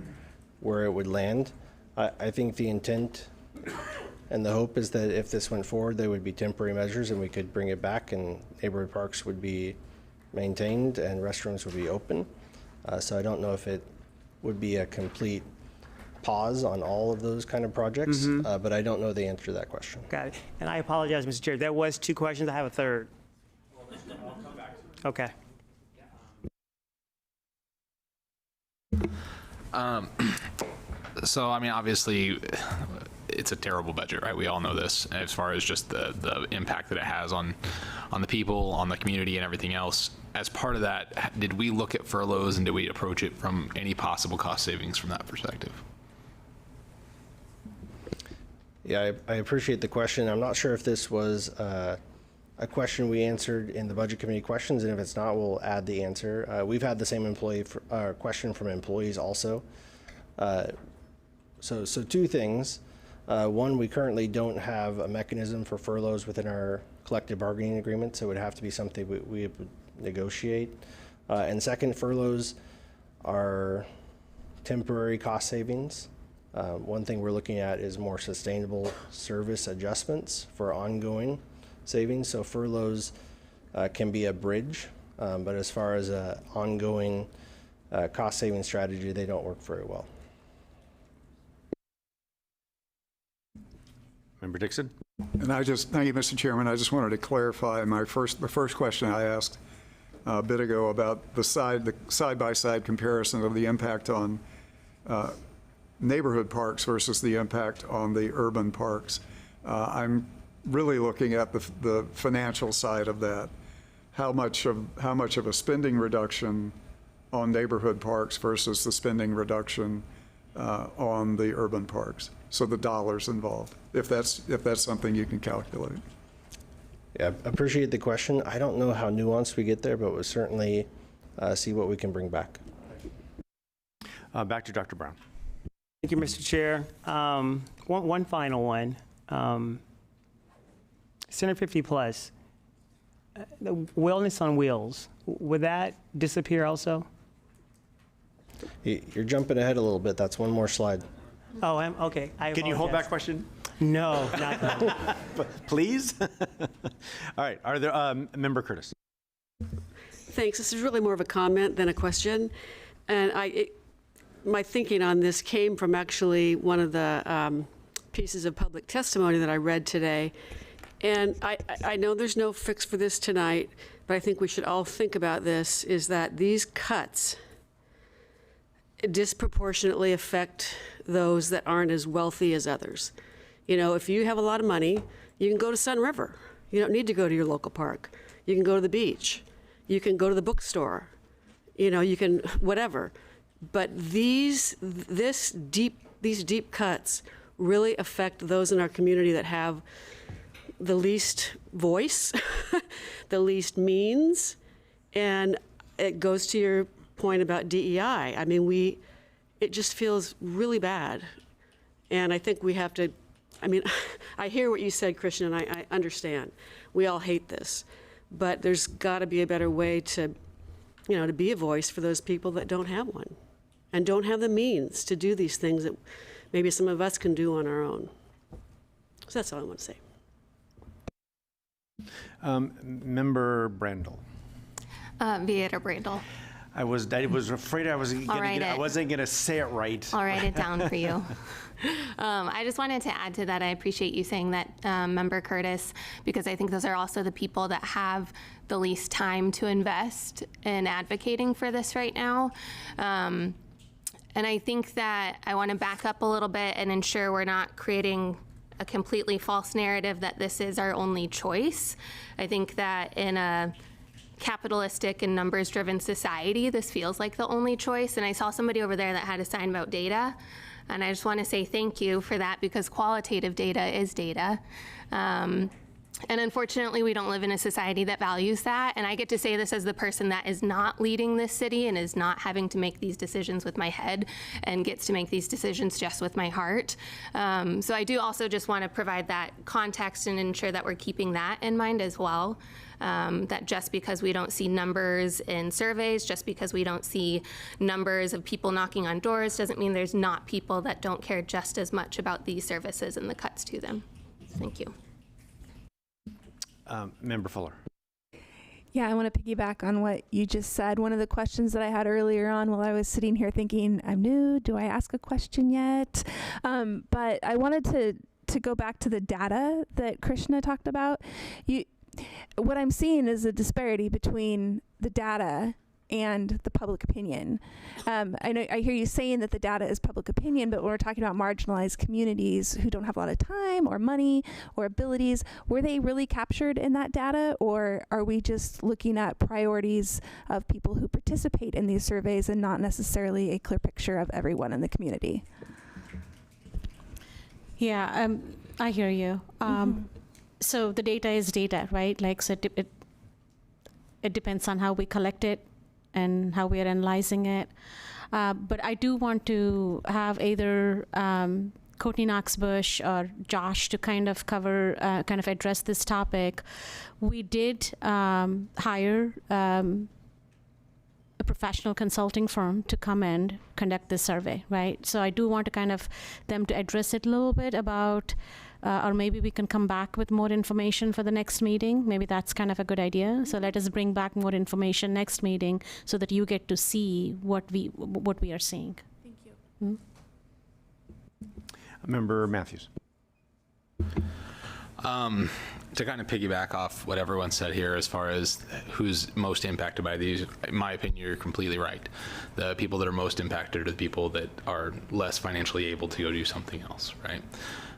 Speaker 20: it would land. I think the intent and the hope is that if this went forward, they would be temporary measures and we could bring it back and neighborhood parks would be maintained and restrooms would be open. So I don't know if it would be a complete pause on all of those kind of projects, but I don't know the answer to that question.
Speaker 9: Got it. And I apologize, Mr. Chair. There was 2 questions. I have a third. Okay.
Speaker 16: So, I mean, obviously, it's a terrible budget, right? We all know this, as far as just the impact that it has on the people, on the community, and everything else. As part of that, did we look at furloughs and did we approach it from any possible cost savings from that perspective?
Speaker 20: Yeah, I appreciate the question. I'm not sure if this was a question we answered in the Budget Committee questions, and if it's not, we'll add the answer. We've had the same question from employees also. So 2 things. One, we currently don't have a mechanism for furloughs within our collective bargaining agreement, so it would have to be something we would negotiate. And second, furloughs are temporary cost savings. One thing we're looking at is more sustainable service adjustments for ongoing savings. So furloughs can be a bridge, but as far as an ongoing cost saving strategy, they don't work very well.
Speaker 1: Member Dixon?
Speaker 7: And thank you, Mr. Chairman. I just wanted to clarify the first question I asked a bit ago about the side-by-side comparison of the impact on neighborhood parks versus the impact on the urban parks. I'm really looking at the financial side of that. How much of a spending reduction on neighborhood parks versus the spending reduction on the urban parks? So the dollars involved, if that's something you can calculate.
Speaker 20: Yeah, appreciate the question. I don't know how nuanced we get there, but we'll certainly see what we can bring back.
Speaker 1: Back to Dr. Brown.
Speaker 9: Thank you, Mr. Chair. One final one. Center 50 Plus, the Wellness on Wheels, would that disappear also?
Speaker 20: You're jumping ahead a little bit. That's one more slide.
Speaker 9: Oh, okay.
Speaker 1: Can you hold that question?
Speaker 9: No, not that.
Speaker 1: Please? All right. Are there, Member Curtis?
Speaker 10: Thanks. This is really more of a comment than a question. And my thinking on this came from actually one of the pieces of public testimony that I read today. And I know there's no fix for this tonight, but I think we should all think about this, is that these cuts disproportionately affect those that aren't as wealthy as others. You know, if you have a lot of money, you can go to Sun River. You don't need to go to your local park. You can go to the beach. You can go to the bookstore. You know, you can whatever. But these deep cuts really affect those in our community that have the least voice, the least means, and it goes to your point about DEI. I mean, it just feels really bad. And I think we have to, I mean, I hear what you said, Christian, and I understand. We all hate this. But there's got to be a better way to, to be a voice for those people that don't have one and don't have the means to do these things that maybe some of us can do on our own. So that's all I want to say.
Speaker 1: Member Brandel.
Speaker 17: Vieta Brandel.
Speaker 1: I was afraid I wasn't going to say it right.
Speaker 17: I'll write it down for you. I just wanted to add to that. I appreciate you saying that, Member Curtis, because I think those are also the people that have the least time to invest in advocating for this right now. And I think that I want to back up a little bit and ensure we're not creating a completely false narrative that this is our only choice. I think that in a capitalistic and numbers-driven society, this feels like the only choice. And I saw somebody over there that had a sign about data. And I just want to say thank you for that, because qualitative data is data. And unfortunately, we don't live in a society that values that. And I get to say this as the person that is not leading this city and is not having to make these decisions with my head and gets to make these decisions just with my heart. So I do also just want to provide that context and ensure that we're keeping that in mind as well. That just because we don't see numbers in surveys, just because we don't see numbers of people knocking on doors, doesn't mean there's not people that don't care just as much about these services and the cuts to them. Thank you.
Speaker 1: Member Fuller.
Speaker 12: Yeah, I want to piggyback on what you just said. One of the questions that I had earlier on while I was sitting here thinking, I'm new, do I ask a question yet? But I wanted to go back to the data that Krishna talked about. What I'm seeing is a disparity between the data and the public opinion. I hear you saying that the data is public opinion, but when we're talking about marginalized communities who don't have a lot of time or money or abilities, were they really captured in that data, or are we just looking at priorities of people who participate in these surveys and not necessarily a clear picture of everyone in the community?
Speaker 2: Yeah, I hear you. So the data is data, right? Like, so it depends on how we collect it and how we are analyzing it. But I do want to have either Courtney Knox-Bush or Josh to kind of cover, kind of address this topic. We did hire a professional consulting firm to come and conduct this survey, right? So I do want to kind of them to address it a little bit about, or maybe we can come back with more information for the next meeting. Maybe that's kind of a good idea. So let us bring back more information next meeting so that you get to see what we are seeing.
Speaker 12: Thank you.
Speaker 1: Member Matthews.
Speaker 16: To kind of piggyback off what everyone said here as far as who's most impacted by these, in my opinion, you're completely right. The people that are most impacted are the people that are less financially able to go do something else, right?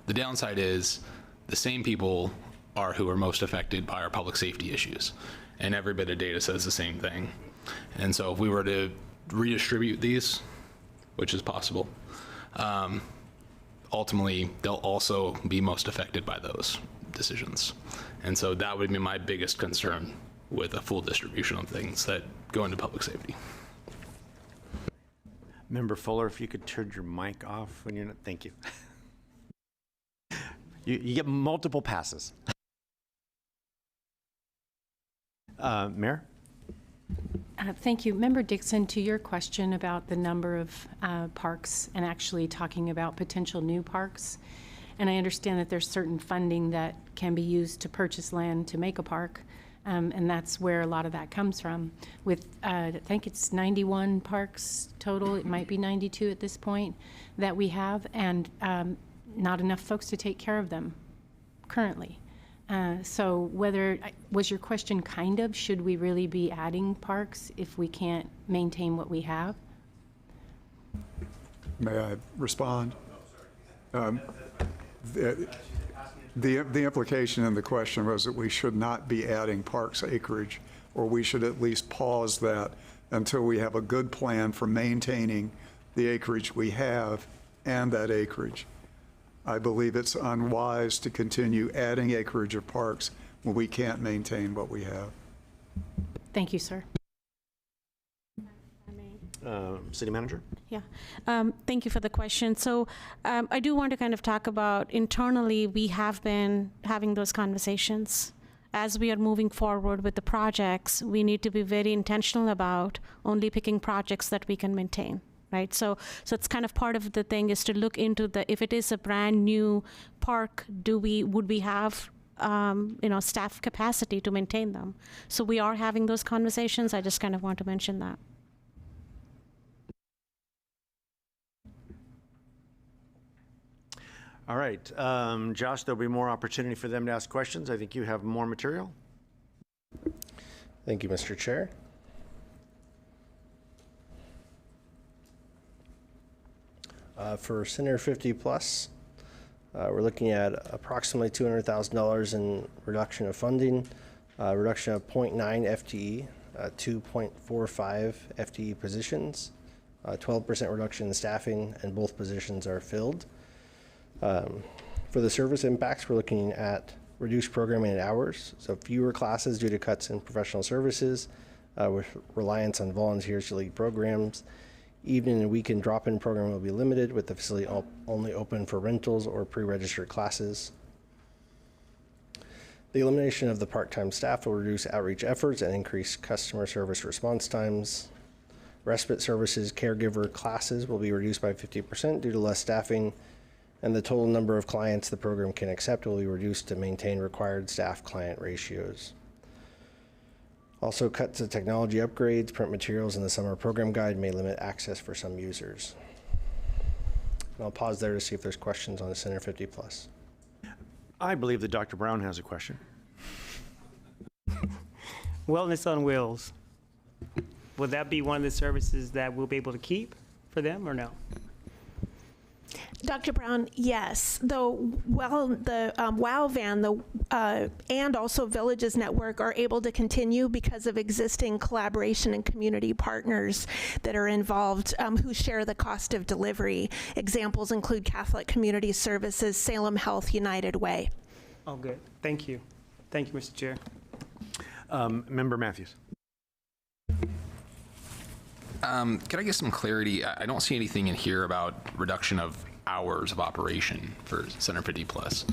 Speaker 16: The downside is the same people are who are most affected by our public safety issues. And every bit of data says the same thing. And so if we were to redistribute these, which is possible, ultimately they'll also be most affected by those decisions. And so that would be my biggest concern with a full distribution of things that go into public safety.
Speaker 1: Member Fuller, if you could turn your mic off when you're not, thank you. You get multiple passes. Mayor?
Speaker 2: Thank you. Member Dixon, to your question about the number of parks and actually talking about potential new parks, and I understand that there's certain funding that can be used to purchase land to make a park, and that's where a lot of that comes from. With, I think it's 91 parks total, it might be 92 at this point, that we have, and not enough folks to take care of them currently. So was your question kind of, should we really be adding parks if we can't maintain what we have?
Speaker 7: May I respond? The implication in the question was that we should not be adding parks acreage, or we should at least pause that until we have a good plan for maintaining the acreage we have and that acreage. I believe it's unwise to continue adding acreage of parks when we can't maintain what we have.
Speaker 2: Thank you, sir.
Speaker 1: City Manager?
Speaker 2: Yeah, thank you for the question. So I do want to kind of talk about internally, we have been having those conversations. As we are moving forward with the projects, we need to be very intentional about only picking projects that we can maintain. Right, so it's kind of part of the thing is to look into if it is a brand new park, would we have staff capacity to maintain them? So we are having those conversations. I just kind of want to mention that.
Speaker 1: All right, Josh, there'll be more opportunity for them to ask questions. I think you have more material.
Speaker 20: Thank you, Mr. Chair. For Center 50 Plus, we're looking at approximately $200,000 in reduction of funding, reduction of 0.9 FTE, 2.45 FTE positions, 12% reduction in staffing, and both positions are filled. For the service impacts, we're looking at reduced programming and hours, so fewer classes due to cuts in professional services, with reliance on volunteers to lead programs. Evening and weekend drop-in program will be limited, with the facility only open for rentals or pre-registered classes. The elimination of the part-time staff will reduce outreach efforts and increase customer service response times. Respite services caregiver classes will be reduced by 50% due to less staffing, and the total number of clients the program can accept will be reduced to maintain required staff-client ratios. Also, cuts to technology upgrades, print materials, and the summer program guide may limit access for some users. And I'll pause there to see if there's questions on the Center 50 Plus.
Speaker 1: I believe that Dr. Brown has a question.
Speaker 9: Wellness on Wheels. Will that be one of the services that we'll be able to keep for them or no?
Speaker 11: Dr. Brown, yes. The WOW van and also Villages Network are able to continue because of existing collaboration and community partners that are involved who share the cost of delivery. Examples include Catholic Community Services, Salem Health, United Way.
Speaker 9: Oh, good. Thank you. Thank you, Mr. Chair.
Speaker 1: Member Matthews.
Speaker 16: Could I get some clarity? I don't see anything in here about reduction of hours of operation for Center 50 Plus.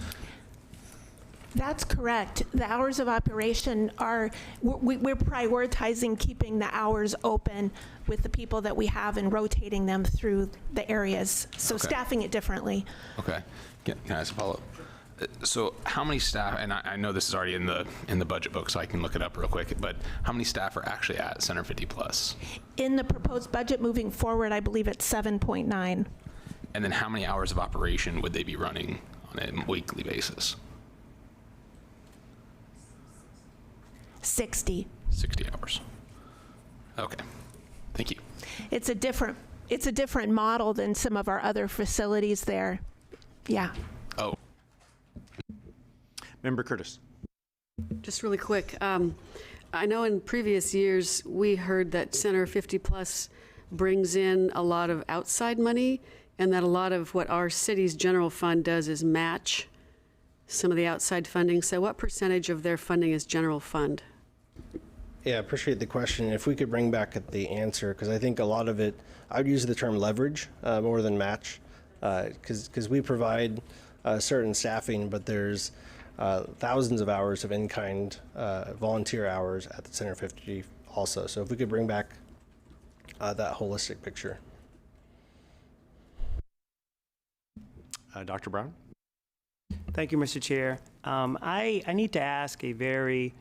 Speaker 11: That's correct. The hours of operation are, we're prioritizing keeping the hours open with the people that we have and rotating them through the areas. So
Speaker 16: Okay.
Speaker 11: staffing it differently.
Speaker 16: Okay. Can I ask a follow-up? So how many staff, and I know this is already in the budget book, so I can look it up real quick, but how many staff are actually at Center 50 Plus?
Speaker 11: In the proposed budget moving forward, I believe it's 7.9.
Speaker 16: And then how many hours of operation would they be running on a weekly basis?
Speaker 11: 60.
Speaker 16: 60 hours. Okay. Thank you.
Speaker 11: It's a different model than some of our other facilities there. Yeah.
Speaker 16: Oh.
Speaker 1: Member Curtis.
Speaker 10: Just really quick, I know in previous years, we heard that Center 50 Plus brings in a lot of outside money, and that a lot of what our city's general fund does is match some of the outside funding. So what percentage of their funding is general fund?
Speaker 20: Yeah, I appreciate the question. If we could bring back the answer, because I think a lot of it, I would use the term leverage more than match, because we provide certain staffing, but there's thousands of hours of in-kind volunteer hours at the Center 50 also. So if we could bring back that holistic picture.
Speaker 1: Dr. Brown?
Speaker 9: Thank you, Mr. Chair. I need to ask a very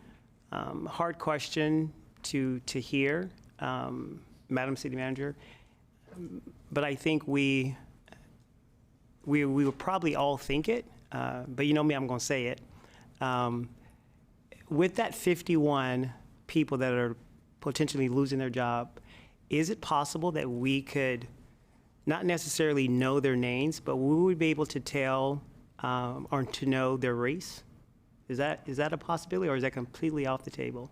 Speaker 9: hard question to hear, Madam City Manager, but I think we will probably all think it, but you know me, I'm going to say it. With that 51 people that are potentially losing their job, is it possible that we could not necessarily know their names, but we would be able to tell or to know their race? Is that a possibility, or is that completely off the table?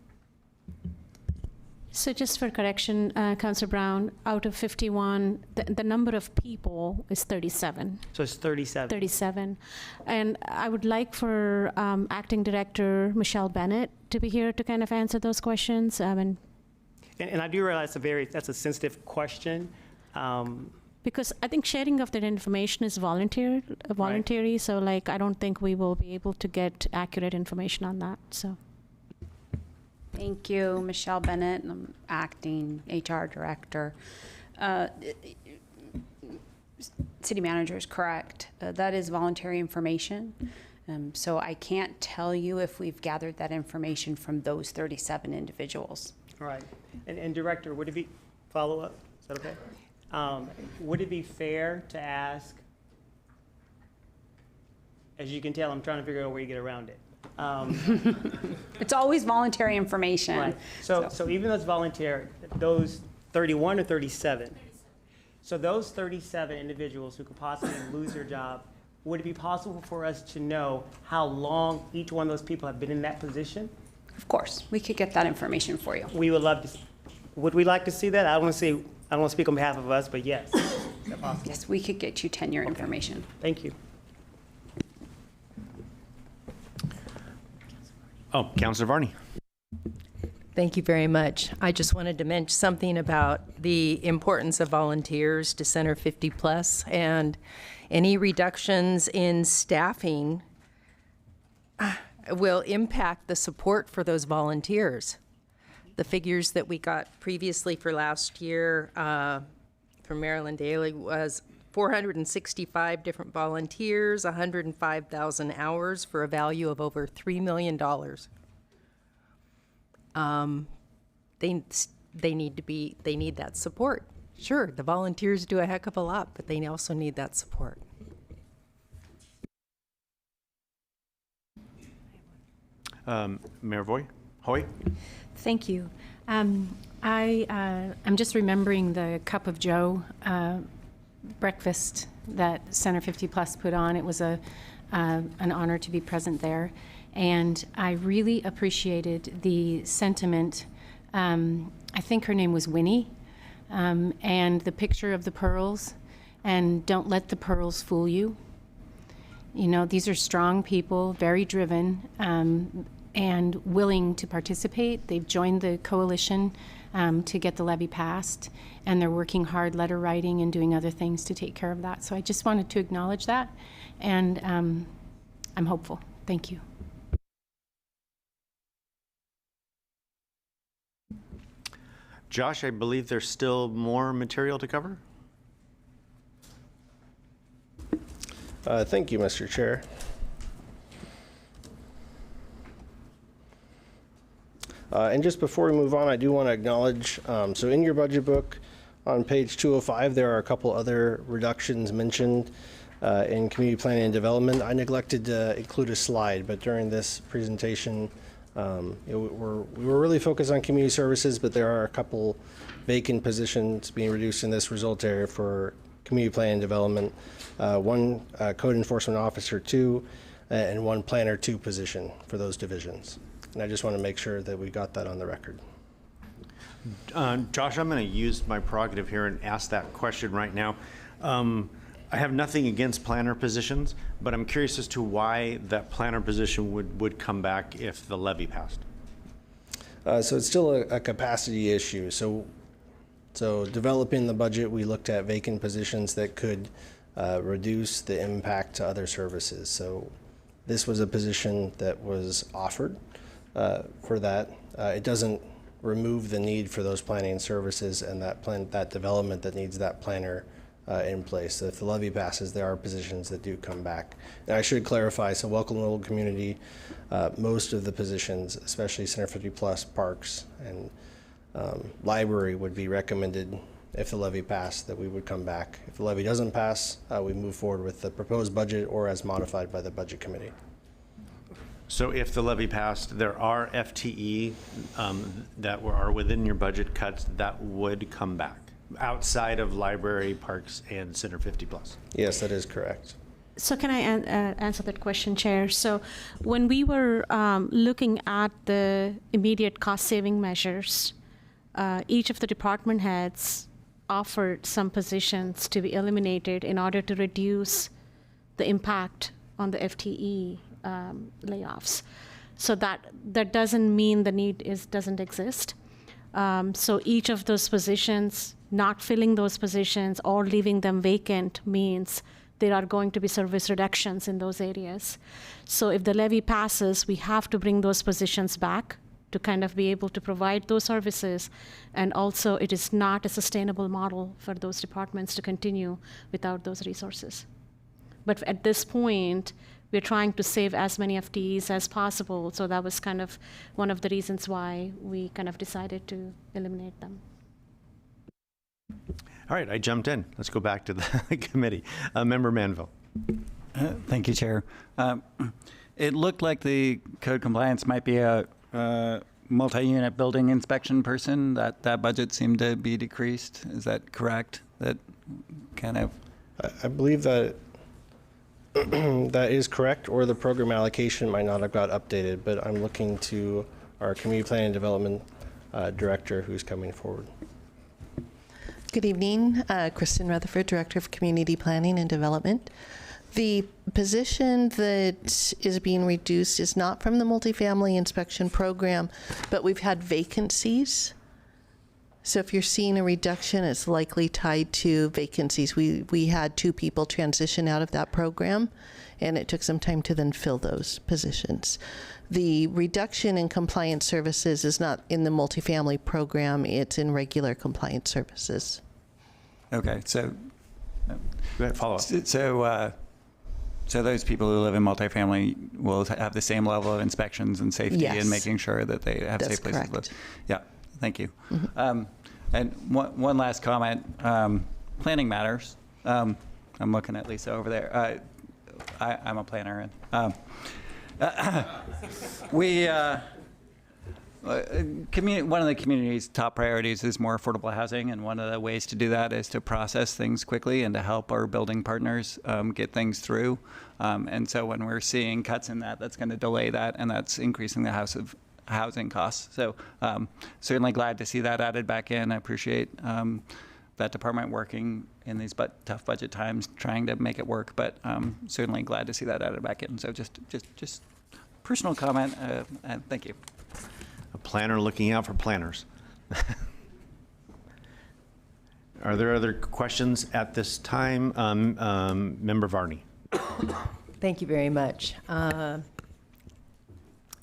Speaker 2: So just for correction, Councilor Brown, out of 51, the number of people is 37.
Speaker 9: So it's 37.
Speaker 2: 37. And I would like for Acting Director Michelle Bennett to be here to kind of answer those questions.
Speaker 9: And I do realize that's a sensitive question.
Speaker 2: Because I think sharing of that information is voluntary,
Speaker 9: Right.
Speaker 2: so like I don't think we will be able to get accurate information on that. So.
Speaker 18: Thank you, Michelle Bennett. I'm acting HR director. City manager is correct. That is voluntary information. So I can't tell you if we've gathered that information from those 37 individuals.
Speaker 9: All right. And Director, would it be follow-up? Is that okay? Would it be fair to ask As you can tell, I'm trying to figure out a way to get around it.
Speaker 18: It's always voluntary information.
Speaker 9: Right. So even though it's voluntary, those 31 or 37? So those 37 individuals who could possibly lose their job, would it be possible for us to know how long each one of those people have been in that position?
Speaker 18: Of course, we could get that information for you.
Speaker 9: We would love to. Would we like to see that? I don't want to speak on behalf of us, but yes. Is that possible?
Speaker 18: Yes, we could get you tenure information.
Speaker 9: Thank you.
Speaker 1: Oh, Councilor Varney.
Speaker 15: Thank you very much. I just wanted to mention something about the importance of volunteers to Center 50 Plus, and any reductions in staffing will impact the support for those volunteers. The figures that we got previously for last year from Marilyn Daly was 465 different volunteers, 105,000 hours for a value of over $3 million. They need that support. Sure, the volunteers do a heck of a lot, but they also need that support.
Speaker 1: Mayor Hoy?
Speaker 2: Thank you. I'm just remembering the Cup of Joe breakfast that Center 50 Plus put on. It was an honor to be present there. And I really appreciated the sentiment. I think her name was Winnie, and the picture of the pearls, and don't let the pearls fool you. You know, these are strong people, very driven, and willing to participate. They've joined the coalition to get the levy passed, and they're working hard, letter writing and doing other things to take care of that. So I just wanted to acknowledge that, and I'm hopeful. Thank you.
Speaker 1: Josh, I believe there's still more material to cover.
Speaker 20: Thank you, Mr. Chair. And just before we move on, I do want to acknowledge, so in your budget book on page 205, there are a couple other reductions mentioned in community planning and development. I neglected to include a slide, but during this presentation, we were really focused on community services, but there are a couple vacant positions being reduced in this result area for community planning and development. One code enforcement officer 2, and one planner 2 position for those divisions. And I just want to make sure that we got that on the record.
Speaker 1: Josh, I'm going to use my prerogative here and ask that question right now. I have nothing against planner positions, but I'm curious as to why that planner position would come back if the levy passed.
Speaker 20: So it's still a capacity issue. So developing the budget, we looked at vacant positions that could reduce the impact to other services. So this was a position that was offered for that. It doesn't remove the need for those planning services and that development that needs that planner in place. So if the levy passes, there are positions that do come back. And I should clarify, so Welcome Little Community, most of the positions, especially Center 50 Plus, Parks, and Library would be recommended if the levy passed that we would come back. If the levy doesn't pass, we move forward with the proposed budget or as modified by the Budget Committee.
Speaker 1: So if the levy passed, there are FTE that are within your budget cuts that would come back outside of Library, Parks, and Center 50 Plus.
Speaker 20: Yes, that is correct.
Speaker 12: So can I answer that question, Chair? So when we were looking at the immediate cost-saving measures, each of the department heads offered some positions to be eliminated in order to reduce the impact on the FTE layoffs. So that doesn't mean the need doesn't exist. So each of those positions, not filling those positions or leaving them vacant means there are going to be service reductions in those areas. So if the levy passes, we have to bring those positions back to kind of be able to provide those services. And also it is not a sustainable model for those departments to continue without those resources. But at this point, we're trying to save as many FTEs as possible. So that was kind of one of the reasons why we kind of decided to eliminate them.
Speaker 1: All right, I jumped in. Let's go back to the committee. Member Manville.
Speaker 3: Thank you, Chair. It looked like the code compliance might be a multi-unit building inspection person. That budget seemed to be decreased. Is that correct? That kind of.
Speaker 20: I believe that that is correct, or the program allocation might not have got updated, but I'm looking to our community planning and development director who's coming forward.
Speaker 8: Good evening, Kristen Rutherford, Director of Community Planning and Development. The position that is being reduced is not from the multifamily inspection program, but we've had vacancies. So if you're seeing a reduction, it's likely tied to vacancies. We had 2 people transition out of that program, and it took some time to then fill those positions. The reduction in compliance services is not in the multifamily program, it's in regular compliance services.
Speaker 3: Okay, so.
Speaker 1: Go ahead, follow up.
Speaker 3: So those people who live in multifamily will have the same level of inspections and safety
Speaker 8: Yes.
Speaker 3: and making sure that they have
Speaker 8: That's
Speaker 3: safe places to live.
Speaker 8: correct.
Speaker 3: Yeah, thank you.
Speaker 8: Mm-hmm.
Speaker 3: And one last comment, planning matters. I'm looking at Lisa over there. I'm a planner. And one of the community's top priorities is more affordable housing, and one of the ways to do that is to process things quickly and to help our building partners get things through. And so when we're seeing cuts in that, that's going to delay that, and that's increasing the housing costs. So certainly glad to see that added back in. I appreciate that department working in these tough budget times, trying to make it work, but certainly glad to see that added back in. So just personal comment, and thank you.
Speaker 1: A planner looking out for planners. Are there other questions at this time? Member Varney.
Speaker 15: Thank you very much.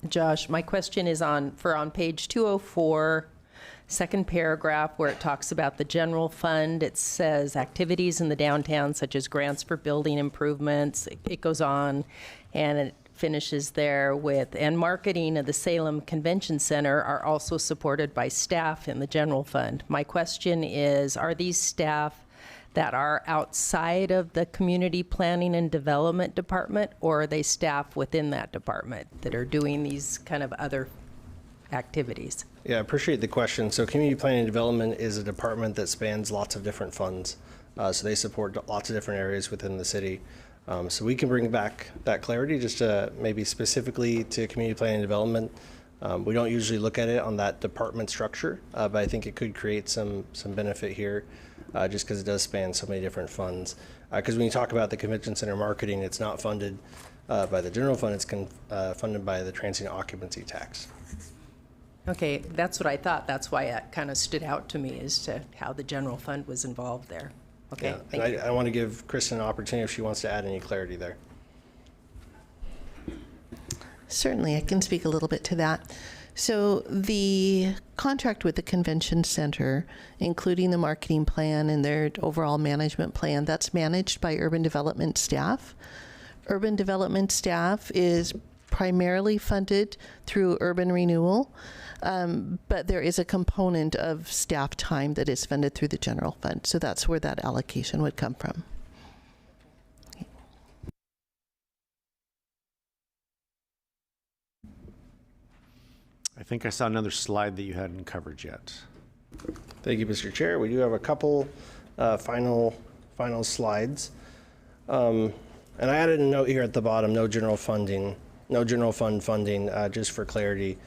Speaker 15: Josh, my question is on page 204, second paragraph, where it talks about the general fund. It says activities in the downtown, such as grants for building improvements. It goes on, and it finishes there with, and marketing of the Salem Convention Center are also supported by staff in the general fund. My question is, are these staff that are outside of the community planning and development department, or are they staff within that department that are doing these kind of other activities?
Speaker 20: Yeah, I appreciate the question. So community planning and development is a department that spans lots of different funds. So they support lots of different areas within the city. So we can bring back that clarity just maybe specifically to community planning and development. We don't usually look at it on that department structure, but I think it could create some benefit here just because it does span so many different funds. Because when you talk about the convention center marketing, it's not funded by the general fund, it's funded by the transient occupancy tax.
Speaker 15: Okay, that's what I thought. That's why it kind of stood out to me as to how the general fund was involved there. Okay,
Speaker 20: Yeah,
Speaker 15: thank
Speaker 20: and
Speaker 15: you.
Speaker 20: I want to give Kristen an opportunity if she wants to add any clarity there.
Speaker 8: Certainly, I can speak a little bit to that. So the contract with the convention center, including the marketing plan and their overall management plan, that's managed by urban development staff. Urban development staff is primarily funded through urban renewal, but there is a component of staff time that is funded through the general fund. So that's where that allocation would come from.
Speaker 1: I think I saw another slide that you hadn't covered yet.
Speaker 20: Thank you, Mr. Chair. We do have a couple final slides. And I added a note here at the bottom, no general fund funding, just for clarity.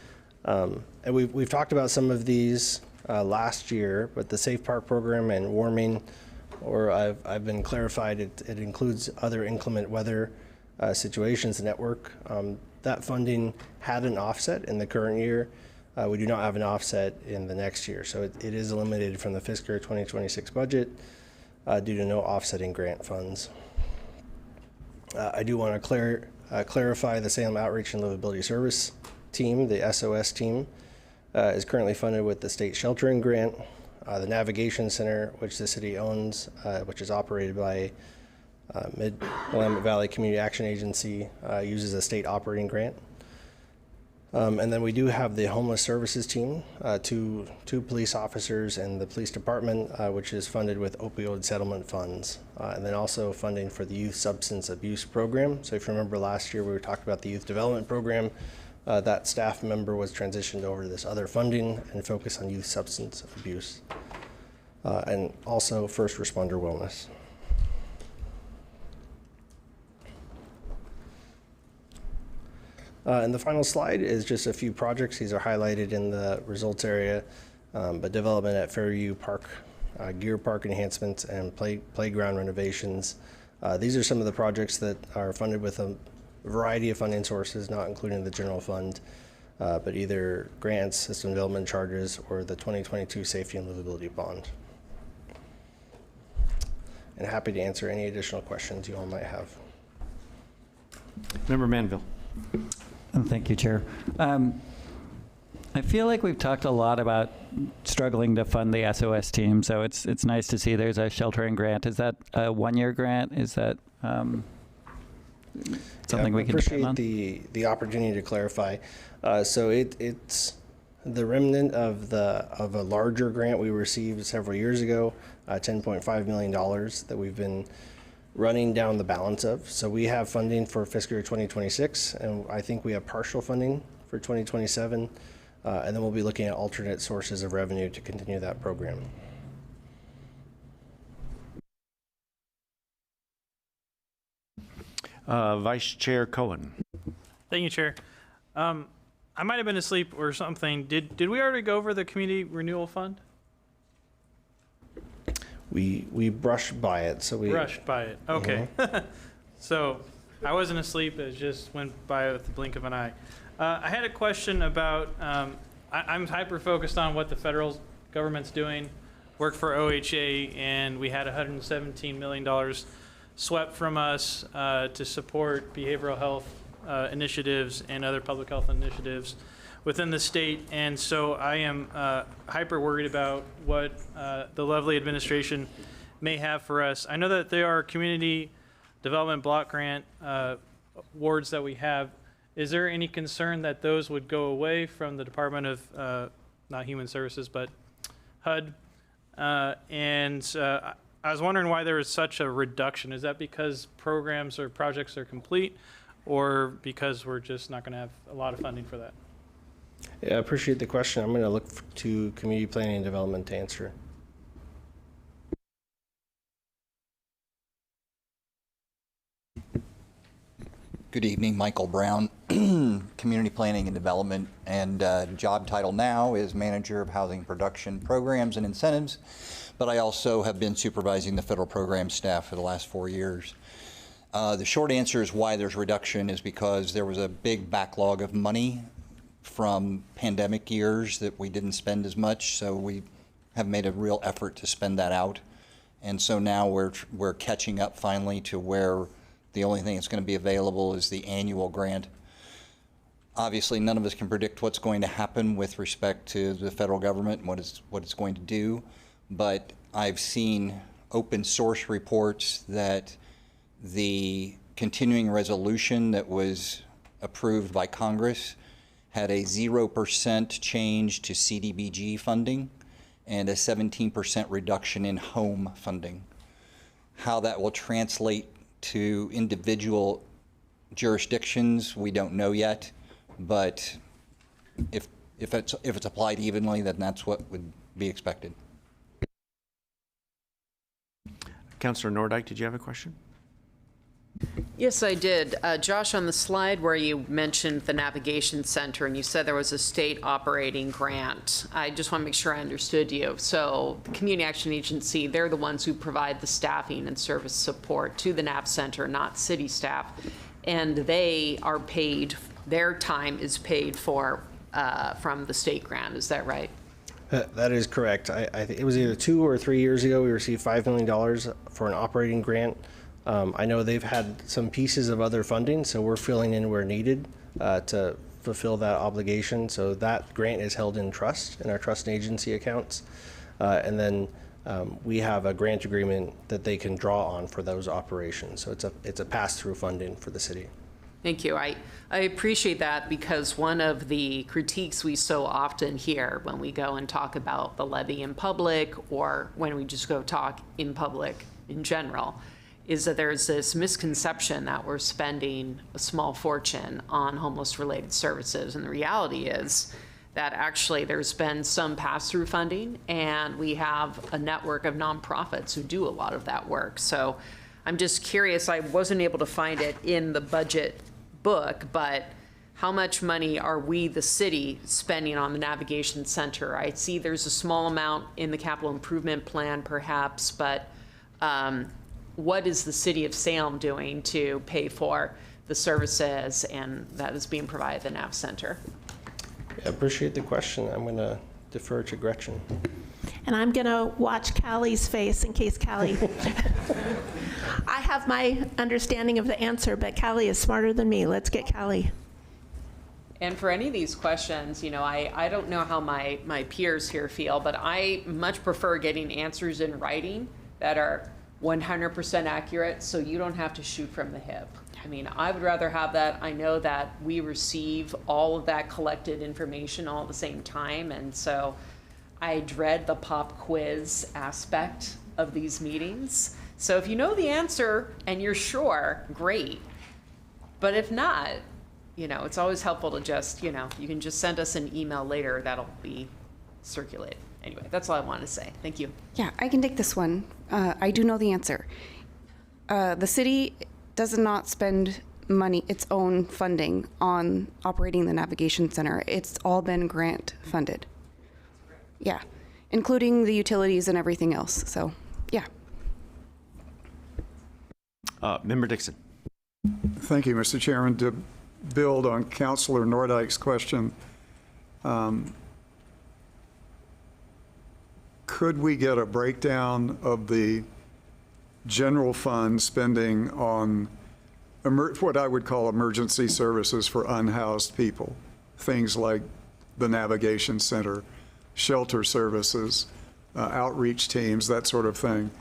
Speaker 20: And we've talked about some of these last year, but the Safe Park program and warming, or I've been clarified, it includes other inclement weather situations network. That funding had an offset in the current year. We do not have an offset in the next year. So it is eliminated from the fiscal year 2026 budget due to no offsetting grant funds. I do want to clarify the Salem Outreach and Livability Service team, the SOS team, is currently funded with the state sheltering grant. The Navigation Center, which the city owns, which is operated by Mid-Willamette Valley Community Action Agency, uses a state operating grant. And then we do have the homeless services team, two police officers and the police department, which is funded with opioid settlement funds. And then also funding for the youth substance abuse program. So if you remember last year, we were talking about the youth development program. That staff member was transitioned over to this other funding and focus on youth substance abuse. And also first responder wellness. And the final slide is just a few projects. These are highlighted in the results area, but development at Fairview Park, gear park enhancements, and playground renovations. These are some of the projects that are funded with a variety of funding sources, not including the general fund, but either grants, system development charges, or the 2022 safety and livability bond. And happy to answer any additional questions you all might have.
Speaker 1: Member Manville.
Speaker 3: Thank you, Chair. I feel like we've talked a lot about struggling to fund the SOS team, so it's nice to see there's a sheltering grant. Is that a one-year grant? Is that something we can depend on?
Speaker 20: Appreciate the opportunity to clarify. So it's the remnant of a larger grant we received several years ago, $10.5 million that we've been running down the balance of. So we have funding for fiscal year 2026, and I think we have partial funding for 2027, and then we'll be looking at alternate sources of revenue to continue that program.
Speaker 1: Vice Chair Cohen.
Speaker 19: Thank you, Chair. I might have been asleep or something. Did we already go over the Community Renewal Fund?
Speaker 20: We brushed by it, so we
Speaker 19: Brushed by it. Okay. So I wasn't asleep. It just went by with the blink of an eye. I had a question about, I'm hyper-focused on what the federal government's doing, work for OHA, and we had $117 million swept from us to support behavioral health initiatives and other public health initiatives within the state. And so I am hyper worried about what the lovely administration may have for us. I know that there are community development block grant awards that we have. Is there any concern that those would go away from the Department of, not Human Services, but HUD? I was wondering why there was such a reduction. Is that because programs or projects are complete, or because we're just not going to have a lot of funding for that?
Speaker 20: Yeah, I appreciate the question. I'm going to look to community planning and development to answer.
Speaker 21: Good evening, Michael Brown, Community Planning and Development, and job title now is Manager of Housing Production Programs and Incentives, but I also have been supervising the federal program staff for the last 4 years. The short answer is why there's reduction is because there was a big backlog of money from pandemic years that we didn't spend as much, so we have made a real effort to spend that out. And so now we're catching up finally to where the only thing that's going to be available is the annual grant. Obviously, none of us can predict what's going to happen with respect to the federal government and what it's going to do, but I've seen open source reports that the continuing resolution that was approved by Congress had a 0% change to CDBG funding and a 17% reduction in home funding. How that will translate to individual jurisdictions, we don't know yet, but if it's applied evenly, then that's what would be expected.
Speaker 1: Councilor Nordyke, did you have a question?
Speaker 4: Yes, I did. Josh, on the slide where you mentioned the navigation center and you said there was a state operating grant, I just want to make sure I understood you. So the Community Action Agency, they're the ones who provide the staffing and service support to the NAV center, not city staff. And they are paid, their time is paid for from the state grant. Is that right?
Speaker 20: That is correct. I think it was either 2 or 3 years ago we received $5 million for an operating grant. I know they've had some pieces of other funding, so we're filling in where needed to fulfill that obligation. So that grant is held in trust in our trust and agency accounts. And then we have a grant agreement that they can draw on for those operations. So it's a pass-through funding for the city.
Speaker 4: Thank you. I appreciate that, because one of the critiques we so often hear when we go and talk about the levy in public, or when we just go talk in public in general, is that there's this misconception that we're spending a small fortune on homeless related services. And the reality is that actually there's been some pass-through funding, and we have a network of nonprofits who do a lot of that work. So I'm just curious, I wasn't able to find it in the budget book, but how much money are we, the city, spending on the navigation center? I see there's a small amount in the capital improvement plan perhaps, but what is the city of Salem doing to pay for the services and that is being provided at the Nav Center?
Speaker 20: I appreciate the question. I'm going to defer to Gretchen.
Speaker 11: And I'm going to watch Callie's face in case Callie... I have my understanding of the answer, but Callie is smarter than me. Let's get Callie.
Speaker 4: And for any of these questions, I don't know how my peers here feel, but I much prefer getting answers in writing that are 100% accurate, so you don't have to shoot from the hip. I mean, I would rather have that. I know that we receive all of that collected information all at the same time, and so I dread the pop quiz aspect of these meetings. So if you know the answer and you're sure, great. But if not, it's always helpful to just, you can just send us an email later that'll be circulated. Anyway, that's all I wanted to say. Thank you.
Speaker 5: Yeah, I can take this one. I do know the answer. The city does not spend money, its own funding, on operating the navigation center. It's all been grant funded. Yeah, including the utilities and everything else. So, yeah.
Speaker 1: Member Dixon.
Speaker 7: Thank you, Mr. Chairman. To build on Councilor Nordyke's question, could we get a breakdown of the general fund spending on what I would call emergency services for unhoused people? Things like the navigation center, shelter services, outreach teams, that sort of thing,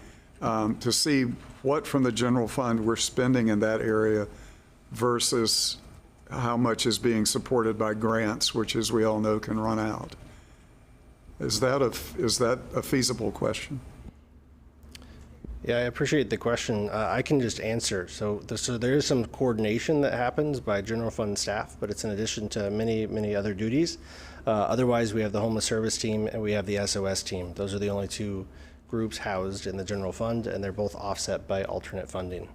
Speaker 7: to see what from the general fund we're spending in that area versus how much is being supported by grants, which, as we all know, can run out. Is that a feasible question?
Speaker 20: Yeah, I appreciate the question. I can just answer. So there is some coordination that happens by general fund staff, but it's in addition to many, many other duties. Otherwise, we have the homeless service team and we have the SOS team. Those are the only two groups housed in the general fund, and they're both offset by alternate funding,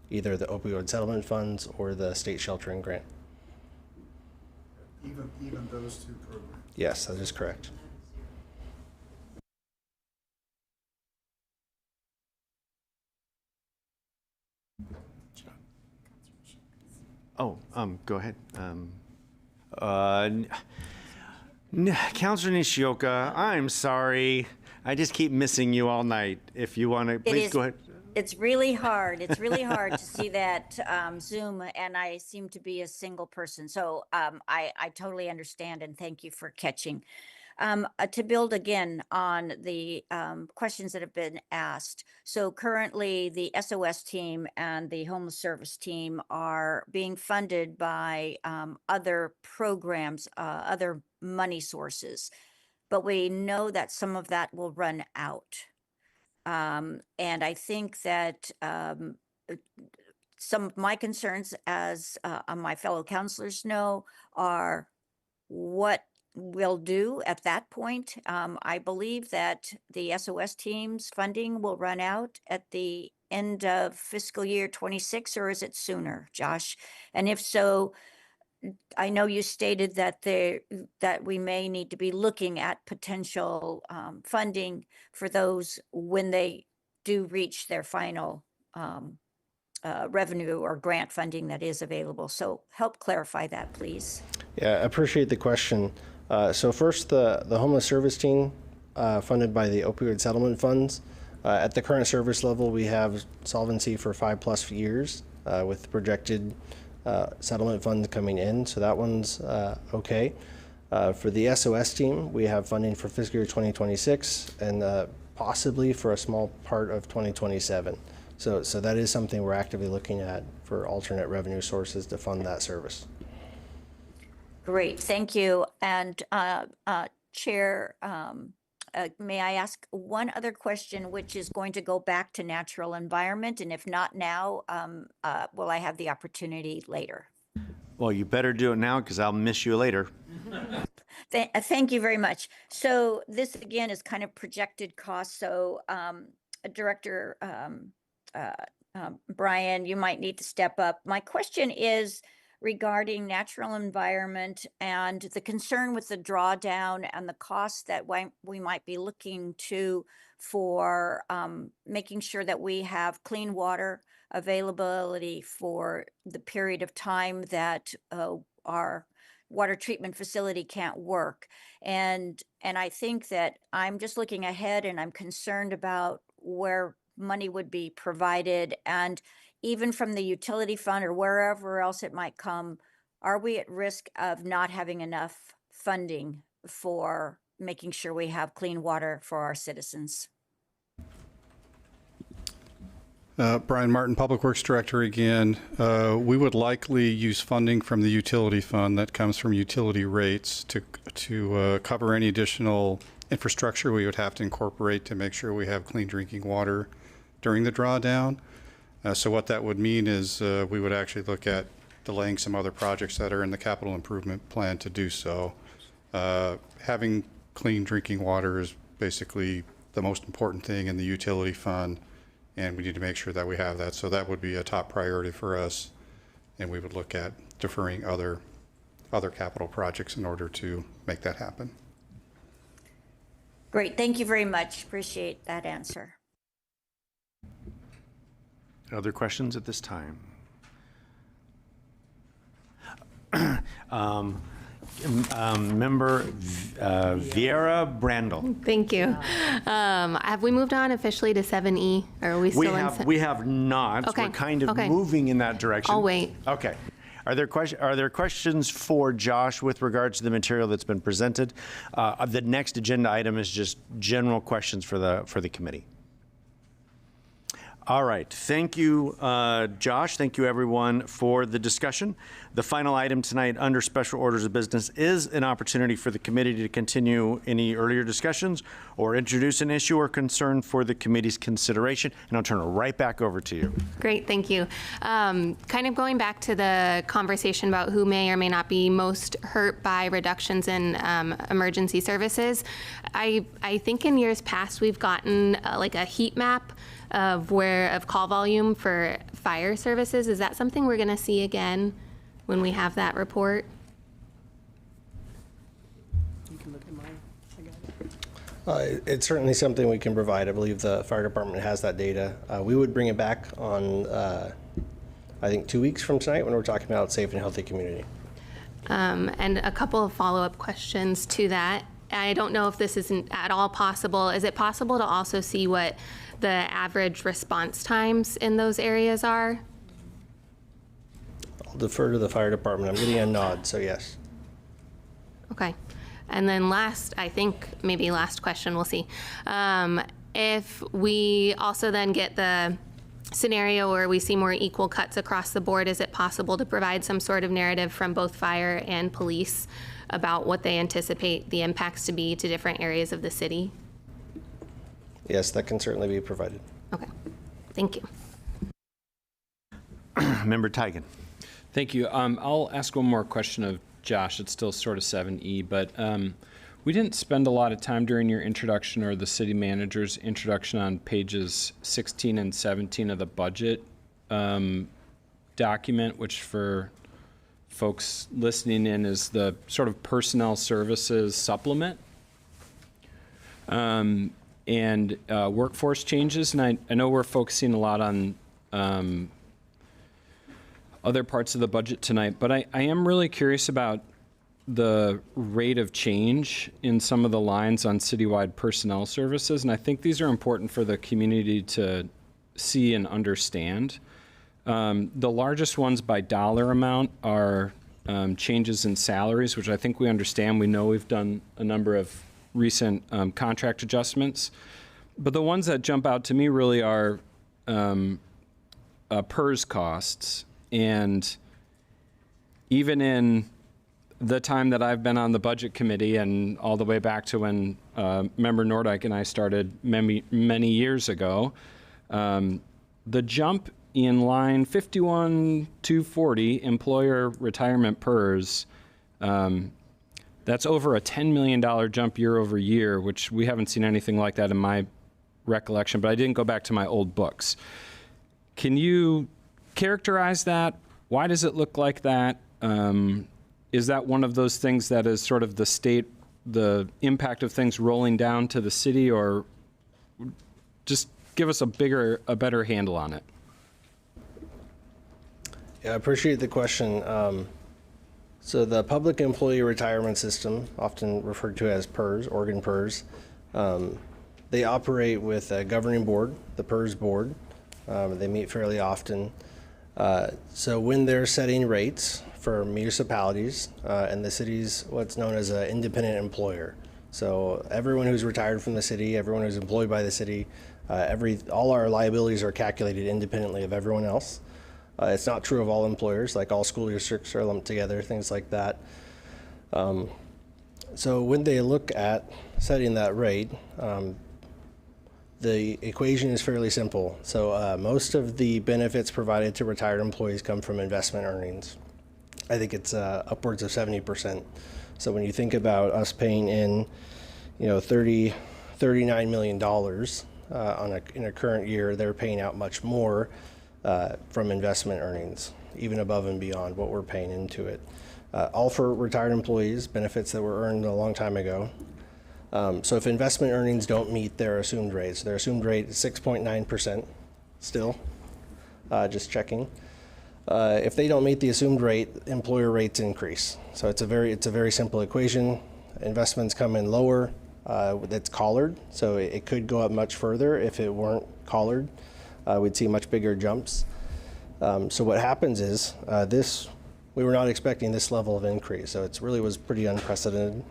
Speaker 20: either the opioid settlement funds or the state sheltering grant.
Speaker 7: Even those two programs?
Speaker 20: Yes, that is correct.
Speaker 1: Oh, go ahead. Councilor Nishioka, I'm sorry. I just keep missing you all night. If you want to, please go ahead.
Speaker 13: It's really hard. It's really hard to see that Zoom, and I seem to be a single person. So I totally understand, and thank you for catching. To build again on the questions that have been asked. So currently the SOS team and the homeless service team are being funded by other programs, other money sources, but we know that some of that will run out. And I think that some of my concerns, as my fellow counselors know, are what we'll do at that point. I believe that the SOS team's funding will run out at the end of fiscal year 26, or is it sooner, Josh? And if so, I know you stated that that we may need to be looking at potential funding for those when they do reach their final revenue or grant funding that is available. So help clarify that, please.
Speaker 20: Yeah, I appreciate the question. So first, the homeless service team, funded by the opioid settlement funds. At the current service level, we have solvency for 5+ years with projected settlement funds coming in. So that one's okay. For the SOS team, we have funding for fiscal year 2026 and possibly for a small part of 2027. So that is something we're actively looking at for alternate revenue sources to fund that service.
Speaker 13: Great, thank you. And Chair, may I ask one other question, which is going to go back to natural environment? And if not now, will I have the opportunity later?
Speaker 1: Well, you better do it now because I'll miss you later.
Speaker 13: Thank you very much. So this again is kind of projected cost. So Director Brian, you might need to step up. My question is regarding natural environment and the concern with the drawdown and the cost that we might be looking to for making sure that we have clean water availability for the period of time that our water treatment facility can't work. And I think that I'm just looking ahead and I'm concerned about where money would be provided, and even from the utility fund or wherever else it might come, are we at risk of not having enough funding for making sure we have clean water for our citizens?
Speaker 14: Brian Martin, Public Works Director again. We would likely use funding from the utility fund that comes from utility rates to cover any additional infrastructure we would have to incorporate to make sure we have clean drinking water during the drawdown. So what that would mean is we would actually look at delaying some other projects that are in the capital improvement plan to do so. Having clean drinking water is basically the most important thing in the utility fund, and we need to make sure that we have that. So that would be a top priority for us, and we would look at deferring other capital projects in order to make that happen.
Speaker 13: Great, thank you very much. Appreciate that answer.
Speaker 1: Other questions at this time? Member Vieira Brandel.
Speaker 17: Thank you. Have we moved on officially to 7E? Or are we still in?
Speaker 1: We have not.
Speaker 17: Okay.
Speaker 1: We're kind of
Speaker 17: Okay.
Speaker 1: moving in that direction.
Speaker 17: I'll wait.
Speaker 1: Okay. Are there questions for Josh with regards to the material that's been presented? The next agenda item is just general questions for the committee. All right. Thank you, Josh. Thank you, everyone, for the discussion. The final item tonight under special orders of business is an opportunity for the committee to continue any earlier discussions or introduce an issue or concern for the committee's consideration. And I'll turn it right back over to you.
Speaker 17: Great, thank you. Kind of going back to the conversation about who may or may not be most hurt by reductions in emergency services, I think in years past we've gotten like a heat map of call volume for fire services. Is that something we're going to see again when we have that report?
Speaker 9: You can look at mine. I got it.
Speaker 20: It's certainly something we can provide. I believe the fire department has that data. We would bring it back on, I think, 2 weeks from tonight when we're talking about safe and healthy community.
Speaker 17: And a couple of follow-up questions to that. I don't know if this isn't at all possible. Is it possible to also see what the average response times in those areas are?
Speaker 20: I'll defer to the fire department. I'm getting a nod, so yes.
Speaker 17: Okay. And then last question, we'll see. If we also then get the scenario where we see more equal cuts across the board, is it possible to provide some sort of narrative from both fire and police about what they anticipate the impacts to be to different areas of the city?
Speaker 20: Yes, that can certainly be provided.
Speaker 17: Okay. Thank you.
Speaker 1: Member Tigan.
Speaker 6: Thank you. I'll ask one more question of Josh. It's still sort of 7E, but we didn't spend a lot of time during your introduction or the city manager's introduction on pages 16 and 17 of the budget document, which for folks listening in is the sort of personnel services supplement and workforce changes. And I know we're focusing a lot on other parts of the budget tonight, but I am really curious about the rate of change in some of the lines on citywide personnel services. And I think these are important for the community to see and understand. The largest ones by dollar amount are changes in salaries, which I think we understand. We know we've done a number of recent contract adjustments. But the ones that jump out to me really are PERS costs, and even in the time that I've been on the budget committee and all the way back to when Member Nordyke and I started many years ago, the jump in line 51240, employer retirement PERS, that's over a $10 million jump year over year, which we haven't seen anything like that in my recollection, but I didn't go back to my old books. Can you characterize that? Why does it look like that? Is that one of those things that is sort of the impact of things rolling down to the city, or just give us a better handle on it?
Speaker 20: Yeah, I appreciate the question. So the Public Employee Retirement System, often referred to as PERS, Oregon PERS, they operate with a governing board, the PERS board. They meet fairly often. So when they're setting rates for municipalities, and the city's what's known as an independent employer. So everyone who's retired from the city, everyone who's employed by the city, all our liabilities are calculated independently of everyone else. It's not true of all employers, like all school districts are lumped together, things like that. So when they look at setting that rate, the equation is fairly simple. So most of the benefits provided to retired employees come from investment earnings. I think it's upwards of 70%. So when you think about us paying in, $39 million in a current year, they're paying out much more from investment earnings, even above and beyond what we're paying into it. All for retired employees, benefits that were earned a long time ago. So if investment earnings don't meet their assumed rates, their assumed rate is 6.9% still, just checking. If they don't meet the assumed rate, employer rates increase. So it's a very simple equation. Investments come in lower, that's collared, so it could go up much further if it weren't collared. We'd see much bigger jumps. So what happens is we were not expecting this level of increase, so it really was pretty unprecedented.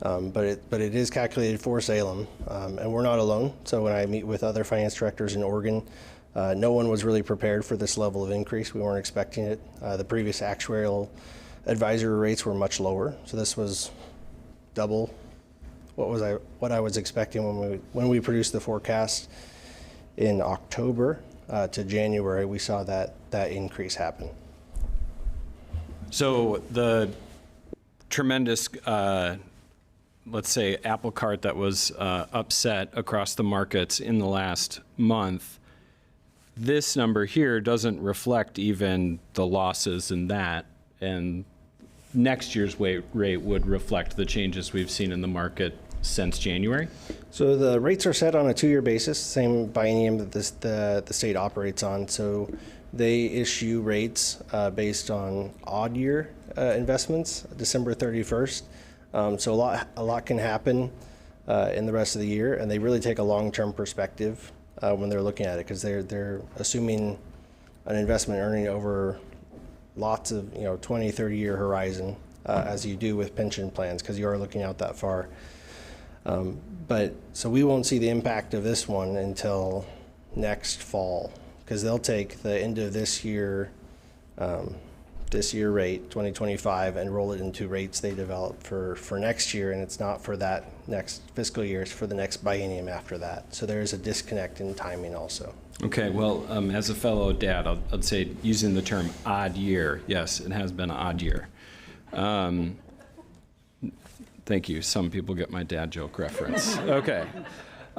Speaker 20: But it is calculated for Salem, and we're not alone. So when I meet with other finance directors in Oregon, no one was really prepared for this level of increase. We weren't expecting it. The previous actuarial advisory rates were much lower, so this was double what I was expecting when we produced the forecast in October to January. We saw that increase happen.
Speaker 6: So the tremendous let's say apple cart that was upset across the markets in the last month, this number here doesn't reflect even the losses in that, and next year's rate would reflect the changes we've seen in the market since January?
Speaker 20: So the rates are set on a 2-year basis, same biennium that the state operates on. So they issue rates based on odd year investments, December 31st. So a lot can happen in the rest of the year, and they really take a long-term perspective when they're looking at it, because they're assuming an investment earning over lots of 20, 30-year horizon, as you do with pension plans, because you are looking out that far. But so we won't see the impact of this one until next fall, because they'll take the end of this year rate, 2025, and roll it into rates they develop for next year, and it's not for that next fiscal year, it's for the next biennium after that. So there is a disconnect in timing also.
Speaker 6: Okay, well, as a fellow dad, I'd say using the term odd year, yes, it has been an odd year. Thank you. Some people get my dad joke reference. Okay.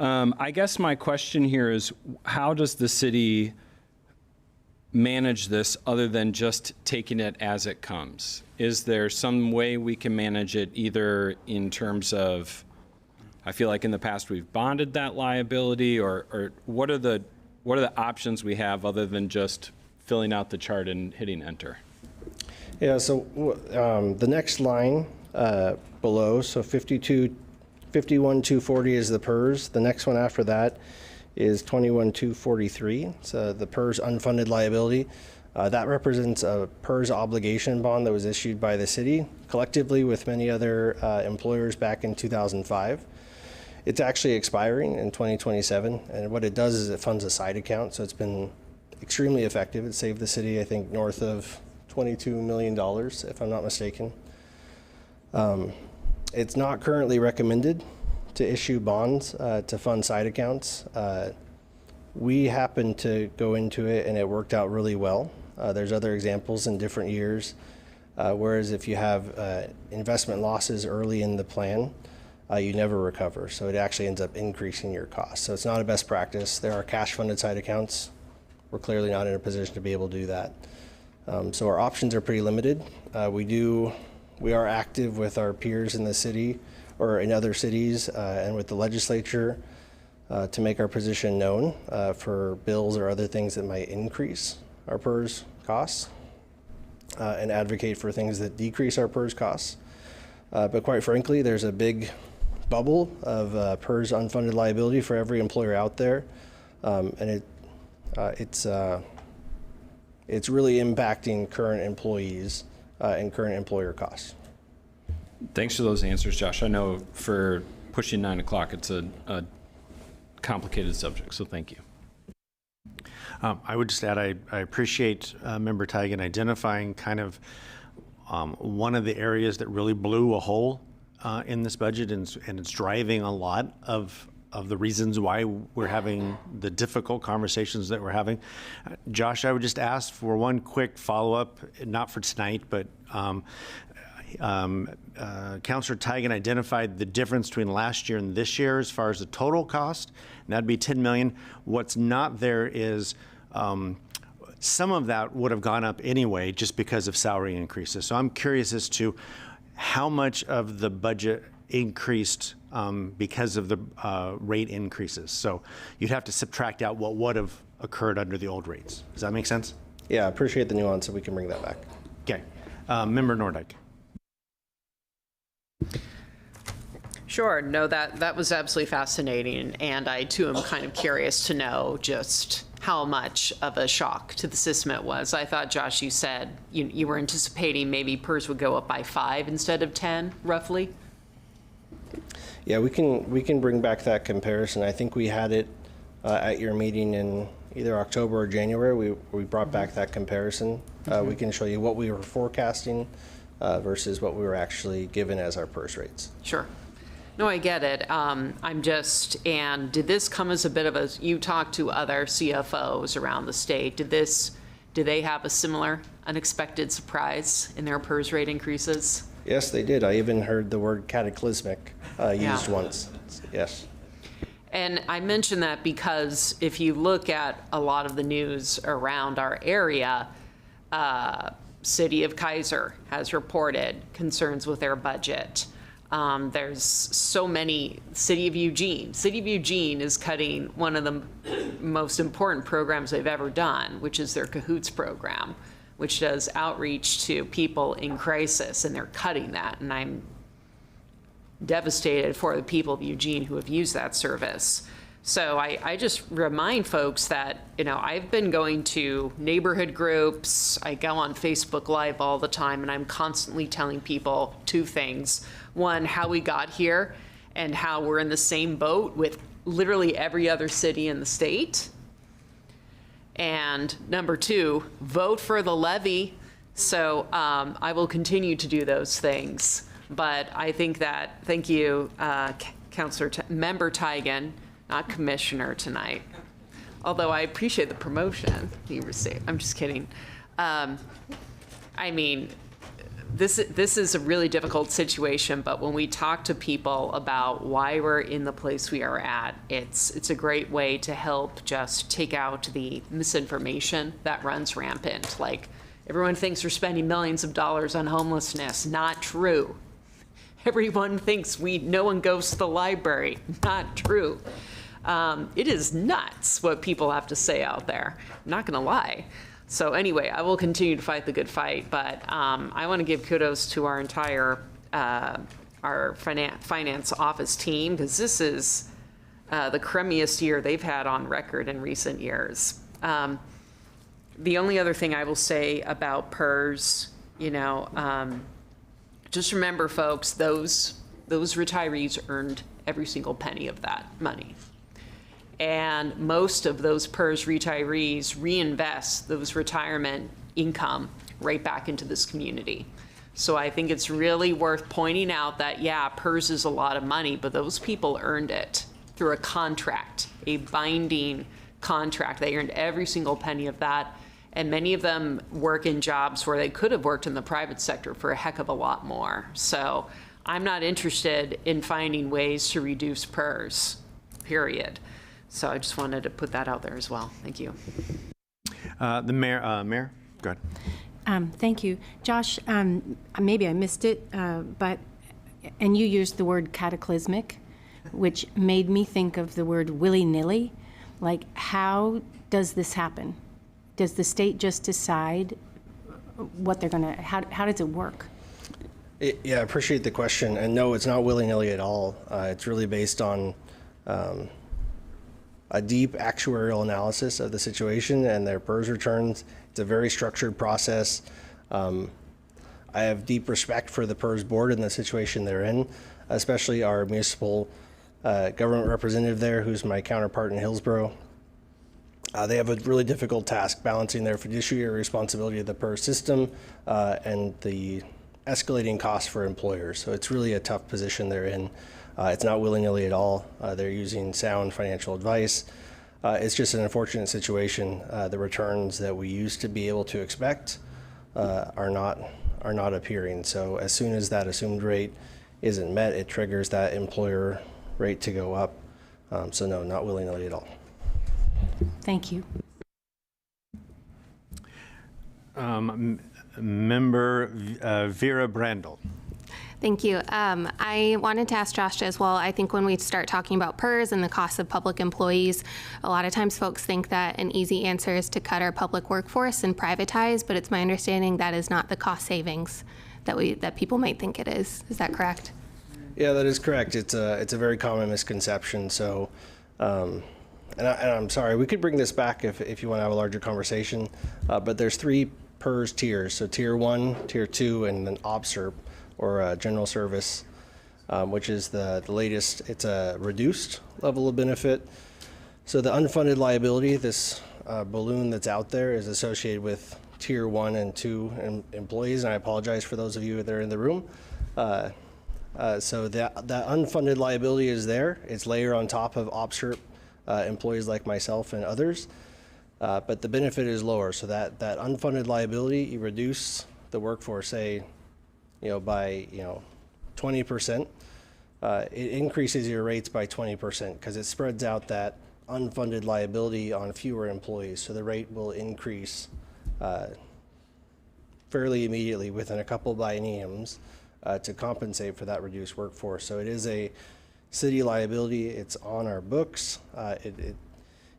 Speaker 6: I guess my question here is, how does the city manage this other than just taking it as it comes? Is there some way we can manage it, either in terms of, I feel like in the past we've bonded that liability, or what are the options we have other than just filling out the chart and hitting enter?
Speaker 20: Yeah, so the next line below, so 51,240 is the PERS. The next one after that is 21,243. So the PERS unfunded liability. That represents a PERS obligation bond that was issued by the city collectively with many other employers back in 2005.
Speaker 21: It's actually expiring in 2027, and what it does is it funds a side account, so it's been extremely effective. It saved the city, I think, north of $22 million, if I'm not mistaken. It's not currently recommended to issue bonds to fund side accounts. We happened to go into it, and it worked out really well. There's other examples in different years, whereas if you have investment losses early in the plan, you never recover. So it actually ends up increasing your costs. So it's not a best practice. There are cash funded side accounts. We're clearly not in a position to be able to do that. So our options are pretty limited. We are active with our peers in the city or in other cities and with the legislature to make our position known for bills or other things that might increase our PERS costs and advocate for things that decrease our PERS costs. But quite frankly, there's a big bubble of PERS unfunded liability for every employer out there, and it's really impacting current employees and current employer costs.
Speaker 6: Thanks for those answers, Josh. I know for pushing 9 o'clock, it's a complicated subject, so thank you.
Speaker 1: I would just add, I appreciate Member Teigen identifying kind of one of the areas that really blew a hole in this budget, and it's driving a lot of the reasons why we're having the difficult conversations that we're having. Josh, I would just ask for one quick follow-up, not for tonight, but Councilor Teigen identified the difference between last year and this year as far as the total cost, and that'd be $10 million. What's not there is some of that would have gone up anyway just because of salary increases. So I'm curious as to how much of the budget increased because of the rate increases. So you'd have to subtract out what would have occurred under the old rates. Does that make sense?
Speaker 21: Yeah, I appreciate the nuance, so we can bring that back.
Speaker 1: Okay. Member Nordyke.
Speaker 4: Sure. No, that was absolutely fascinating. And I, too, am kind of curious to know just how much of a shock to the system it was. I thought, Josh, you said you were anticipating maybe PERS would go up by 5 instead of 10, roughly?
Speaker 21: Yeah, we can bring back that comparison. I think we had it at your meeting in either October or January. We brought back that comparison. We can show you what we were forecasting versus what we were actually given as our PERS rates.
Speaker 4: Sure. No, I get it. And did this come as a bit of you talked to other CFOs around the state. Did they have a similar unexpected surprise in their PERS rate increases?
Speaker 21: Yes, they did. I even heard the word cataclysmic used once. Yes.
Speaker 4: And I mention that because if you look at a lot of the news around our area, City of Kaiser has reported concerns with their budget. There's so many, City of Eugene is cutting one of the most important programs they've ever done, which is their Cahoots program, which does outreach to people in crisis, and they're cutting that. And I'm devastated for the people of Eugene who have used that service. So I just remind folks that, I've been going to neighborhood groups. I go on Facebook Live all the time, and I'm constantly telling people two things. One, how we got here and how we're in the same boat with literally every other city in the state. And number two, vote for the levy. So I will continue to do those things. But I think that, thank you, Member Teigen, not Commissioner tonight. Although I appreciate the promotion you received. I'm just kidding. This is a really difficult situation, but when we talk to people about why we're in the place we are at, it's a great way to help just take out the misinformation that runs rampant. Like, everyone thinks we're spending millions of dollars on homelessness. Not true. Everyone thinks no one goes to the library. Not true. It is nuts what people have to say out there. I'm not gonna lie. So anyway, I will continue to fight the good fight, but I want to give kudos to our entire our finance office team, because this is the crummiest year they've had on record in recent years. The only other thing I will say about PERS, just remember, folks, those retirees earned every single penny of that money. And most of those PERS retirees reinvest those retirement income right back into this community. So I think it's really worth pointing out that, yeah, PERS is a lot of money, but those people earned it through a contract, a binding contract. They earned every single penny of that. And many of them work in jobs where they could have worked in the private sector for a heck of a lot more. So I'm not interested in finding ways to reduce PERS, period. So I just wanted to put that out there as well. Thank you.
Speaker 1: The mayor, go ahead.
Speaker 2: Thank you. Josh, maybe I missed it, and you used the word cataclysmic, which made me think of the word willy-nilly. Like, how does this happen? Does the state just decide what they're going to, how does it work?
Speaker 16: Yeah, I appreciate the question. And no, it's not willy-nilly at all. It's really based on a deep actuarial analysis of the situation and their PERS returns. It's a very structured process. I have deep respect for the PERS board and the situation they're in, especially our municipal government representative there, who's my counterpart in Hillsborough. They have a really difficult task balancing their fiduciary responsibility of the PERS system and the escalating costs for employers. So it's really a tough position they're in. It's not willy-nilly at all. They're using sound financial advice. It's just an unfortunate situation. The returns that we used to be able to expect are not appearing. So as soon as that assumed rate isn't met, it triggers that employer rate to go up. So no, not willy-nilly at all.
Speaker 2: Thank you.
Speaker 1: Member Vera Brandel.
Speaker 17: Thank you. I wanted to ask Josh as well. I think when we start talking about PERS and the cost of public employees, a lot of times folks think that an easy answer is to cut our public workforce and privatize, but it's my understanding that is not the cost savings that people might think it is. Is that correct?
Speaker 16: Yeah, that is correct. It's a very common misconception. So, and I'm sorry, we could bring this back if you want to have a larger conversation, but there's 3 PERS tiers. So tier 1, tier 2, and then OPSERP, or general service, which is the latest. It's a reduced level of benefit. So the unfunded liability, this balloon that's out there, is associated with tier 1 and 2 employees, and I apologize for those of you that are in the room. So that unfunded liability is there. It's layered on top of OPSERP employees like myself and others, but the benefit is lower. So that unfunded liability, you reduce the workforce, say, by 20%, it increases your rates by 20% because it spreads out that unfunded liability on fewer employees. So the rate will increase fairly immediately within a couple bienniums to compensate for that reduced workforce. So it is a city liability. It's on our books.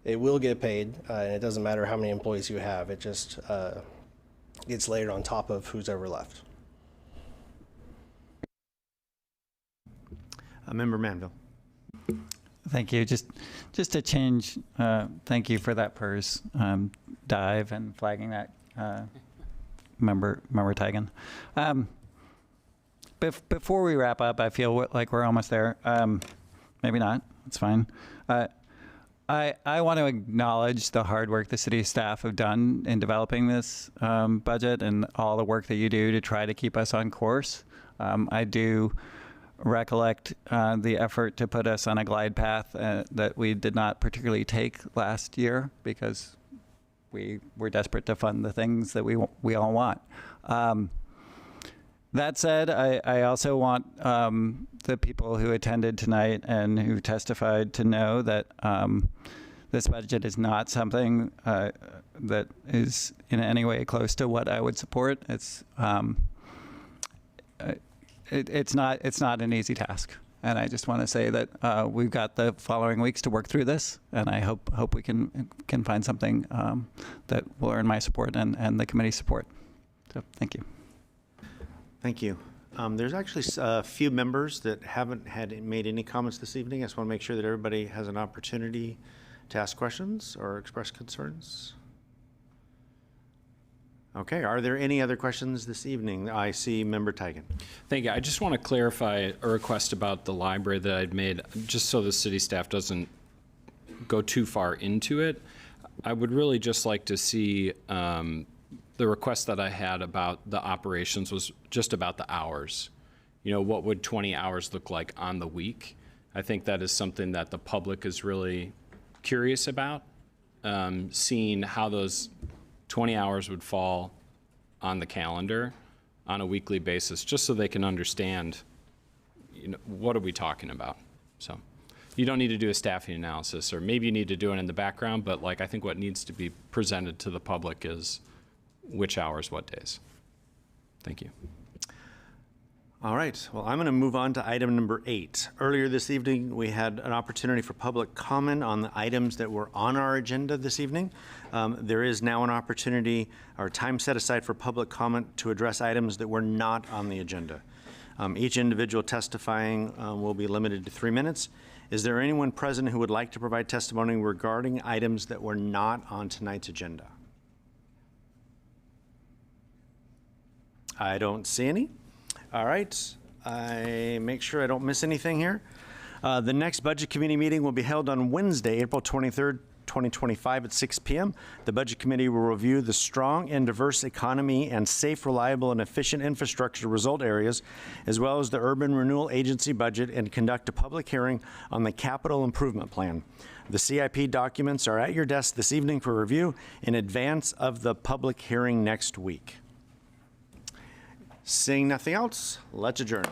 Speaker 16: It will get paid, and it doesn't matter how many employees you have. It just gets layered on top of who's ever left.
Speaker 1: Member Manville.
Speaker 3: Thank you. Just to change, thank you for that PERS dive and flagging that, member Tigan. Before we wrap up, I feel like we're almost there. Maybe not. It's fine. I want to acknowledge the hard work the city staff have done in developing this budget and all the work that you do to try to keep us on course. I do recollect the effort to put us on a glide path that we did not particularly take last year because we were desperate to fund the things that we all want. That said, I also want the people who attended tonight and who testified to know that this budget is not something that is in any way close to what I would support. It's not an easy task, and I just want to say that we've got the following weeks to work through this, and I hope we can find something that will earn my support and the committee's support. So thank you.
Speaker 1: Thank you. There's actually a few members that haven't made any comments this evening. I just want to make sure that everybody has an opportunity to ask questions or express concerns. Okay, are there any other questions this evening? I see Member Tigan.
Speaker 6: Thank you. I just want to clarify a request about the library that I'd made, just so the city staff doesn't go too far into it. I would really just like to see, the request that I had about the operations was just about the hours. You know, what would 20 hours look like on the week? I think that is something that the public is really curious about, seeing how those 20 hours would fall on the calendar on a weekly basis, just so they can understand, you know, what are we talking about? So you don't need to do a staffing analysis, or maybe you need to do it in the background, but like I think what needs to be presented to the public is which hours, what days. Thank you.
Speaker 1: All right, well, I'm going to move on to item number 8. Earlier this evening, we had an opportunity for public comment on the items that were on our agenda this evening. There is now an opportunity or time set aside for public comment to address items that were not on the agenda. Each individual testifying will be limited to 3 minutes. Is there anyone present who would like to provide testimony regarding items that were not on tonight's agenda? I don't see any. All right, I make sure I don't miss anything here. The next Budget Committee meeting will be held on Wednesday, April 23rd, 2025 at 6 p.m. The Budget Committee will review the strong and diverse economy and safe, reliable, and efficient infrastructure result areas, as well as the Urban Renewal Agency budget, and conduct a public hearing on the Capital Improvement Plan. The CIP documents are at your desk this evening for review in advance of the public hearing next week. Seeing nothing else, let's adjourn.